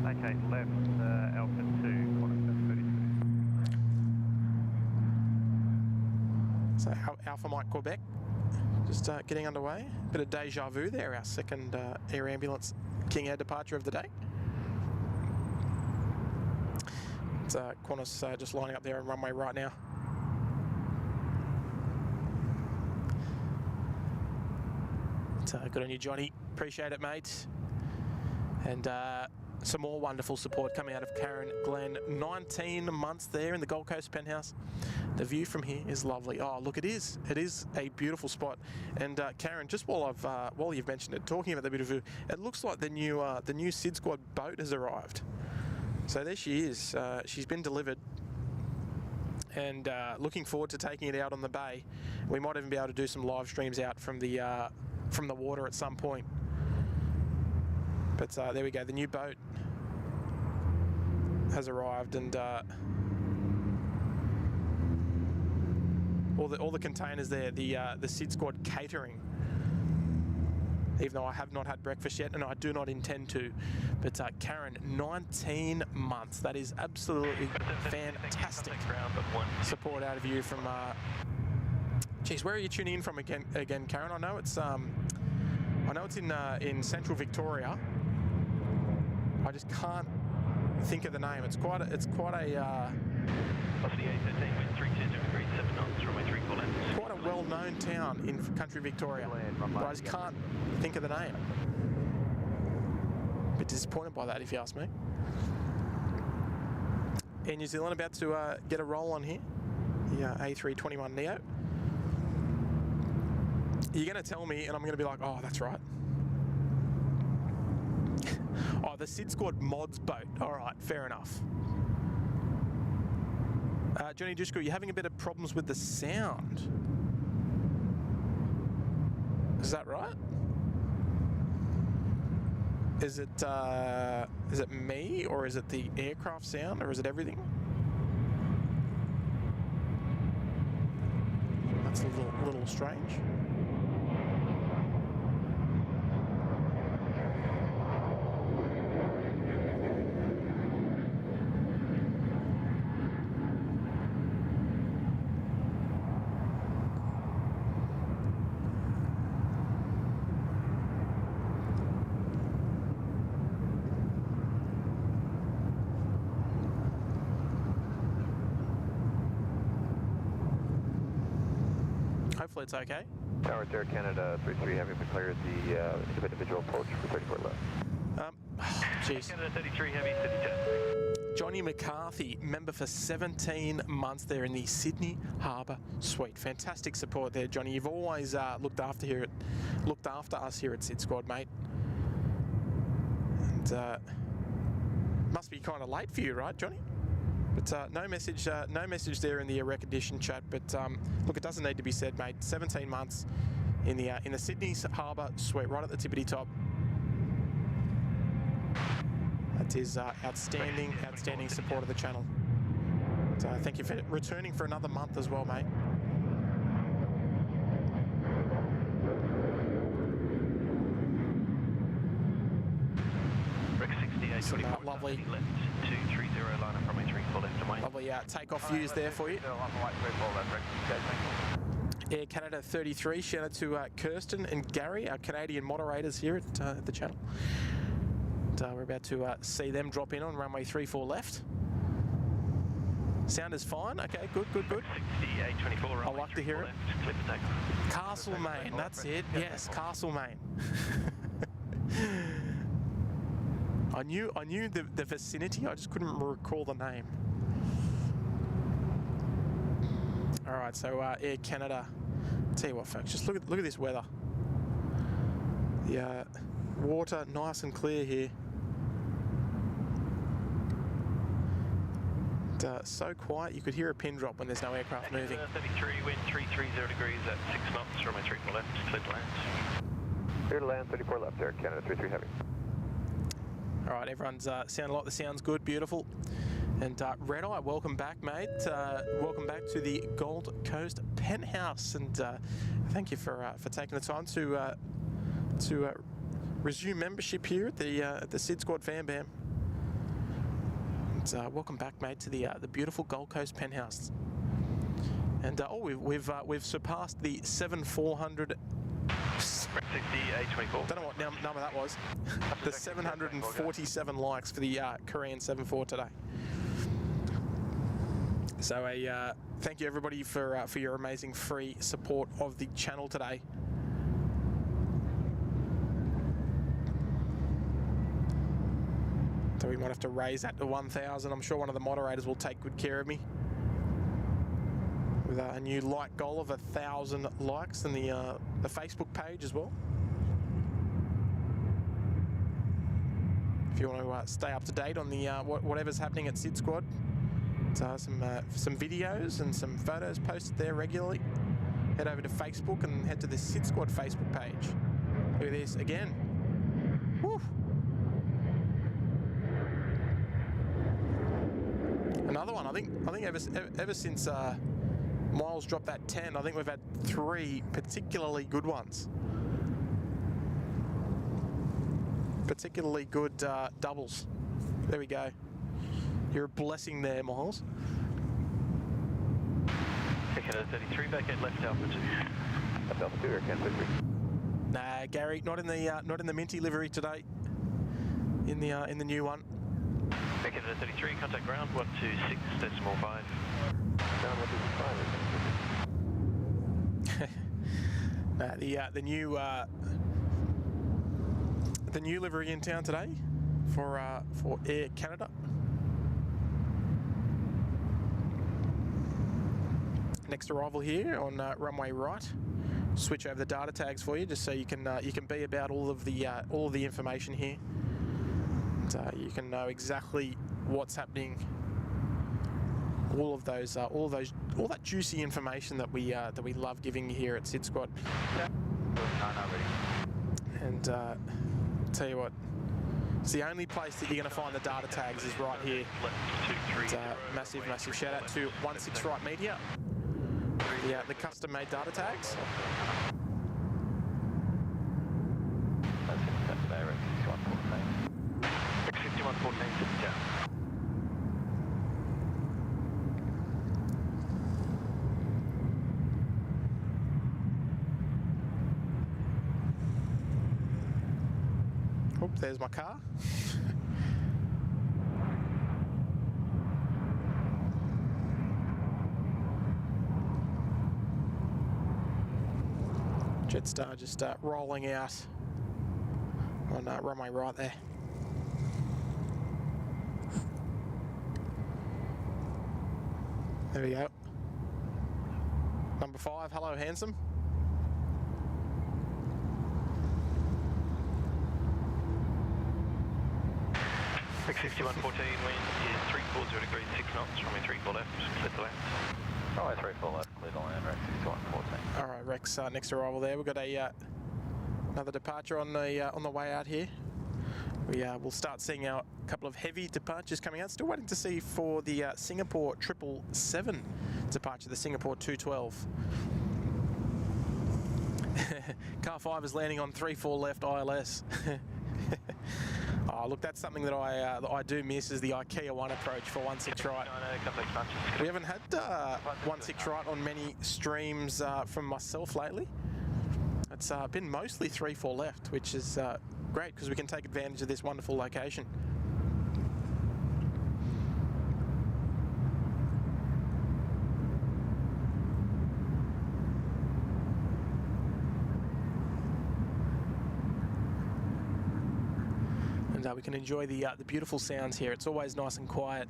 Okay, left, Alpha 2, Qantas A380. So Alpha Mike Quebec, just getting underway. Bit of deja vu there, our second air ambulance King Air departure of the day. It's Qantas just lining up there on runway right now. Good on you, Johnny. Appreciate it, mate. And some more wonderful support coming out of Karen Glenn. 19 months there in the Gold Coast penthouse. The view from here is lovely. Oh, look, it is. It is a beautiful spot. And Karen, just while you've mentioned it, talking about the beautiful view, it looks like the new SydSquad boat has arrived. So there she is. She's been delivered. And looking forward to taking it out on the bay. We might even be able to do some live streams out from the water at some point. But there we go, the new boat has arrived, and all the containers there, the SydSquad catering. Even though I have not had breakfast yet, and I do not intend to. But Karen, 19 months. That is absolutely fantastic support out of you from. Geez, where are you tuning in from again, Karen? I know it's in Central Victoria. I just can't think of the name. It's quite a. What's the A13 with 320 degrees 7 knots, runway 34 left. Quite a well-known town in country Victoria, but I just can't think of the name. A bit disappointed by that, if you ask me. Air New Zealand about to get a roll on here. The A321 Neo. You're going to tell me, and I'm going to be like, oh, that's right. Oh, the SydSquad mods boat. All right, fair enough. Johnny Driscoll, you're having a bit of problems with the sound. Is that right? Is it me, or is it the aircraft sound, or is it everything? That's a little strange. Hopefully it's okay. Tower Air Canada 33 Heavy cleared the individual approach for 34 left. Jeez. Canada 33 Heavy, City 10. Johnny McCarthy, member for 17 months there in the Sydney Harbour Suite. Fantastic support there, Johnny. You've always looked after us here at SydSquad, mate. And must be kind of late for you, right, Johnny? But no message there in the Rec Edition chat. But look, it doesn't need to be said, mate. 17 months in the Sydney Harbour Suite, right at the tippity top. That is outstanding support of the channel. So thank you for returning for another month as well, mate. Rec 68, Some lovely, left 230 line up from A340 left and wait. lovely takeoff views there for you. Air Canada 33, shout out to Kirsten and Gary, our Canadian moderators here at the channel. And, we're about to see them drop in on runway 34 left. Sound is fine. Okay, good. 6824. I like to hear it. Clear for takeoff. Castlemaine, that's it. Yes, Castlemaine. I knew the vicinity. I just couldn't recall the name. All right, so Air Canada. Tell you what, folks, just look at this weather. The water nice and clear here. And, so quiet you could hear a pin drop when there's no aircraft moving. 33, wind 330 degrees at 6 knots from a 34 left, clear to land. Clear to land, 34 left there, Canada 33 heavy. All right, everyone's sounding like the sound's good, beautiful. And Red Eye, welcome back, mate. Welcome back to the Gold Coast penthouse, and thank you for taking the time to resume membership here at the SydSquad Fan Bam. And welcome back, mate, to the beautiful Gold Coast penthouse. And we've surpassed the 7400. Rec 6824. Don't know what number that was. The 747 likes for the Korean 74 today. So thank you everybody for your amazing free support of the channel today. So we might have to raise that to 1,000. I'm sure one of the moderators will take good care of me with a new like goal of 1,000 likes and the Facebook page as well. If you want to stay up to date on the whatever's happening at SydSquad. Some videos and some photos posted there regularly. Head over to Facebook and head to the SydSquad Facebook page. Look at this again. Woo. Another one. I think ever since Miles dropped that 10, I think we've had 3 particularly good ones. Particularly good doubles. There we go. You're a blessing there, Miles. Canada 33, back at left Alpha 2. Left Alpha 2, Air Canada 33. Nah, Gary, not in the minty livery today. In the new one. Canada 33, contact ground 126.5. Down 125. The new livery in town today for Air Canada. Next arrival here on runway right. Switch over the data tags for you, just so you can be about all of the information here. And, you can know exactly what's happening. All that juicy information that we love giving you here at SydSquad. And tell you what, it's the only place that you're going to find the data tags is right here. And, massive shout out to 16 Right Media. The custom-made data tags. Rec 6114, sit down. Oh, there's my car. Jetstar just rolling out on runway right there. There we go. Number 5, hello handsome. Rex 6114, wind is 340 degrees, 6 knots, runway 34 left, clear to land. Runway 34 left, clear to land, Rex 6114. All right, Rex, next arrival there. We've got a another departure on the way out here. We'll start seeing our couple of heavy departures coming out. Still waiting to see for the Singapore 777 departure, the Singapore 212. Car 5 is landing on 34 left ILS. Oh, look, that's something that I do miss, is the IKEA 1 approach for 16 right. We haven't had 16 right on many streams from myself lately. It's been mostly 34 left, which is great because we can take advantage of this wonderful location. And we can enjoy the beautiful sounds here. It's always nice and quiet.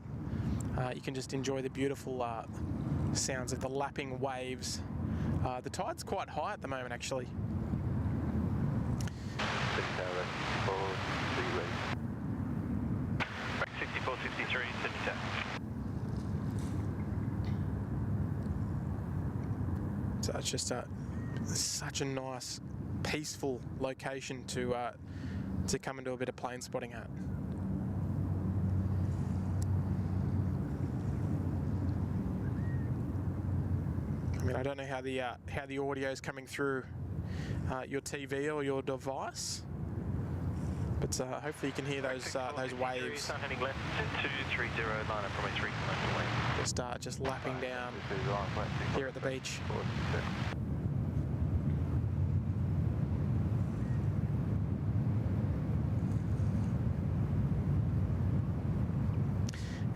You can just enjoy the beautiful sounds of the lapping waves. The tide's quite high at the moment, actually. Rex 6463, Sydney Tower. So it's just such a nice, peaceful location to come and do a bit of plane spotting at. I mean, I don't know how the audio is coming through your TV or your device, but hopefully you can hear those waves. Heading left 230, line up from a 3 km. Just lapping down here at the beach.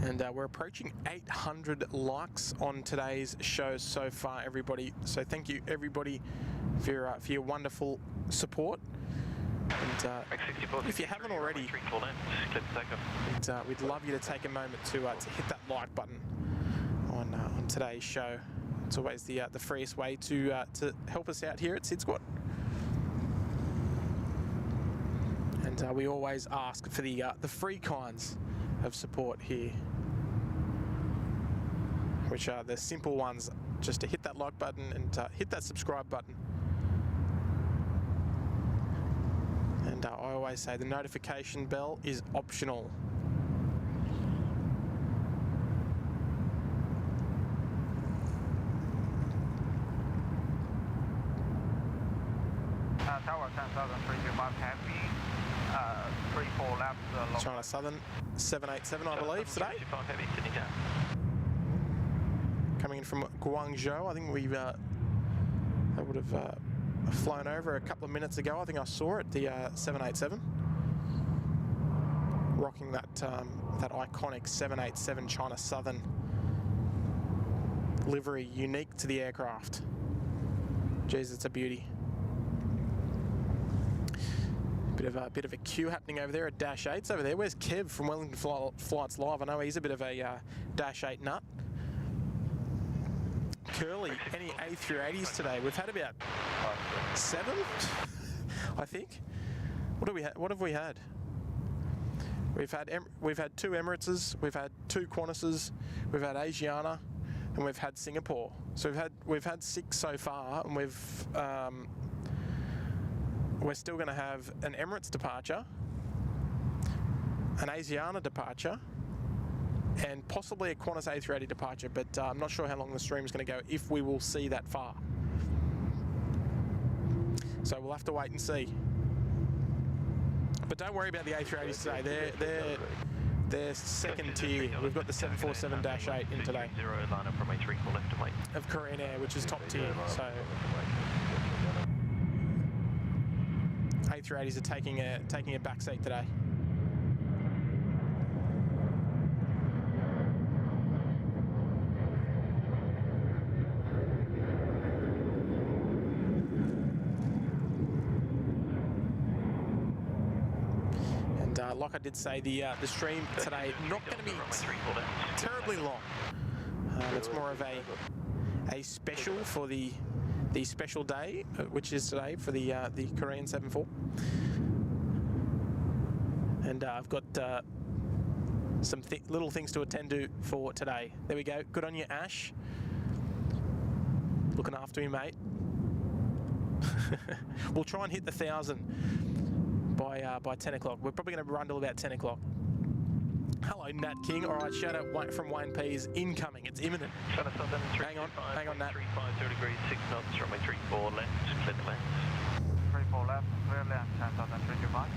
And we're approaching 800 likes on today's show so far, everybody. So thank you, everybody, for your wonderful support. And if you haven't already, we'd love you to take a moment to hit that like button on today's show. It's always the freest way to help us out here at SydSquad. And we always ask for the free kinds of support here, which are the simple ones, just to hit that like button and hit that subscribe button. And I always say the notification bell is optional. Tower 10,325 Heavy, 34 laps. China Southern 787, I believe, today. Coming in from Guangzhou. I think they would have flown over a couple of minutes ago. I think I saw it, the 787. Rocking that iconic 787 China Southern livery, unique to the aircraft. Jeez, it's a beauty. Bit of a queue happening over there at Dash 8s over there. Where's Kev from Wellington Flights Live? I know he's a bit of a Dash 8 nut. Curly, any A380s today? We've had about 7, I think. What have we had? We've had 2 Emirates, we've had 2 Qantas, we've had Asiana, and we've had Singapore. So we've had 6 so far, and we're still going to have an Emirates departure, an Asiana departure, and possibly a Qantas A380 departure, but I'm not sure how long the stream is going to go, if we will see that far. So we'll have to wait and see. But don't worry about the A380s today. They're second tier. We've got the 747-8 in today of Korean Air, which is top tier. So A380s are taking a back seat today. Like I did say, the stream today not going to be terribly long. It's more of a special for the special day, which is today for the Korean 747. And I've got some little things to attend to for today. There we go. Good on you, Ash. Looking after me, mate. We'll try and hit the 1,000 by 10 o'clock. We're probably going to run till about 10 o'clock. Hello, Nat King. All right, shout out from Wayne P is incoming. It's imminent. China Southern, Hang on, Nat. 350 degrees, 6 knots, runway 34 left, clear to land. 34 left, clear land, China Southern 325.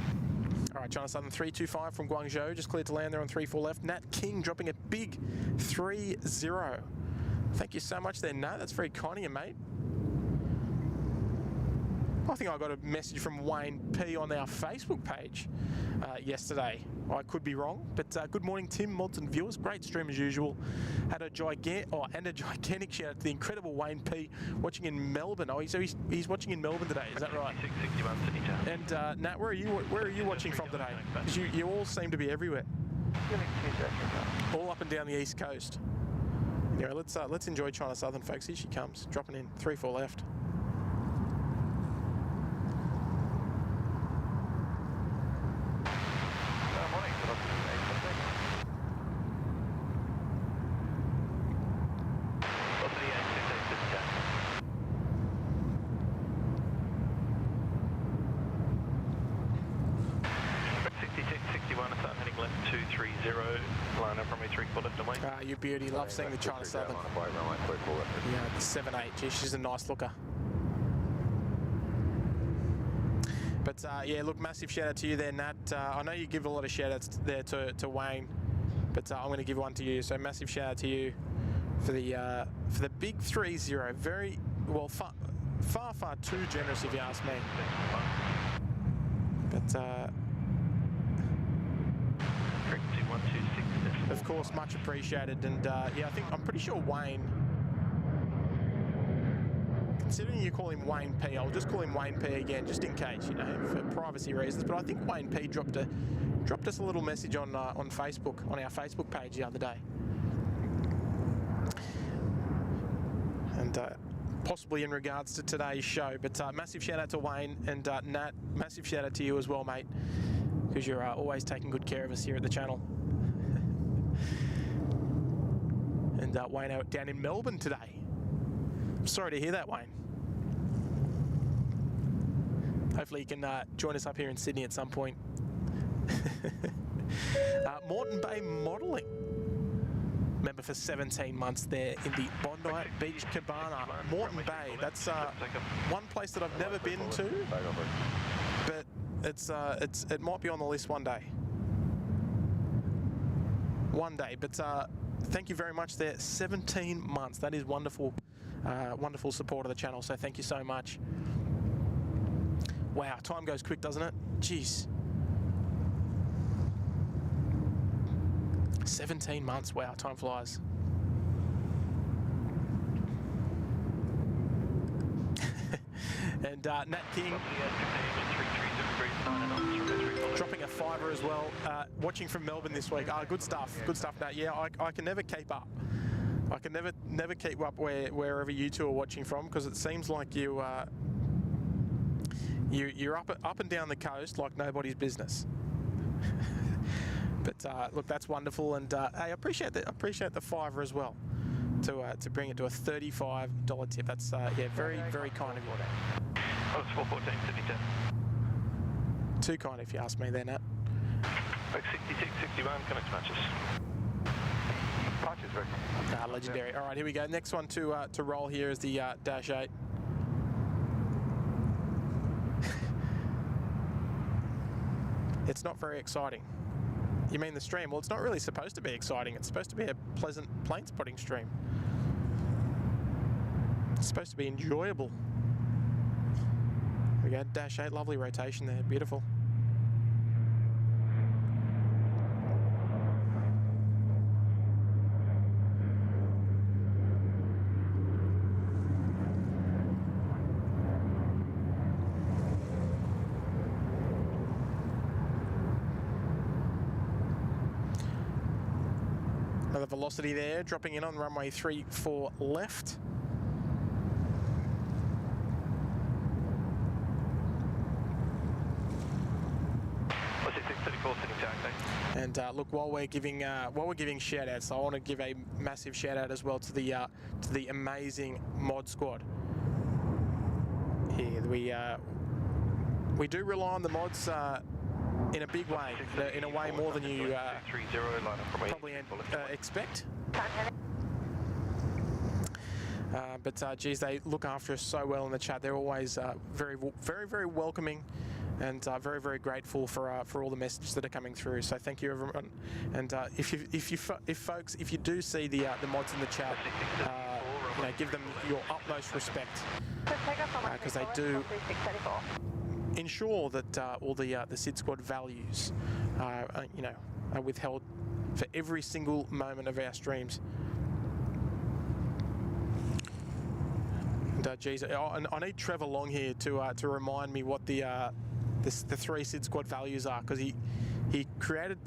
All right, China Southern 325 from Guangzhou, just cleared to land there on 34 left. Nat King dropping a big 3-0. Thank you so much there, Nat. That's very kind of you, mate. I think I got a message from Wayne P on our Facebook page yesterday. I could be wrong, but good morning, Tim, mods and viewers. Great stream as usual. Had a gigantic shout out to the incredible Wayne P watching in Melbourne. Oh, so he's watching in Melbourne today. Is that right? 661 Sydney Tower. And Nat, where are you watching from today? Because you all seem to be everywhere. All up and down the east coast. Anyway, let's enjoy China Southern, folks. Here she comes, dropping in 34 left. You beauty, love seeing the China Southern. Yeah, the 7.8. Gee, she's a nice looker. But yeah, look, massive shout out to you there, Nat. I know you give a lot of shout outs there to Wayne, but I'm going to give one to you. So massive shout out to you for the big 3-0. Very well, far too generous if you ask me. But of course, much appreciated, and yeah, I'm pretty sure Wayne, considering you call him Wayne P, I'll just call him Wayne P again, just in case, you know, for privacy reasons. But I think Wayne P dropped us a little message on Facebook, on our Facebook page the other day, and possibly in regards to today's show. But massive shout out to Wayne, and Nat, massive shout out to you as well, mate, because you're always taking good care of us here at the channel. And Wayne out down in Melbourne today. I'm sorry to hear that, Wayne. Hopefully you can join us up here in Sydney at some point. Moreton Bay Modelling. Member for 17 months there in the Bondi Beach Cabana. Moreton Bay, that's one place that I've never been to, but it might be on the list one day. But thank you very much there. 17 months. That is wonderful, wonderful support of the channel. So thank you so much. Wow, time goes quick, doesn't it? Jeez. 17 months. Wow, time flies. And Nat King dropping a fiver as well. Watching from Melbourne this week. Good stuff. Good stuff, Nat. Yeah, I can never keep up. I can never keep up wherever you two are watching from, because it seems like you're up and down the coast like nobody's business. But look, that's wonderful, and hey, I appreciate the fiver as well to bring it to a $35 tip. That's yeah, very kind of you. Oh, it's 414 Sydney 10. Too kind if you ask me there, Nat. 66, 61, connect matches. Patches ready. Legendary. All right, here we go. Next one to roll here is the Dash 8. It's not very exciting. You mean the stream? Well, it's not really supposed to be exciting. It's supposed to be a pleasant plane spotting stream. It's supposed to be enjoyable. We go, Dash 8, lovely rotation there, beautiful. Another velocity there, dropping in on runway 34 left. And look, while we're giving shout outs, I want to give a massive shout out as well to the amazing mod squad. Here we do rely on the mods in a big way, in a way more than you probably expect. But geez, they look after us so well in the chat. They're always very welcoming, and very, very grateful for all the messages that are coming through. So thank you, everyone. And if folks, if you do see the mods in the chat, give them your utmost respect, because they do ensure that all the SydSquad values are withheld for every single moment of our streams. And geez, I need Trevor Long here to remind me what the 3 SydSquad values are, because he created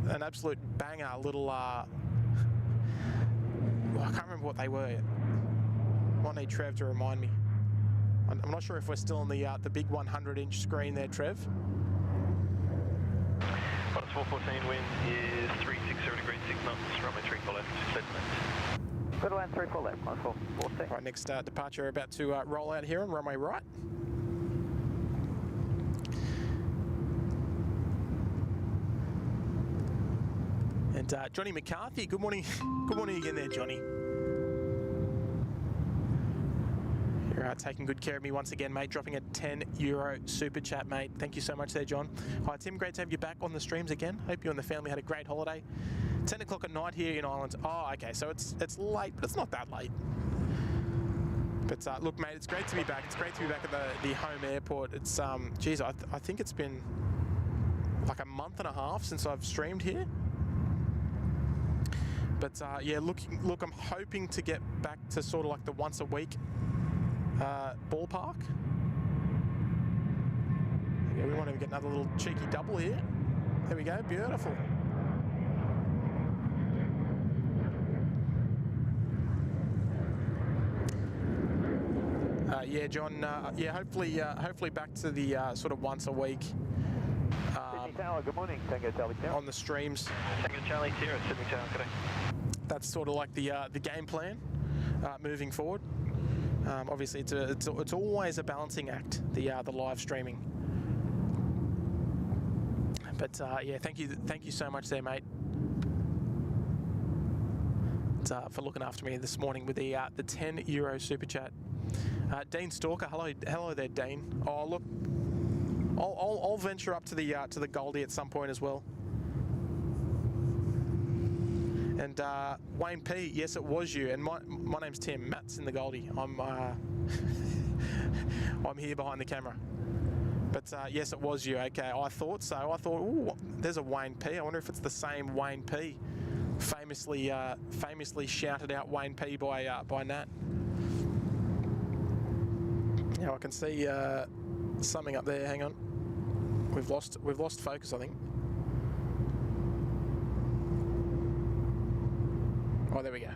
an absolute banger little I can't remember what they were. Might need Trev to remind me. I'm not sure if we're still on the big 100-inch screen there, Trev. Qantas 414, wind is 360 degrees 6 knots, runway 34 left, sediment. Good line 34 left, Qantas 414. Right, next departure about to roll out here on runway right. And Johnny McCarthy, good morning. Good morning again there, Johnny. You're taking good care of me once again, mate. Dropping a €10 super chat, mate. Thank you so much there, John. Hi, Tim. Great to have you back on the streams again. Hope you and the family had a great holiday. 10 o'clock at night here in Ireland. Oh, okay. So it's late, but it's not that late. But look, mate, it's great to be back. It's great to be back at the home airport. It's geez, I think it's been like a month and a half since I've streamed here. But yeah, look, I'm hoping to get back to sort of like the once a week ballpark. Yeah, we want to get another little cheeky double here. There we go, beautiful. Yeah, John. Yeah, hopefully back to the sort of once a week. Sydney Tower, good morning. Tango Charlie Sierra. On the streams. Tango Charlie Sierra, Sydney Tower, good day. That's sort of like the game plan moving forward. Obviously, it's always a balancing act, the live streaming. But yeah, thank you so much there, mate, for looking after me this morning with the €10 super chat. Dean Stalker, hello there, Dean. Oh look, I'll venture up to the Goldie at some point as well. And Wayne P, yes, it was you. And my name's Tim. Matt's in the Goldie. I'm here behind the camera. But yes, it was you. Okay, I thought so. I thought, ooh, there's a Wayne P. I wonder if it's the same Wayne P. Famously shouted out Wayne P by Nat. Now I can see something up there. Hang on, we've lost focus, I think. Oh, there we go.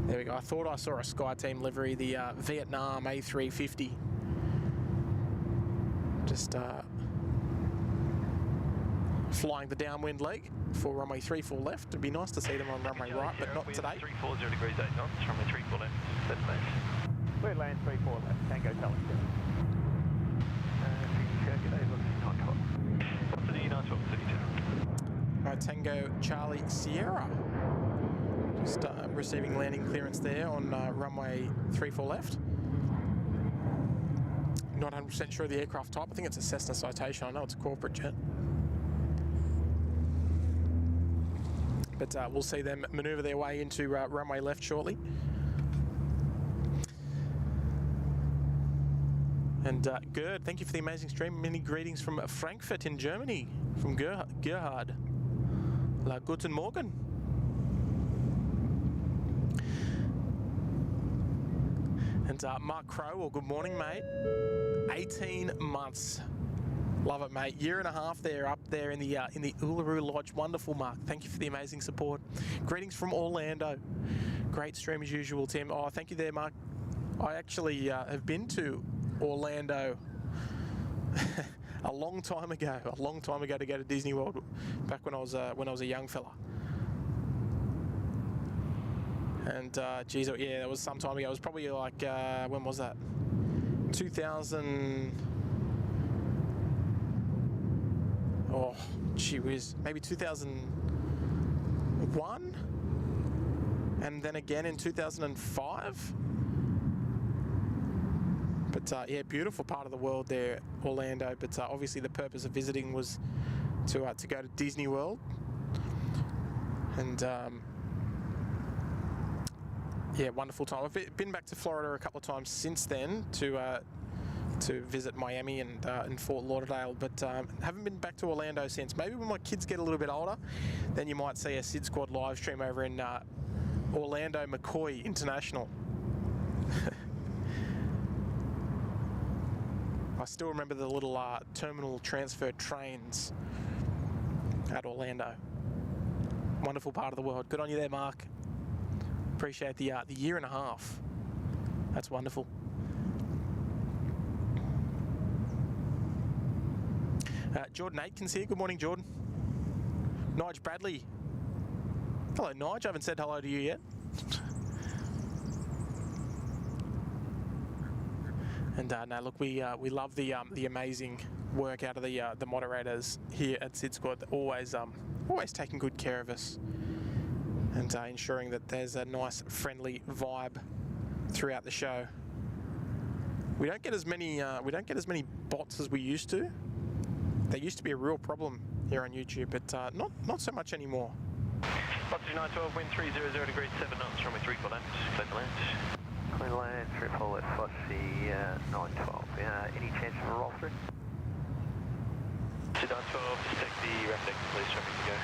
There we go. I thought I saw a Sky Team livery, the Vietnam A350. Just flying the downwind leg for runway 34 left. It'd be nice to see them on runway right, but not today. 340 degrees 8 knots, runway 34 left, sediment. We're land 34 left, Tango Charlie Sierra. Right, Tango Charlie Sierra. Just receiving landing clearance there on runway 34 left. Not 100% sure of the aircraft type. I think it's a Cessna Citation. I know it's a corporate jet. But we'll see them manoeuvre their way into runway left shortly. And Gerd, thank you for the amazing stream. Many greetings from Frankfurt in Germany, from Gerhard. La guten Morgen. And Mark Crow, well, good morning, mate. 18 months Love it, mate. Year and a half there, up there in the Uluru Lodge. Wonderful, Mark. Thank you for the amazing support. Greetings from Orlando. Great stream as usual, Tim. Oh, thank you there, Mark. I actually have been to Orlando a long time ago to go to Disney World, back when I was a young fella. And geez, yeah, that was some time ago. It was probably like when was that? 2000. Oh, gee whiz, maybe 2001, and then again in 2005. But yeah, beautiful part of the world there, Orlando. But obviously the purpose of visiting was to go to Disney World, and yeah, wonderful time. I've been back to Florida a couple of times since then to visit Miami and Fort Lauderdale, but haven't been back to Orlando since. Maybe when my kids get a little bit older, then you might see a SydSquad live stream over in Orlando McCoy International. I still remember the little terminal transfer trains at Orlando. Wonderful part of the world. Good on you there, Mark. Appreciate the year and a half. That's wonderful. Jordan Aitkins here. Good morning, Jordan. Nige Bradley. Hello, Nige. I haven't said hello to you yet. And no, look, we love the amazing work out of the moderators here at SydSquad. Always taking good care of us and ensuring that there's a nice, friendly vibe throughout the show. We don't get as many bots as we used to. They used to be a real problem here on YouTube, but not so much anymore. Longitude 912, wind 300 degrees, 7 knots, runway 34 left, clear to land. Clear land, 34 left, Velocity 912. Any chance of a roll through? 912, just take the rapid exit, please, show me to go.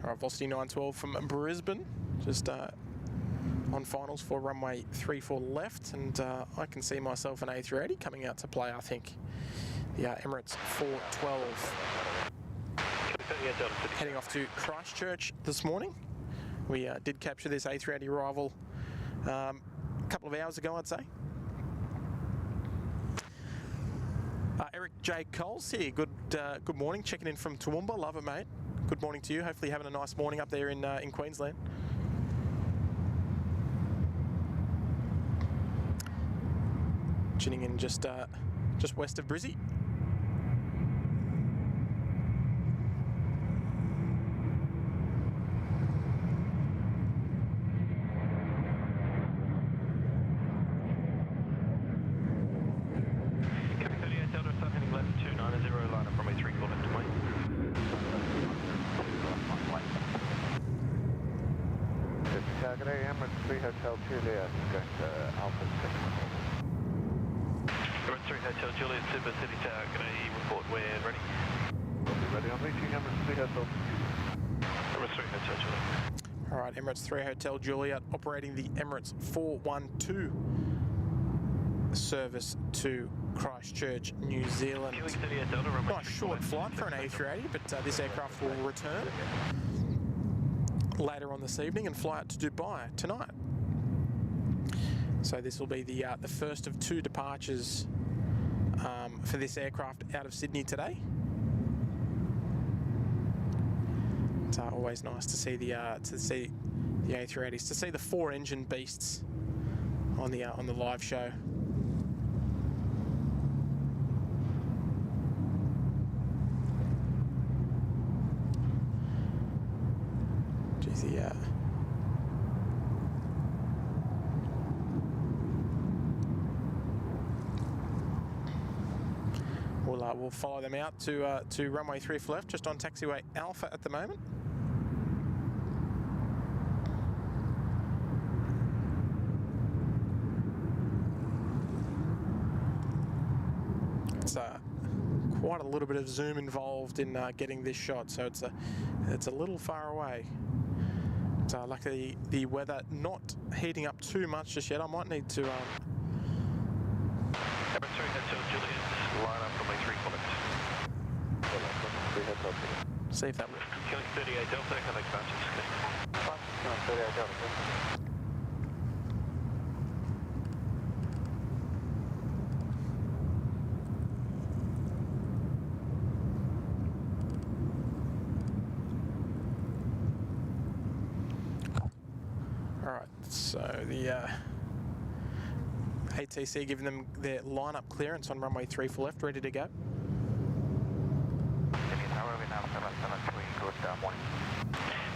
All right, Velocity 912 from Brisbane, just on finals for runway 34 left, and I can see myself an A380 coming out to play, I think. The Emirates 412. Heading off to Christchurch this morning. We did capture this A380 arrival a couple of hours ago, I'd say. Eric J. Coles here. Good morning. Checking in from Toowoomba. Love it, mate. Good morning to you. Hopefully having a nice morning up there in Queensland. Tuning in just west of Brizzy. Hotel Juliet, going to Alpha 6. Emirates 3 Hotel Juliet, Super City Tower, can I report when ready? We'll be ready on reaching Emirates 3 Hotel. Emirates 3 Hotel Juliet. All right, Emirates 3 Hotel Juliet operating the Emirates 412 service to Christchurch, New Zealand. Nice short flight for an A380, but this aircraft will return later on this evening and fly out to Dubai tonight. So this will be the first of two departures for this aircraft out of Sydney today. It's always nice to see the A380s, to see the four-engine beasts on the live show. We'll follow them out to runway 3 left, just on taxiway Alpha at the moment. It's quite a little bit of zoom involved in getting this shot, so it's a little far away. Luckily, the weather not heating up too much just yet. I might need to. Emirates 3 Hotel Juliet, line up runway 3 left. See if that works. Killing 38 Delta, contact bounces. 38 Delta. Alright, so the ATC giving them their line-up clearance on runway 34 left, ready to go. Sydney Tower, we now 773, good morning.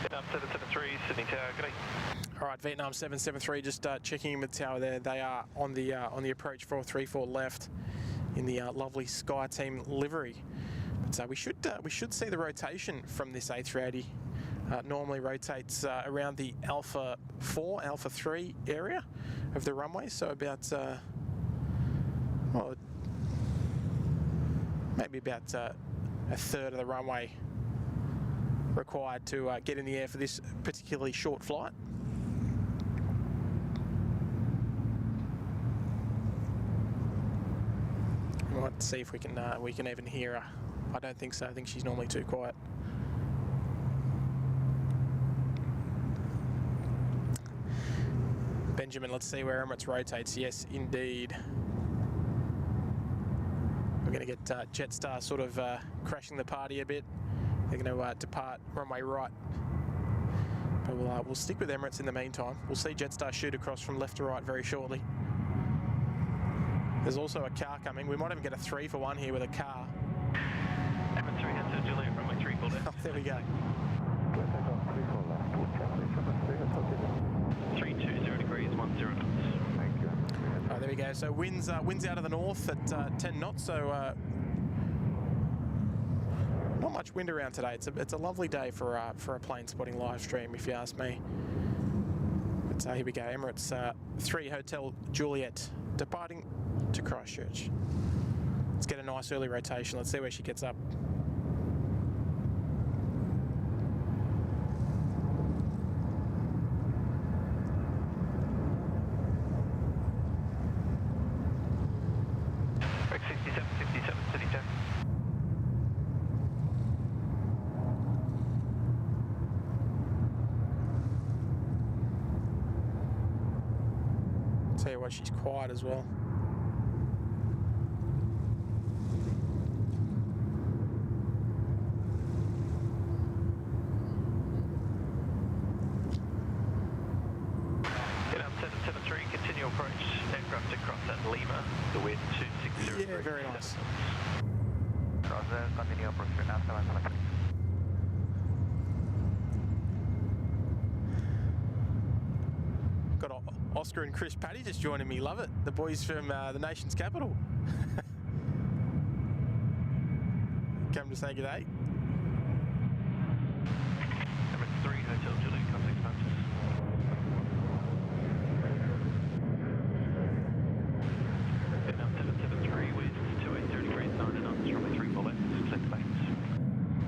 Vietnam 773, Sydney Tower, good day. Alright, Vietnam 773, just checking in with the tower there. They are on the approach 434 left in the lovely Sky Team livery. But we should see the rotation from this A380. Normally rotates around the Alpha 4, Alpha 3 area of the runway, so about well, maybe about a third of the runway required to get in the air for this particularly short flight. We might see if we can even hear her. I don't think so. I think she's normally too quiet. Benjamin, let's see where Emirates rotates. Yes, indeed. We're going to get Jetstar sort of crashing the party a bit. They're going to depart runway right. But we'll stick with Emirates in the meantime. We'll see Jetstar shoot across from left to right very shortly. There's also a car coming. We might even get a 3-for-1 here with a car. Emirates 3 has Juliet, runway 34 left. Oh, there we go. 320 degrees, 10 knots. Thank you. There we go. So winds out of the north at 10 knots. So not much wind around today. It's a lovely day for a plane spotting live stream, if you ask me. But here we go. Emirates 3 Hotel Juliet departing to Christchurch. Let's get a nice early rotation. Let's see where she gets up. Tell you what, she's quiet as well. Vietnam 773, continue approach, aircraft to cross at Lima, the wind 260. Yeah, very nice. Roger, continue approach Vietnam 773. Got Oscar and Chris Paddy just joining me. Love it. The boys from the nation's capital. Come to say good day. Emirates 3 Hotel Juliet, contact bounces. Vietnam 773 with 280 degrees, 9 knots, runway 34 left, split lanes.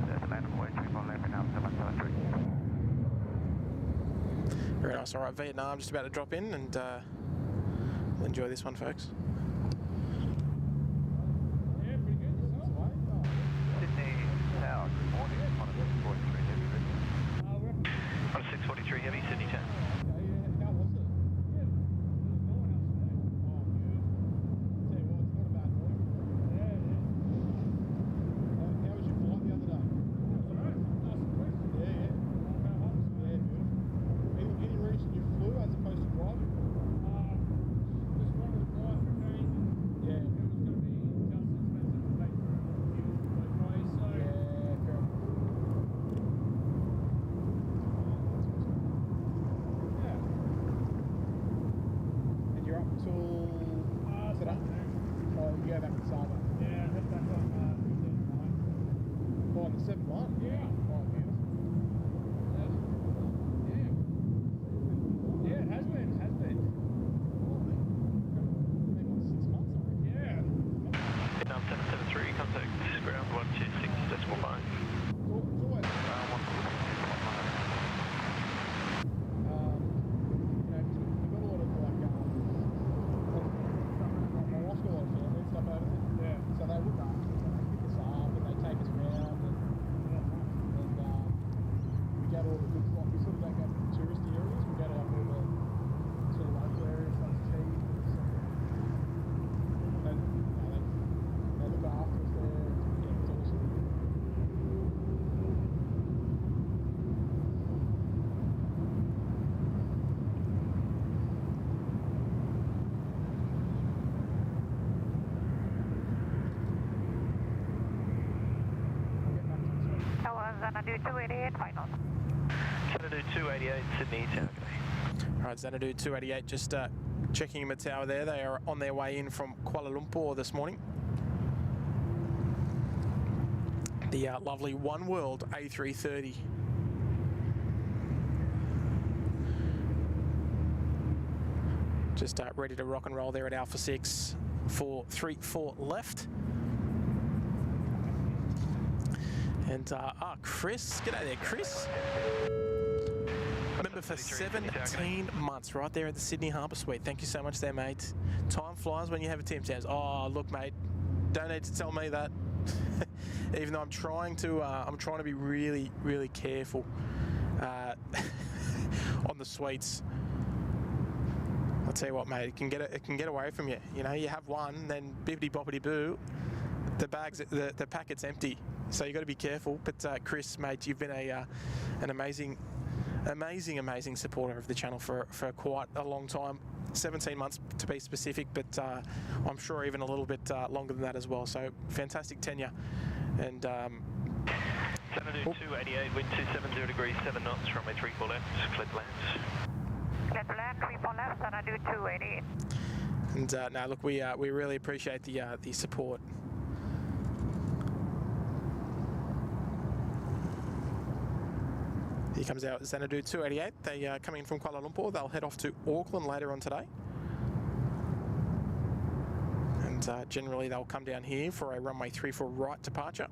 There's a land runway 34 left, Vietnam 773. Very nice. All right, Vietnam just about to drop in, and enjoy this one, folks. Yeah, pretty good. Yourself, mate? Sydney Tower, good morning. On a 643 heavy. On a 643 heavy, Sydney 10. How was it? Yeah, there was no one else there. Oh, good. Tell you what, it's not a bad morning. Yeah, yeah. How was your flight the other day? It was alright. Nice and quick. Yeah, yeah. Yeah, beautiful. Any reason you flew as opposed to driving? Just wanted to fly for change. Yeah. It was going to be just expensive to pay for fuel both ways, so... Yeah, fair enough. Yeah. And you're up till today? Oh, you go back to Saba? Yeah, head back on 15th. Oh, on the 7-1? Yeah. Oh, beautiful. Yeah, it has been, Maybe 6 months, I think. Yeah. Vietnam 773, contact ground 126.5. It's always, we've got a lot of like, my wife's got a lot of family and stuff over there. Yeah. So they look after us, they pick us up and they take us around and out all the good spots. We sort of don't go to the touristy areas. We go to like all the sort of local areas like Heavies. And they look after us there. Yeah, it's awesome. Xanadu 288 final. Xanadu 288, Sydney Tower. All right, Xanadu 288 just checking the tower there. They are on their way in from Kuala Lumpur this morning. The lovely One World A330. Just ready to rock and roll there at Alpha 6 for 3-4 left. And Chris, g'day there, Chris. Member for 17 months, right there at the Sydney Harbour Suite. Thank you so much there, mate. Time flies when you have a team tabs. Oh, look, mate, don't need to tell me that. Even though I'm trying to be really, really careful on the suites. I'll tell you what, mate, it can get away from you. You know, you have one, then bibbity boppity boo, the packet's empty. So you've got to be careful. But Chris, mate, you've been an amazing supporter of the channel for quite a long time. 17 months to be specific, but I'm sure even a little bit longer than that as well. So fantastic tenure. And Xanadu 288, wind 270 degrees, 7 knots, runway 34 left, clear to land. Clear to land, 34 left, Xanadu 288. And no, look, we really appreciate the support. Here comes our Xanadu 288. They are coming in from Kuala Lumpur. They'll head off to Auckland later on today. And generally they'll come down here for a runway 34 right departure.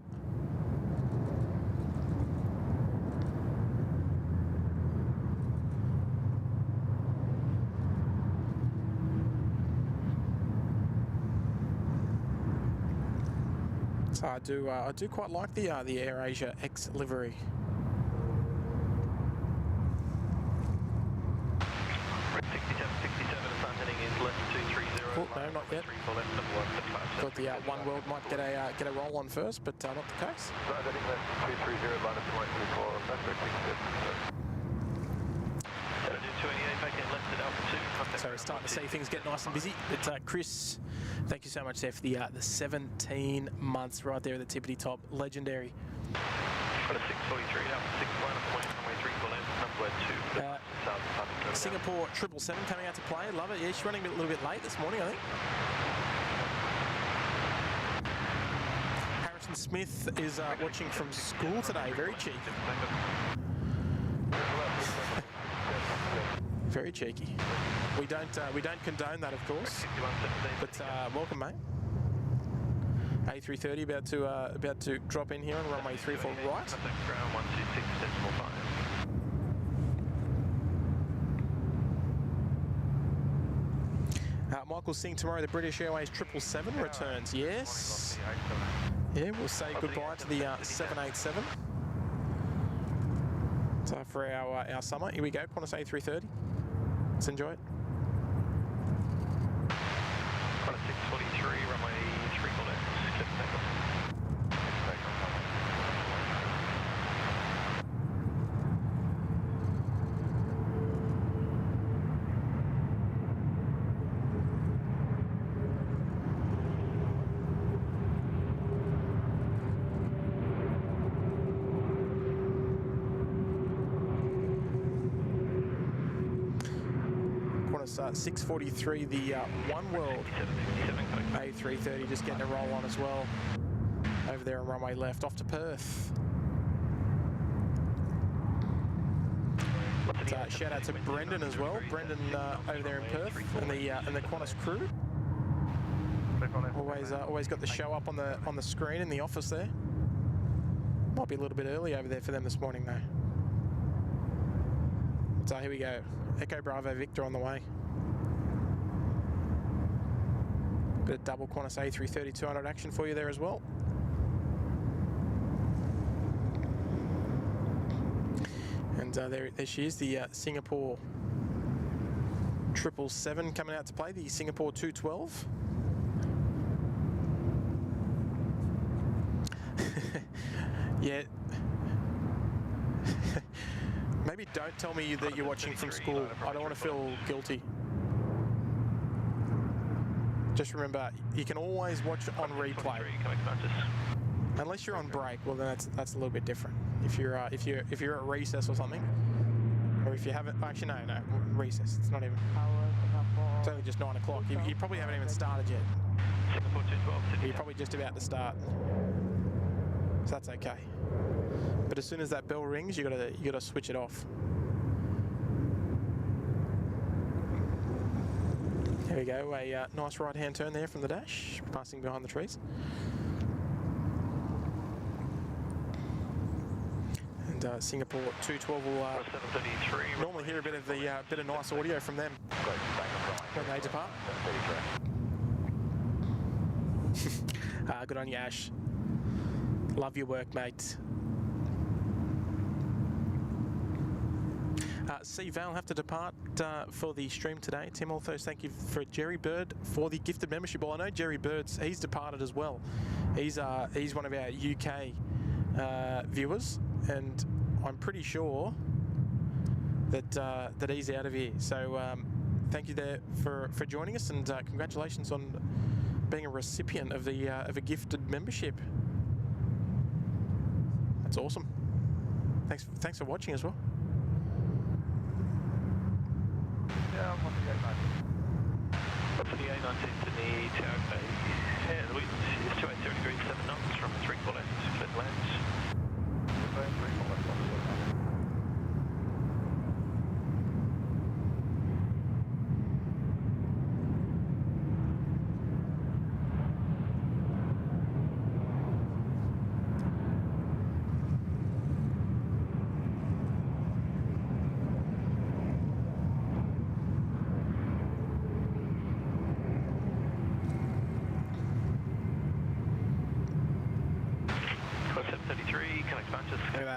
So I do quite like the AirAsia X livery. Oh, no, not yet. Thought the One World might get a roll on first, but not the case. So we're starting to see things get nice and busy. But Chris, thank you so much there for the 17 months right there at the tippity top. Legendary. Got a 643 down, 61 point, runway 34 left, number 2. Singapore 777 coming out to play. Love it. Yeah, she's running a little bit late this morning, I think. Harrison Smith is watching from school today. Very cheeky. Very cheeky. We don't condone that, of course. But welcome, mate. A330 about to drop in here on runway 34 right. Michael's seeing tomorrow the British Airways 777 returns. Yes. Yeah, we'll say goodbye to the 787. So for our summer, here we go. Qantas A330. Let's enjoy it. Qantas 643, runway 34 left, clip takeoff. Qantas 643, the One World A330 just getting a roll on as well. Over there on runway left, off to Perth. But, shout out to Brendan as well. Brendan over there in Perth and the Qantas crew. Always got the show up on the screen in the office there. Might be a little bit early over there for them this morning though. So here we go. Echo Bravo Victor on the way. Bit of double Qantas A330 200 action for you there as well. And And there she is, the Singapore 777 coming out to play, the Singapore 212. Yeah. Maybe don't tell me that you're watching from school. I don't want to feel guilty. Just remember, you can always watch it on replay. Unless you're on break, well then that's a little bit different. If you're at recess or something, or if you haven't, actually no, recess. It's not even. It's only just 9 o'clock. You probably haven't even started yet. You're probably just about to start, so that's okay. But as soon as that bell rings, you gotta switch it off. There we go. A nice right-hand turn there from the dash, passing behind the trees. And Singapore 212 will normally hear a bit of nice audio from them when they depart. Good on you, Ash. Love your work, mate. C. Val have to depart for the stream today. Tim Althos, thank you for Jerry Bird for the gifted membership. Well, I know Jerry Bird's, he's departed as well. He's one of our UK viewers, and I'm pretty sure that he's out of here. So thank you there for joining us, and congratulations on being a recipient of a gifted membership. That's awesome. Thanks for watching as well. Yeah, I'm on the A19. Up for the A19 to the tower bay. Yeah, the wind is 280 degrees 7 knots from 3-4 left, clear lands. 3-4 left on the way.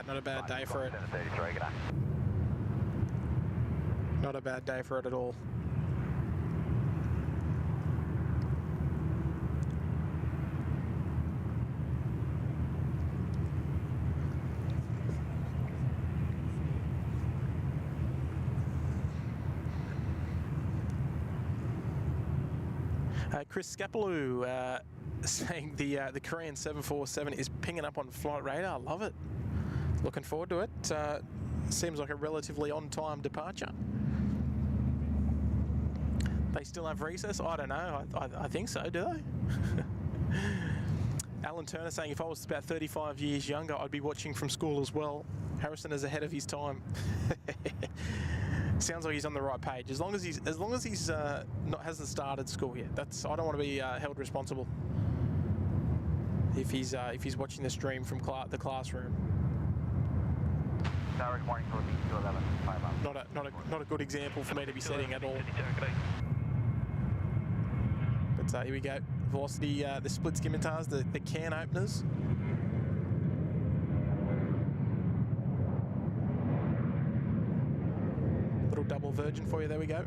Not a bad day for it. Not a bad day for it at all. Chris Scapaloo saying the Korean 747 is pinging up on flight radar. Love it. Looking forward to it. Seems like a relatively on-time departure. They still have recess? I don't know. I think so, do they? Alan Turner saying, if I was about 35 years younger, I'd be watching from school as well. Harrison is ahead of his time. Sounds like he's on the right page. As long as he's hasn't started school yet. I don't want to be held responsible if he's watching the stream from the classroom. Direct warning for B211, 5 up. Not a good example for me to be setting at all. But here we go. Velocity, the split scimitars, the can openers. Little double virgin for you. There we go.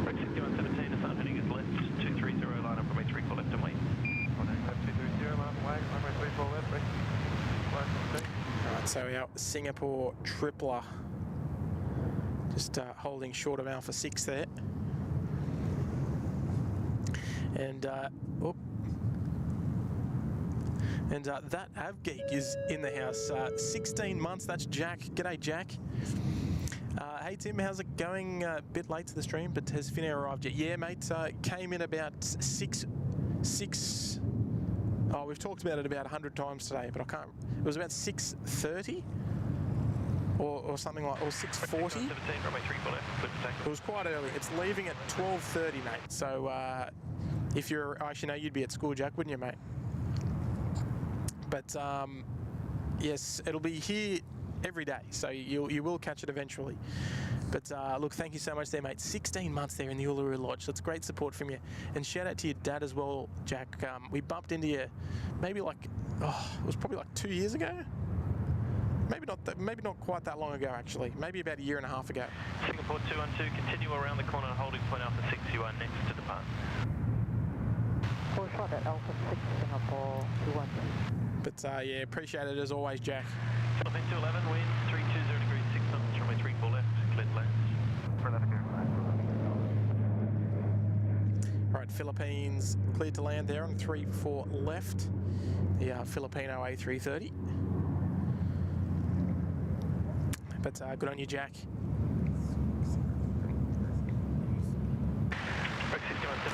Right, 6117 is not heading is left. 230 line up from A3 left and wait. Left 230 line up wait. Runway 34 left. Right. Alright, so our Singapore tripler just holding short of Alpha 6 there. And that AvGeek is in the house. 16 months, that's Jack. G'day, Jack. Hey Tim, how's it going? A bit late to the stream, but has Finnair arrived yet? Yeah, mate, came in about 6. Oh, we've talked about it about 100 times today, but I can't. It was about 6:30 or something like, or 6:40. It was quite early. It's leaving at 12:30, mate. So if you're, actually no, you'd be at school, Jack, wouldn't you, mate? But yes, it'll be here every day, so you will catch it eventually. But look, thank you so much there, mate. 16 months there in the Uluru Lodge. That's great support from you. And shout out to your dad as well, Jack. We bumped into you maybe like, it was probably like 2 years ago. maybe not quite that long ago actually. Maybe about a year and a half ago. Singapore 212, continue around the corner, holding point Alpha 6, you are next to depart. Full shot at Alpha 6, Singapore 212. But yeah, appreciate it as always, Jack. Philippine 211, wind 320 degrees 6 knots, runway 34 left, clear to land. Right, Philippines cleared to land there on 34 left. The Filipino A330. But good on you, Jack.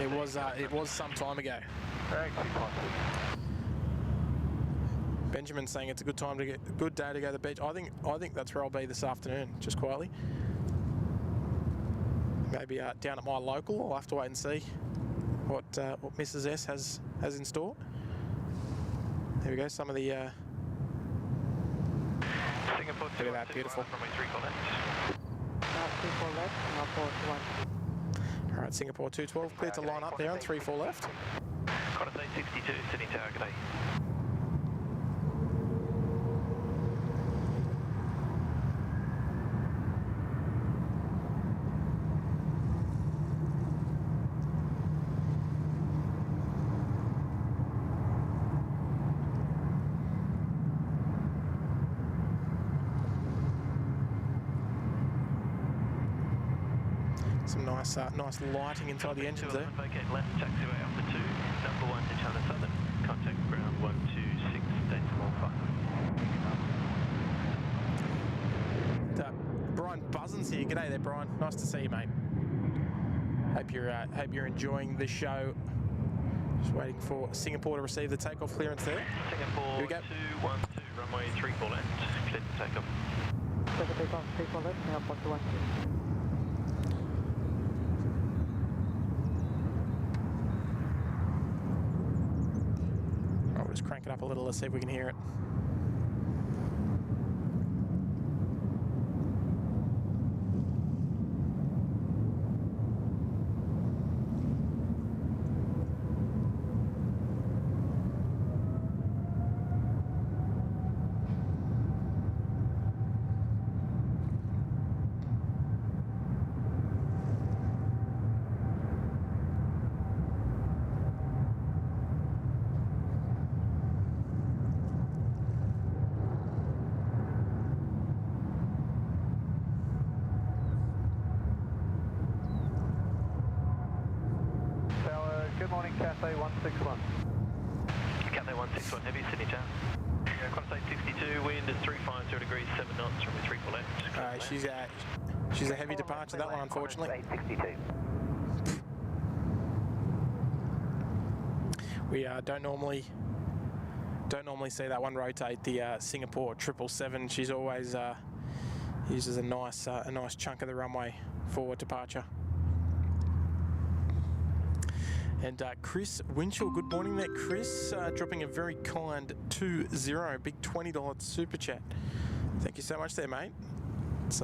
It was some time ago. Benjamin's saying it's a good day to go to the beach. I think that's where I'll be this afternoon, just quietly. Maybe down at my local. I'll have to wait and see what Mrs. S has in store. There we go. Some of the Singapore look at that, beautiful. Runway 34 left. 34 left, Singapore 212. All right, Singapore 212 clear to line up there on 34 left. Qantas A380, Sydney Tower, good day. Some nice lighting inside the engines there. Vacate left, taxiway Alpha 2, number 1 to China Southern, contact ground 126, decimal 5. Brian Buzzins here. G'day there, Brian. Nice to see you, mate. Hope you're enjoying the show. Just waiting for Singapore to receive the takeoff clearance there. Singapore Here we go. 212, runway 34 left, clear to takeoff. Clear to takeoff, 34 left, Singapore 212. Just crank it up a little, let's see if we can hear it. Cathay 161. Cathay 161, Heavies, Sydney Tower. Qantas A380, wind is 350 degrees, 7 knots, runway 34 left. She's a heavy departure, that one, unfortunately. We don't normally see that one rotate. The Singapore 777. She's always uses a nice chunk of the runway for departure. And Chris Winchell, good morning there. Chris dropping a very kind 2-0, big $20 super chat. Thank you so much there, mate. It's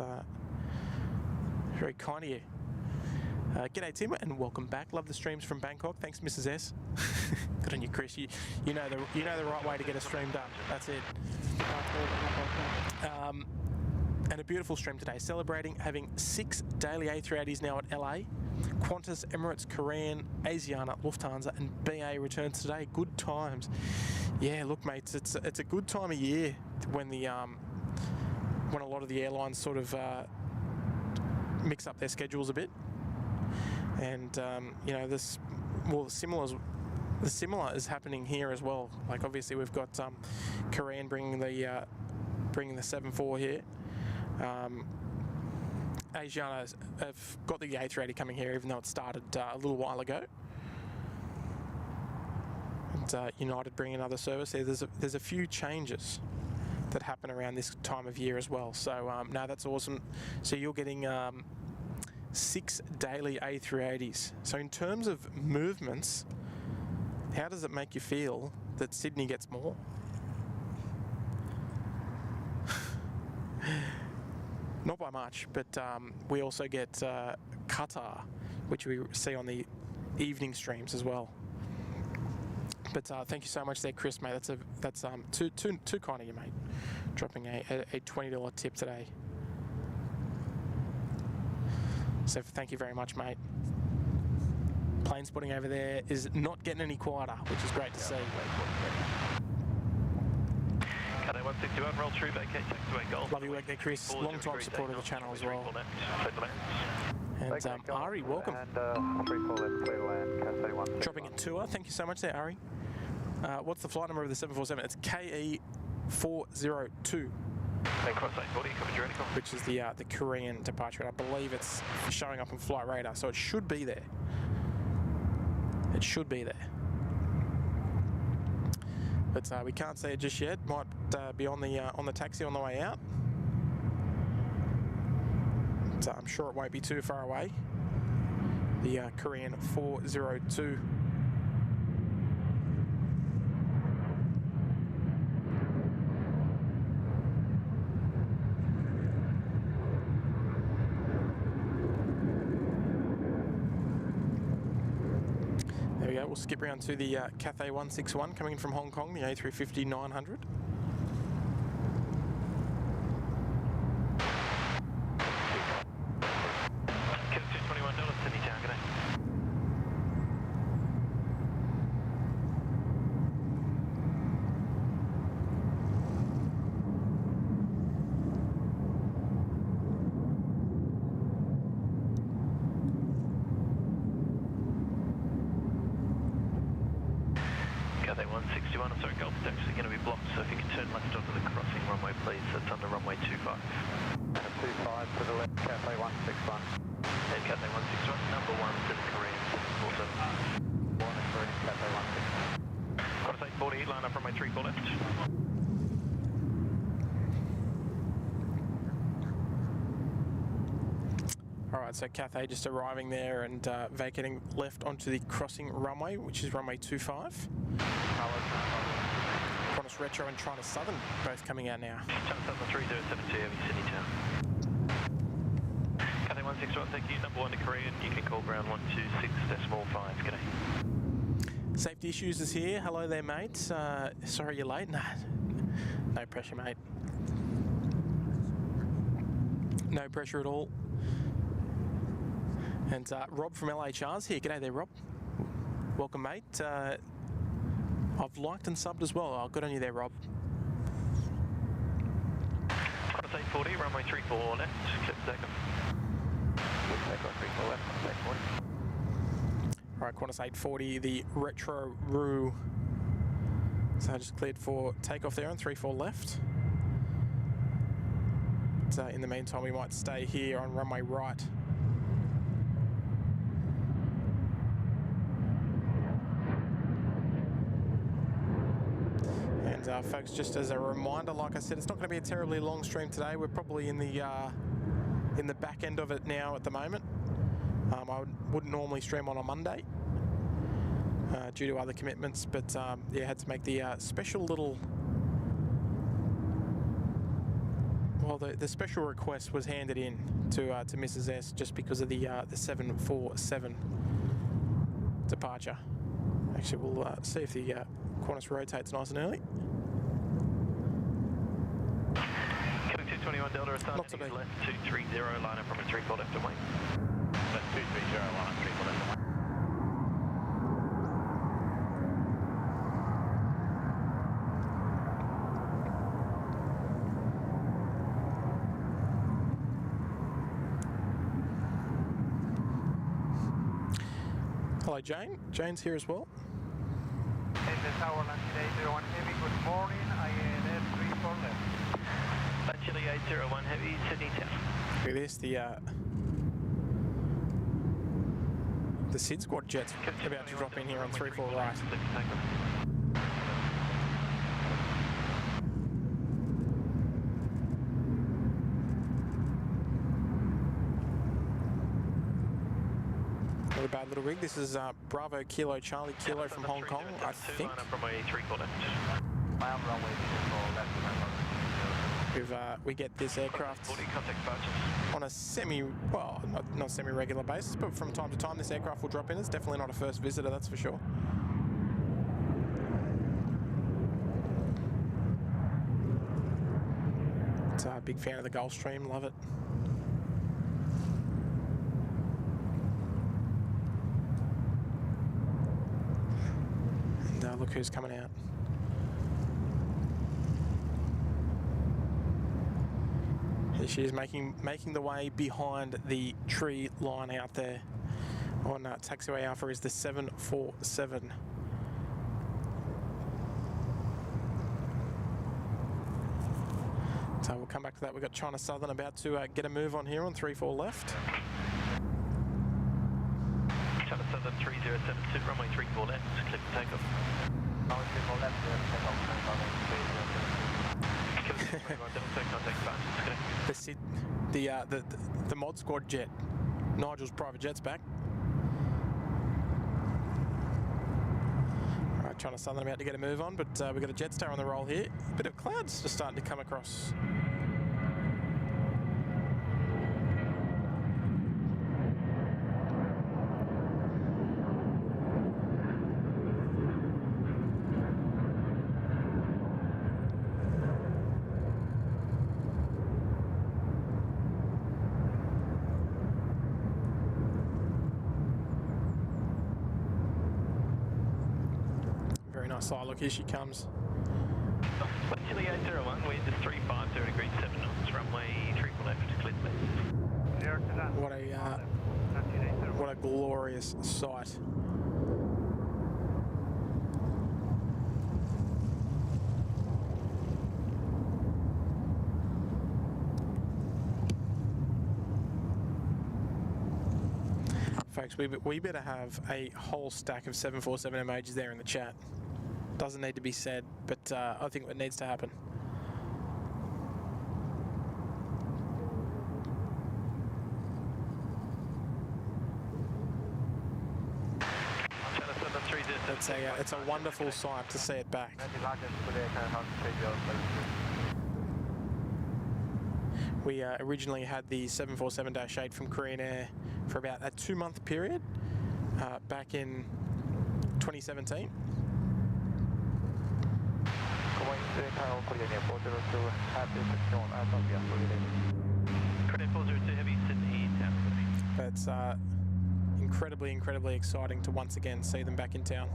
very kind of you. G'day, Tim, and welcome back. Love the streams from Bangkok. Thanks, Mrs. S. Good on you, Chris. You know the right way to get a stream done. That's it. And a beautiful stream today, celebrating having 6 daily A380s now at LA. Qantas, Emirates, Korean, Asiana, Lufthansa, and BA returns today. Good times. Yeah, look, mates, it's a good time of year when when a lot of the airlines sort of mix up their schedules a bit. And the similar is happening here as well. Like obviously we've got Korean bringing the 747 here. Asiana have got the A380 coming here, even though it started a little while ago. And United bringing another service there. There's a few changes that happen around this time of year as well. So no, that's awesome. So you're getting 6 daily A380s. So in terms of movements, how does it make you feel that Sydney gets more? Not by much, but we also get Qatar, which we see on the evening streams as well. But thank you so much there, Chris, mate. That's too kind of you, mate. dropping a $20 tip today. So thank you very much, mate. Plane spotting over there is not getting any quieter, which is great to see. Qantas 161, roll through, vacate, taxiway Golf. Lovely work there, Chris. Long time supporter of the channel as well. And Ari, welcome. And 34 left, clear to land, Cathay 161. Dropping a tour. Thank you so much there, Ari. What's the flight number of the 747? It's KE402. Cross 840, copy, ready, copy. Which is the Korean departure. And I believe it's showing up on flight radar, so it should be there. It should be there. But we can't see it just yet. Might be on the taxi on the way out. So I'm sure it won't be too far away. The Korean 402. There we go. We'll skip around to the Cathay 161 coming in from Hong Kong, the A350 900. So Cathay just arriving there and vacating left onto the crossing runway, which is runway 25. Qantas Retro and China Southern both coming out now. China Southern 3072, Heavy Sydney Town. Cathay 161, thank you. Number 1 to Korean, you can call ground 126.5, g'day. Safety issues is here. Hello there, mate. Sorry you're late. No pressure, mate. No pressure at all. And Rob from LHR's here. G'day there, Rob. Welcome, mate. I've liked and subbed as well. Oh, good on you there, Rob. Qantas 840, runway 34 left, clear for takeoff. Takeoff 34 left, 840. All right, Qantas 840, the Retro Roo. So I just cleared for takeoff there on 34 left. But, in the meantime, we might stay here on runway right. And folks, just as a reminder, like I said, it's not going to be a terribly long stream today. We're probably in the back end of it now at the moment. I wouldn't normally stream on a Monday due to other commitments, but yeah, had to make the special little. Well, the special request was handed in to Mrs. S just because of the 747 departure. Actually, we'll see if the Qantas rotates nice and early. 221 Delta, Not to be. left 230, line up from a 34 left and wait. Left 230, line up 34 left and wait. Hello, Jane. Jane's here as well. Tower land today, 01 Heavy, good morning, IANS 34 left. Chile 801 Heavy, Sydney Town. Look at this, the SydSquad jet's about to drop in here on 34 right. Not a bad little rig. This is Bravo Kilo Charlie Kilo from Hong Kong, I think. We get this aircraft on a not semi-regular basis, but from time to time this aircraft will drop in. It's definitely not a first visitor, that's for sure. big fan of the Gulfstream, love it. And look who's coming out. Here she is making the way behind the tree line out there. On taxiway Alpha is the 747. So we'll come back to that. We've got China Southern about to get a move on here on 34 left. China Southern 3072, runway 34 left, clear for takeoff. Runway 34 left, The mod squad jet. Nigel's private jet's back. Alright, China Southern about to get a move on, but we've got a Jetstar on the roll here. A bit of clouds just starting to come across. So look, here she comes. Chile 801, wind is 350 degrees 7 knots, runway 34 left, clear left. What a glorious sight. Folks, we better have a whole stack of 747 emojis there in the chat. Doesn't need to be said, but I think it needs to happen. It's a wonderful sight to see it back. We originally had the 747-8 from Korean Air for about a 2-month period back in 2017. It's incredibly exciting to once again see them back in town.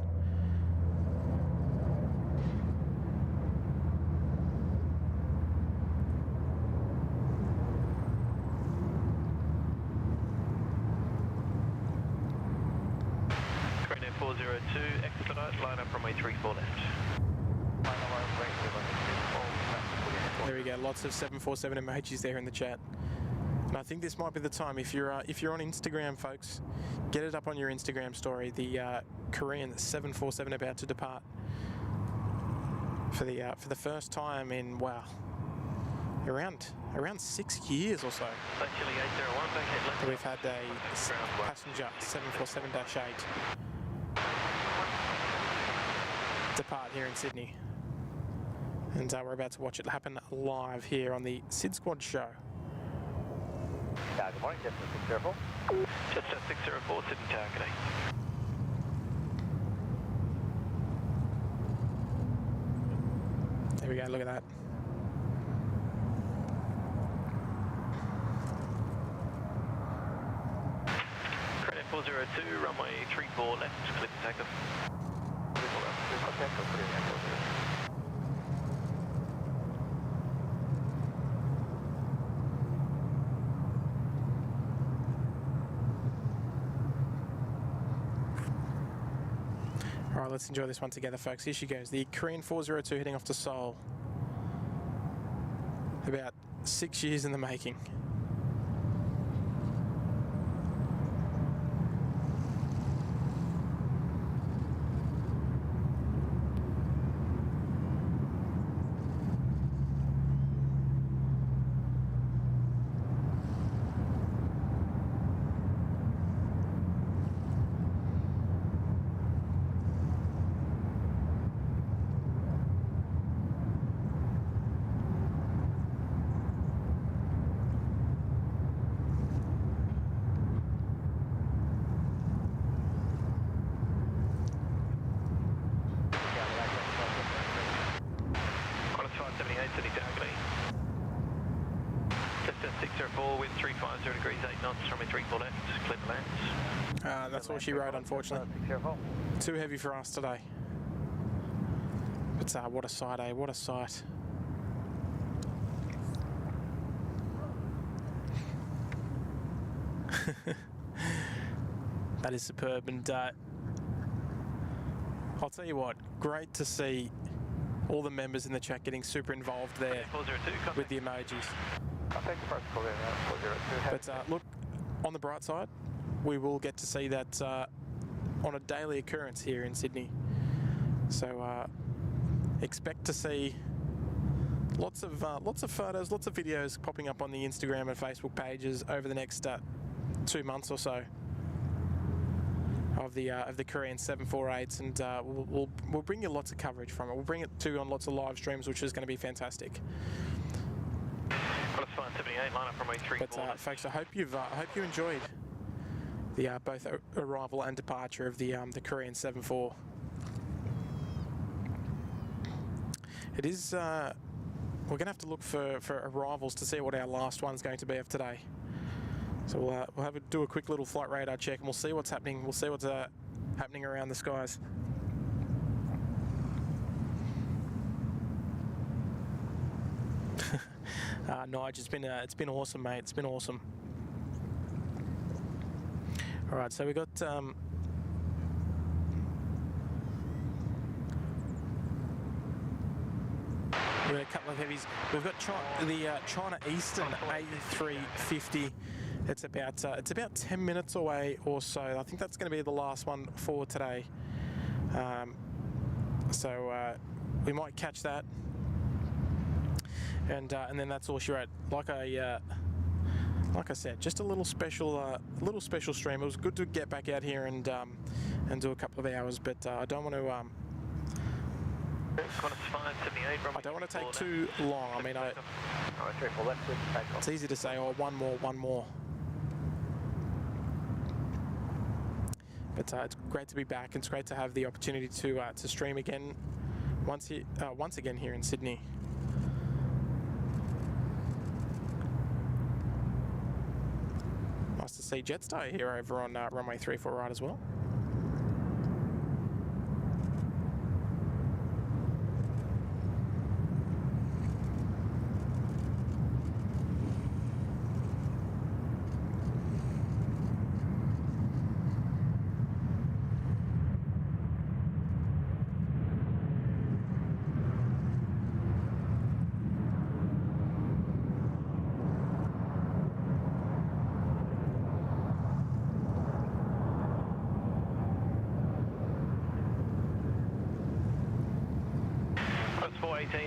Korean Air 402, expedite, line up runway 34 left. There we go, lots of 747 emojis there in the chat. And I think this might be the time, if you're on Instagram, folks, get it up on your Instagram story. The Korean 747 about to depart for the first time in around 6 years or so. We've had a passenger 747-8 depart here in Sydney. And we're about to watch it happen live here on the SydSquad show. Good morning, Jetstar 604. Jetstar 604, Sydney Tower, good day. There we go, look at that. Korean Air 402, runway 34 left, clear for takeoff. All right, let's enjoy this one together, folks. Here she goes, the Korean 402 heading off to Seoul. About 6 years in the making. wind 350 degrees 8 knots, runway 34 left, clear to land. That's all she wrote, unfortunately. Too heavy for us today. But what a sight, eh? What a sight. That is superb, and I'll tell you what, great to see all the members in the chat getting super involved there with the emojis. I'll take the first call in, 402. But look, on the bright side, we will get to see that on a daily occurrence here in Sydney. So expect to see lots of photos, lots of videos popping up on the Instagram and Facebook pages over the next 2 months or so of the Korean 748s, and we'll bring you lots of coverage from it. We'll bring it to you on lots of live streams, which is going to be fantastic. Well, it's fine, 78, line up runway 34. But folks, I hope you enjoyed the both arrival and departure of the Korean 74. It is we're going to have to look for arrivals to see what our last one's going to be of today. So we'll do a quick little flight radar check, and we'll see what's happening. We'll see what's happening around the skies. Nige, it's been awesome, mate. It's been awesome. All right, so we got we've got a couple of heavies. We've got the China Eastern A350. It's about 10 minutes away or so. I think that's going to be the last one for today. So we might catch that, and then that's all she wrote. Like I said, just a little special stream. It was good to get back out here and do a couple of hours, but I don't want to. I don't want to take too long. I mean, it's easy to say, oh, one more. But it's great to be back. It's great to have the opportunity to stream again once again here in Sydney. Nice to see Jetstar here over on runway 34 right as well.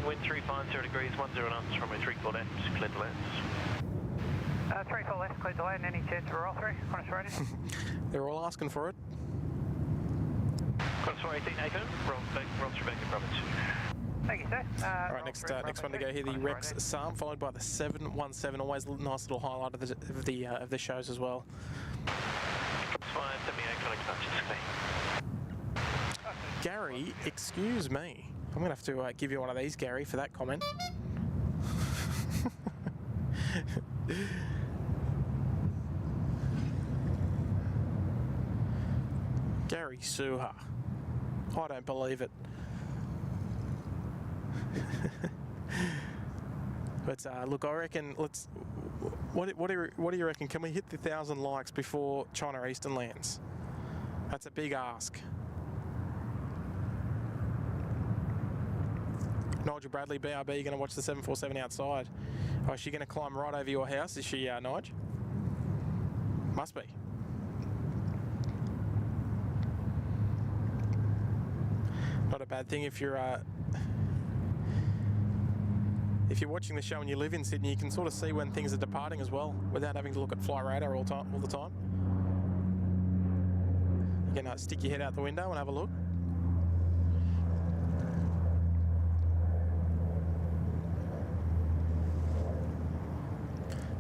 Wind 350 degrees, 10 knots, runway 34 left, clear to land. 34 left, clear to land. Any chance for roll 3? Qantas ready? They're all asking for it. Qantas 418, Nathan, roll through back in province. Thank you, sir. All right, next one to go here, the Rex Sam, followed by the 717. Always a nice little highlight of the shows as well. Qantas 578, connect touches. Gary, excuse me. I'm going to have to give you one of these, Gary, for that comment. Gary Suha. I don't believe it. But look, I reckon what do you reckon? Can we hit the 1,000 likes before China Eastern lands? That's a big ask. Nigel Bradley, BRB, you're going to watch the 747 outside. Oh, is she going to climb right over your house? Is she, Nige? Must be. Not a bad thing if you're watching the show and you live in Sydney. You can sort of see when things are departing as well, without having to look at flight radar all the time. You can stick your head out the window and have a look.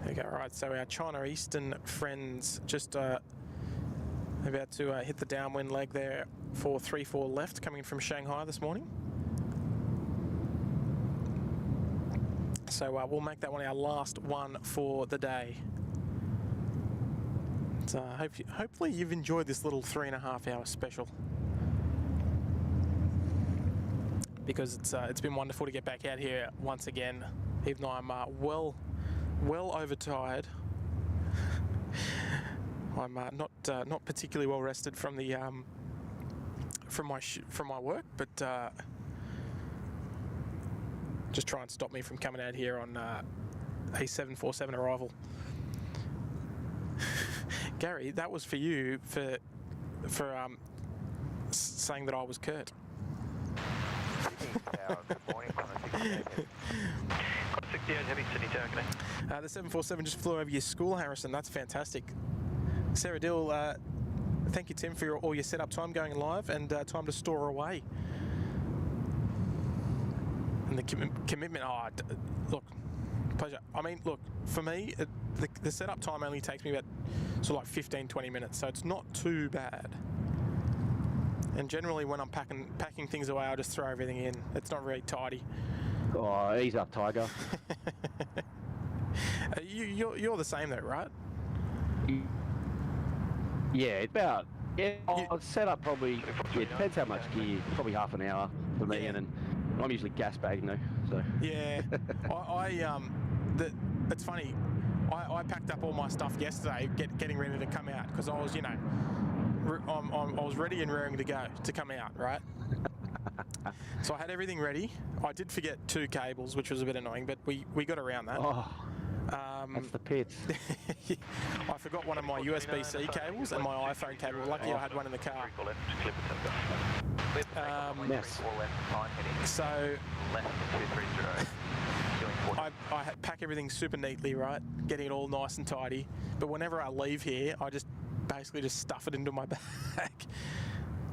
Okay, right, so our China Eastern friends just about to hit the downwind leg there for 34 left, coming in from Shanghai this morning. So we'll make that one our last one for the day. So hopefully you've enjoyed this little 3.5-hour special, because it's been wonderful to get back out here once again, even though I'm well overtired. I'm not particularly well rested from the from my work, but just try and stop me from coming out here on a 747 arrival. Gary, that was for you for saying that I was Kurt. Good morning, Qantas 68. Qantas 68 Heavy, Sydney Tower, connect. The 747 just flew over your school, Harrison. That's fantastic. Sarah Dill, thank you, Tim, for all your setup time going live and time to store away. And the commitment, look, pleasure. I mean, look, for me, the setup time only takes me about sort of like 15-20 minutes, so it's not too bad. And generally when I'm packing things away, I'll just throw everything in. It's not very tidy. Oh, ease up, Tiger. You're the same though, right? Yeah, it's about... Yeah, I'll set up probably... Yeah, it depends how much gear. Probably half an hour for me, and then I'm usually gas bagging though, so... Yeah. It's funny. I packed up all my stuff yesterday, getting ready to come out, because I was, I was ready and raring to go to come out, right? So I had everything ready. I did forget 2 cables, which was a bit annoying, but we got around that. Oh, that's the pits. I forgot one of my USB-C cables and my iPhone cable. Luckily I had one in the car. Yes. So I pack everything super neatly, right? Getting it all nice and tidy. But whenever I leave here, I just basically just stuff it into my bag.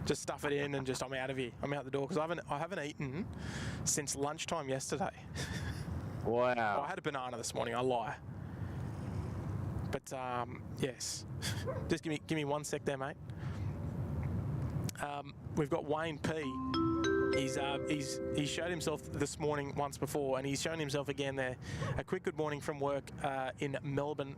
Just stuff it in and just I'm out of here. I'm out the door because I haven't eaten since lunchtime yesterday. Wow. I had a banana this morning. I lie. But yes, just give me 1 sec there, mate. We've got Wayne P. He showed himself this morning once before, and he's shown himself again there. A quick good morning from work in Melbourne.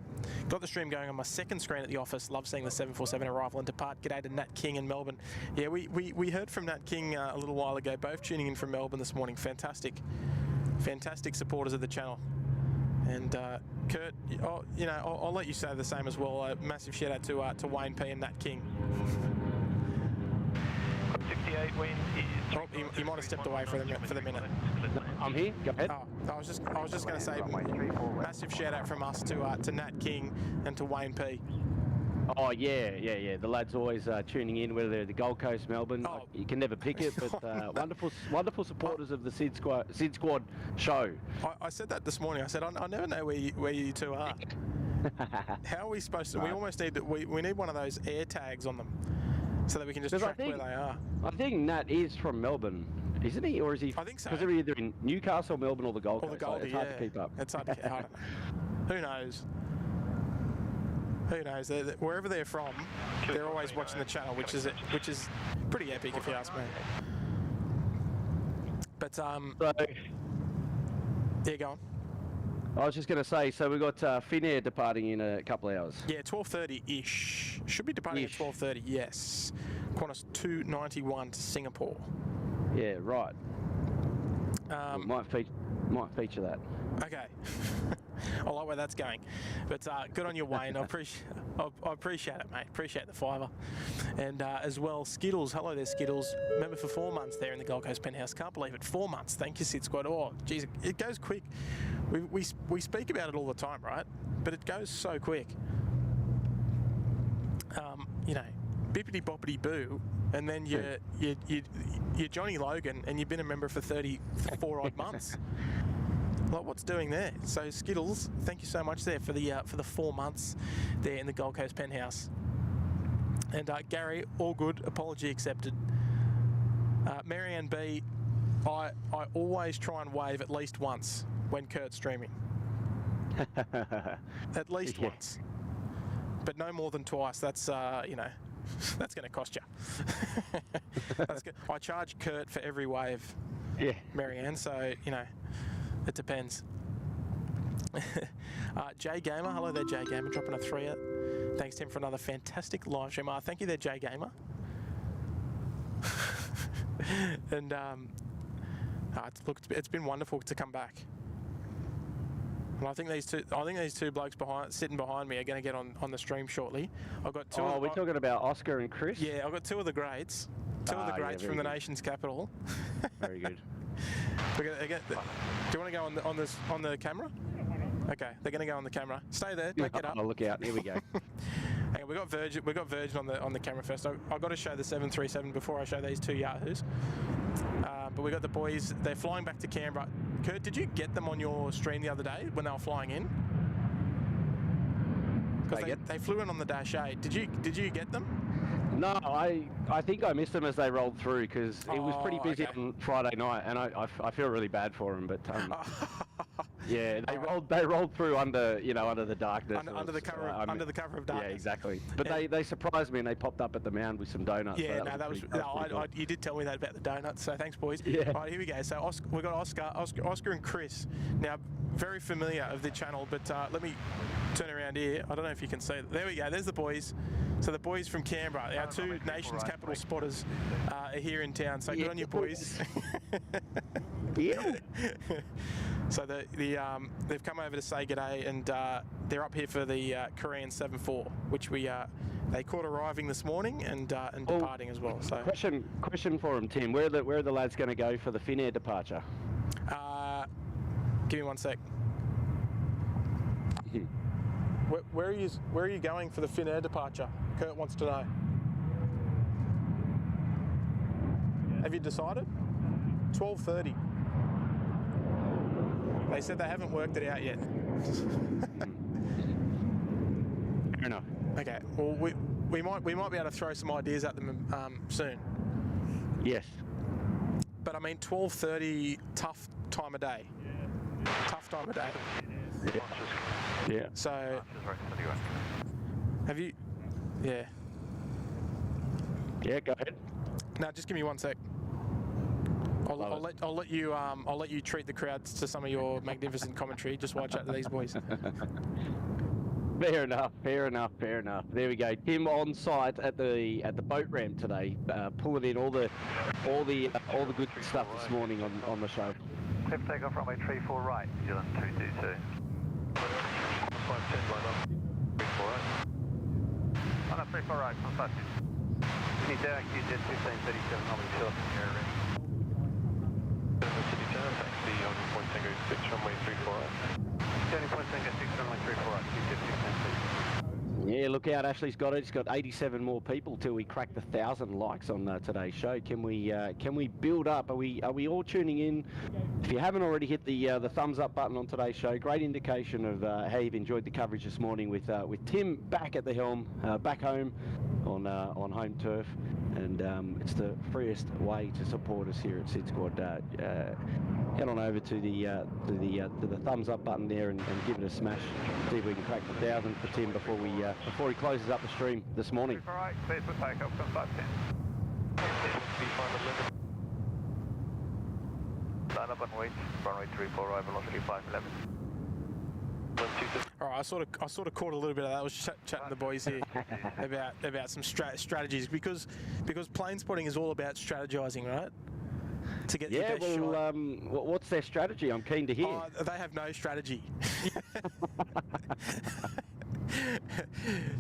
Got the stream going on my second screen at the office. Love seeing the 747 arrival and depart. G'day to Nat King in Melbourne. Yeah, we heard from Nat King a little while ago. Both tuning in from Melbourne this morning. Fantastic supporters of the channel. And Kurt, I'll let you say the same as well. Massive shout out to Wayne P and Nat King. 68 wind is... he might have stepped away for the minute. I'm here. Go ahead. Oh, I was just going to say massive shout out from us to Nat King and to Wayne P. Oh yeah. The lads always tuning in, whether they're the Gold Coast, Melbourne. Oh. You can never pick it, but wonderful supporters of the SydSquad show. I said that this morning. I said I never know where you two are. How are we supposed to? We almost need we need one of those air tags on them, so that we can just track where they are. I think Nat is from Melbourne, isn't he? Or is he? I think so. Because they're either in Newcastle, Melbourne, or the Gold Coast. Or the Goldie, it's hard to keep up. It's hard to keep up. Who knows? Who knows? Wherever they're from, they're always watching the channel, which is pretty epic if you ask me. But yeah, go on. I was just going to say, so we've got Finnair departing in a couple of hours. Yeah, 12:30-ish. Should be departing at 12:30, yes. Qantas 291 to Singapore. Yeah, right. Might feature that. Okay. I like where that's going. But good on you, Wayne. I appreciate it, mate. Appreciate the fiver. And as well, Skittles. Hello there, Skittles. Member for 4 months there in the Gold Coast penthouse. Can't believe it. 4 months. Thank you, SydSquad. Oh, geez, it goes quick. We speak about it all the time, right? But it goes so quick. Bippity boppity boo, and then you're Johnny Logan, and you've been a member for 34 odd months. Like, what's doing there? So Skittles, thank you so much there for the 4 months there in the Gold Coast penthouse. And Gary, all good. Apology accepted. Marianne B, I always try and wave at least once when Kurt's streaming. At least once, but no more than twice. That's that's going to cost you. I charge Kurt for every wave. Yeah, Marianne. So it depends. Jay Gamer, hello there, Jay Gamer, dropping a 3. Thanks, Tim, for another fantastic live stream. Thank you there, Jay Gamer. And it's been wonderful to come back. And I think these two blokes sitting behind me are going to get on the stream shortly. I've got two. Oh, we're talking about Oscar and Chris. Yeah, I've got two of the greats. Two of the greats from the nation's capital. Very good. Do you want to go on the camera? Okay, they're going to go on the camera. Stay there. Don't get up. Oh, look out! Here we go. Hang on, we got Virgin on the camera first. I've got to show the 737 before I show these two Yahoos. But we got the boys. They're flying back to Canberra. Kurt, did you get them on your stream the other day when they were flying in? Because they flew in on the Dash 8. Did you get them? No, I think I missed them as they rolled through because it was pretty busy on Friday night, and I feel really bad for them. But yeah, they rolled through under the darkness. Under the cover of darkness. Yeah, exactly. But they surprised me and they popped up at the mound with some donuts. Yeah, so you did tell me that about the donuts. So thanks, boys. Yeah. All right, here we go. So we got Oscar and Chris. Now, very familiar of the channel, but let me turn around here. I don't know if you can see it. There we go. There's the boys. So the boys from Canberra, our two nation's capital spotters, are here in town. So good on you, boys. Yeah. So they've come over to say g'day, and they're up here for the Korean 7-4, which they caught arriving this morning and departing as well. So question for them, Tim. Where are the lads going to go for the Finnair departure? Give me one sec. Where are you going for the Finnair departure? Kurt wants to know. Have you decided? 12:30. They said they haven't worked it out yet. Fair enough. Okay. Well, we might be able to throw some ideas at them soon. Yes. But I mean, 12:30, tough time of day. Tough time of day. Yeah. So, have you? Yeah. Yeah. Go ahead. No, just give me one sec. I'll let you treat the crowds to some of your magnificent commentary. Just watch out to these boys. Fair enough. There we go. Tim on site at the boat ramp today, pulling in all the good stuff this morning on the show. Clear for takeoff runway 34 right, New Zealand 222. 510 line up. 34 right. On up 34 right, on fast. Need direct jet 1537 normally short air ring. City Tower, taxi on point Tango 6 runway 34 right. Turning point Tango 6 runway 34 right, 250. Yeah, look out, Ashley's got it. He's got 87 more people till we crack the 1,000 likes on today's show. Can we build up? Are we all tuning in? If you haven't already hit the thumbs up button on today's show, great indication of how you've enjoyed the coverage this morning with Tim back at the helm, back home on home turf, and it's the freest way to support us here at SydSquad. Head on over to the thumbs up button there and give it a smash. See if we can crack the 1,000 for Tim before he closes up the stream this morning. All right, clear for takeoff, come 510. Line up and wait, runway 34 right, velocity 511. All right, I sort of caught a little bit of that. I was chatting to the boys here about some strategies because plane spotting is all about strategizing, right? To get your best shot. What's their strategy? I'm keen to hear. They have no strategy.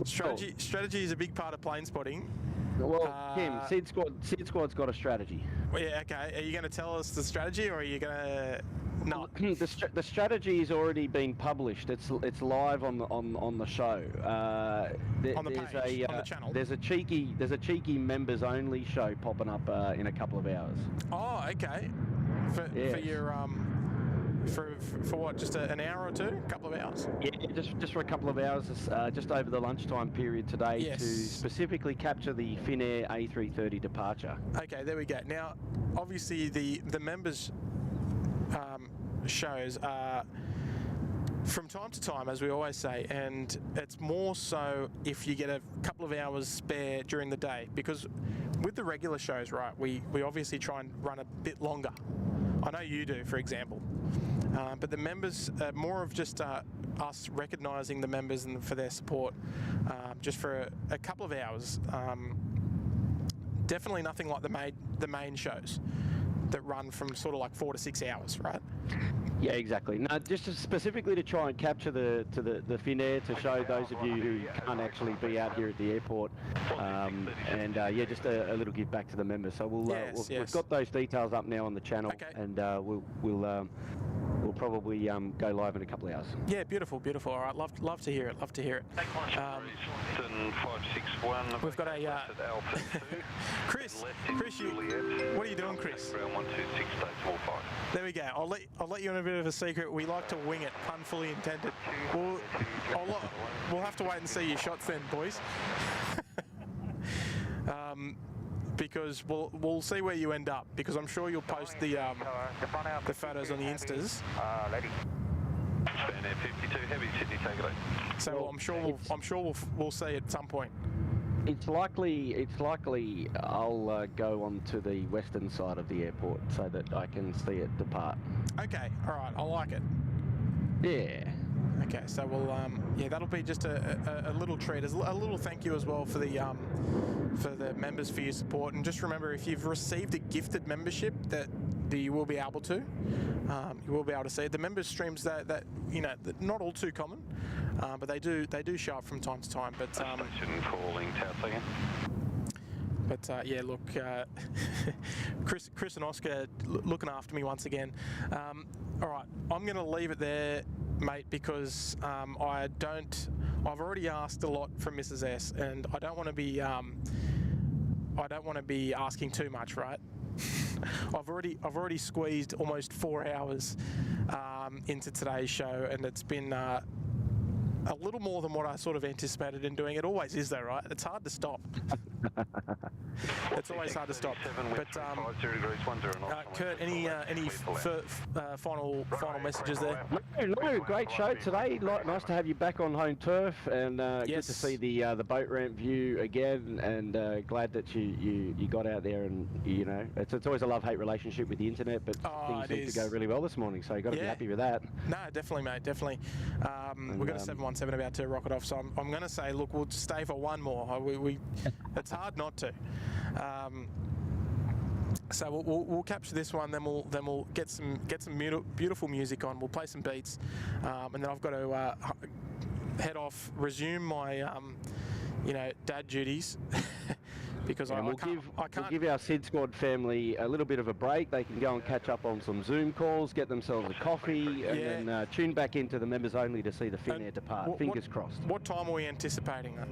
Strategy is a big part of plane spotting. Well, Tim, SydSquad's got a strategy. Well, yeah, okay. Are you going to tell us the strategy, or are you going to not? The strategy has already been published. It's live on the show. On the page, on the channel. There's a cheeky members only show popping up in a couple of hours. Oh, okay. For your For what, just an hour or two? A couple of hours? Yeah, just for a couple of hours, just over the lunchtime period today, to specifically capture the Finnair A330 departure. Okay, there we go. Now, obviously the members shows are from time to time, as we always say, and it's more so if you get a couple of hours spare during the day, because with the regular shows, right, we obviously try and run a bit longer. I know you do, for example. But the members are more of just us recognising the members and for their support just for a couple of hours. Definitely nothing like the main shows that run from sort of like 4 to 6 hours, right? Yeah, exactly. No, just specifically to try and capture the Finnair, to show those of you who can't actually be out here at the airport, and yeah, just a little give back to the members. So we've got those details up now on the channel, and we'll probably go live in a couple of hours. Yeah, beautiful. All right, love to hear it. We've got a Chris. What are you doing, Chris? There we go. I'll let you in a bit of a secret. We like to wing it, pun fully intended. We'll have to wait and see your shots then, boys. Because we'll see where you end up. Because I'm sure you'll post the photos on the Instas. Finnair 52 Heavy, Sydney, take it. So I'm sure we'll see at some point. It's likely I'll go on to the western side of the airport so that I can see it depart. Okay, all right, I like it. Yeah. Okay, so we'll yeah, that'll be just a little treat, a little thank you as well for the members for your support. And just remember, if you've received a gifted membership, that you will be able to see it. The members streams that you know, not all too common, but they do show up from time to time. But yeah, look, Chris and Oscar looking after me once again. All right, I'm going to leave it there, mate, because I've already asked a lot from Mrs. S, and I don't want to be asking too much, right? I've already squeezed almost 4 hours into today's show, and it's been a little more than what I sort of anticipated in doing. It always is, though, right? It's hard to stop. It's always hard to stop. But Kurt, any final messages there? No, great show today. Nice to have you back on home turf, and good to see the boat ramp view again. And glad that you got out there, and you know, it's always a love-hate relationship with the internet, but things seem to go really well this morning. So you got to be happy with that. No, definitely, mate, definitely. We've got a 717 about to rocket off, so I'm going to say, look, we'll stay for one more. It's hard not to. So we'll capture this one, then we'll get some beautiful music on. We'll play some beats, and then I've got to head off, resume my dad duties. Because I can't. We'll give our SydSquad family a little bit of a break. They can go and catch up on some Zoom calls, get themselves a coffee, and then tune back into the members only to see the Finnair depart. Fingers crossed. What time are we anticipating that?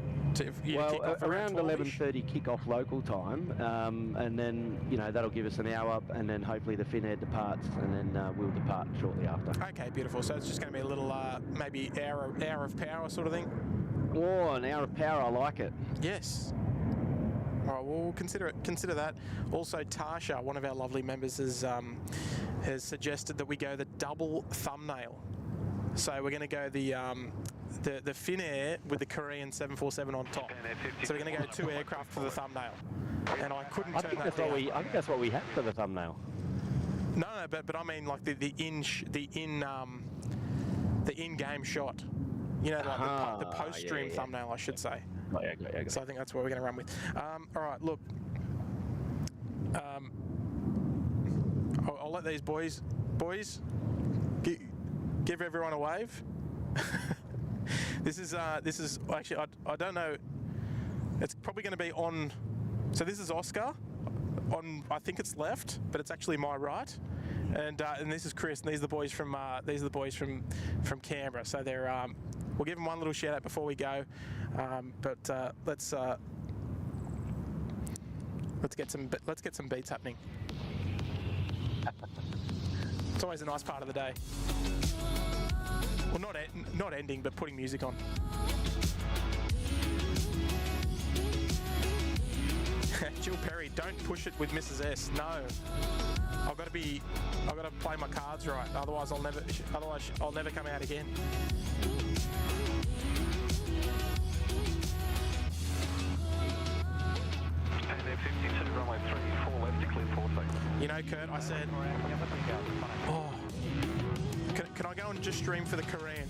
Well, around 11:30 kick-off local time, and then that'll give us an hour, and then hopefully the Finnair departs, and then we'll depart shortly after. Okay, beautiful. So it's just going to be a little maybe hour of power sort of thing. Oh, an hour of power. I like it. Yes. All right, well, we'll consider that. Also, Tasha, one of our lovely members, has suggested that we go the double thumbnail. So we're going to go the Finnair with the Korean 747 on top. So we're going to go 2 aircraft for the thumbnail. And I couldn't turn that down. I think that's what we have for the thumbnail. No, but I mean like the in-game shot. Like the post-stream thumbnail, I should say. Okay. So I think that's what we're going to run with. All right, look. I'll let these boys give everyone a wave. This is actually, I don't know. It's probably going to be on. So this is Oscar on. I think it's left, but it's actually my right. And this is Chris, and these are the boys from Canberra. So they're. We'll give them one little shout out before we go, but let's get some beats happening. It's always a nice part of the day. Well, not ending, but putting music on. Jill Perry, don't push it with Mrs. S. No, I've got to play my cards right. Otherwise I'll never come out again. Runway 34 left, declare 46. Kurt, I said, can I go and just stream for the Korean?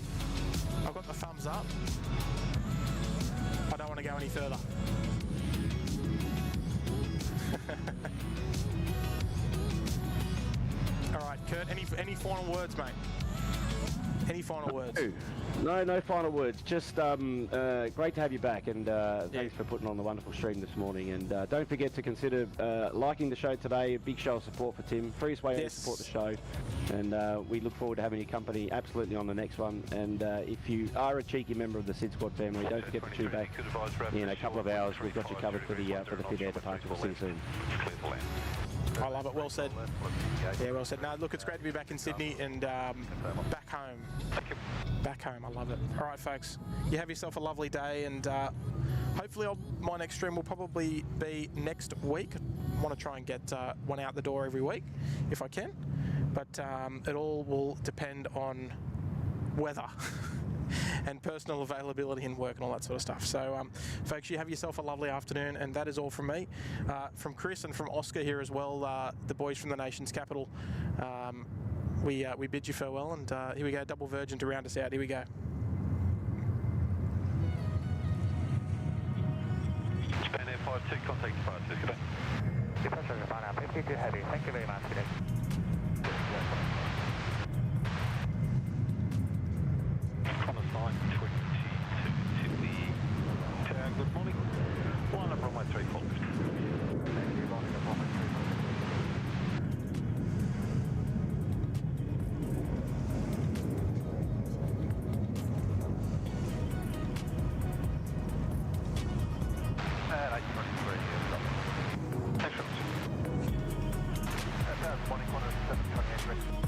gloves up. I don't want to go any further. All right, Kurt, any final words, mate? Any final words? No final words. Just great to have you back, and thanks for putting on the wonderful stream this morning. And don't forget to consider liking the show today. A big show of support for Tim. Freest way to support the show. And we look forward to having your company absolutely on the next one. And if you are a cheeky member of the SydSquad family, don't forget to tune back in a couple of hours. We've got you covered for the Finnair departure. We'll see you soon. I love it. Well said. Yeah, well said. No, look, it's great to be back in Sydney and back home. Back home. I love it. All right, folks. You have yourself a lovely day, and hopefully my next stream will probably be next week. I want to try and get one out the door every week if I can, but it all will depend on weather. And personal availability and work and all that sort of stuff. So, folks, you have yourself a lovely afternoon, and that is all from me. From Chris and from Oscar here as well, the boys from the nation's capital, we bid you farewell, and here we go, Double Virgin to round us out. Here we go. Japan Air 52, contact departure. Good day. Departure Japan 52 Heavy. Thank you very much. Good day. Qantas 922 Sydney Tower, good morning. Line up runway 34 left. Thank you, line up runway 34. Thanks very much. Morning, Qantas 728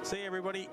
See you, everybody.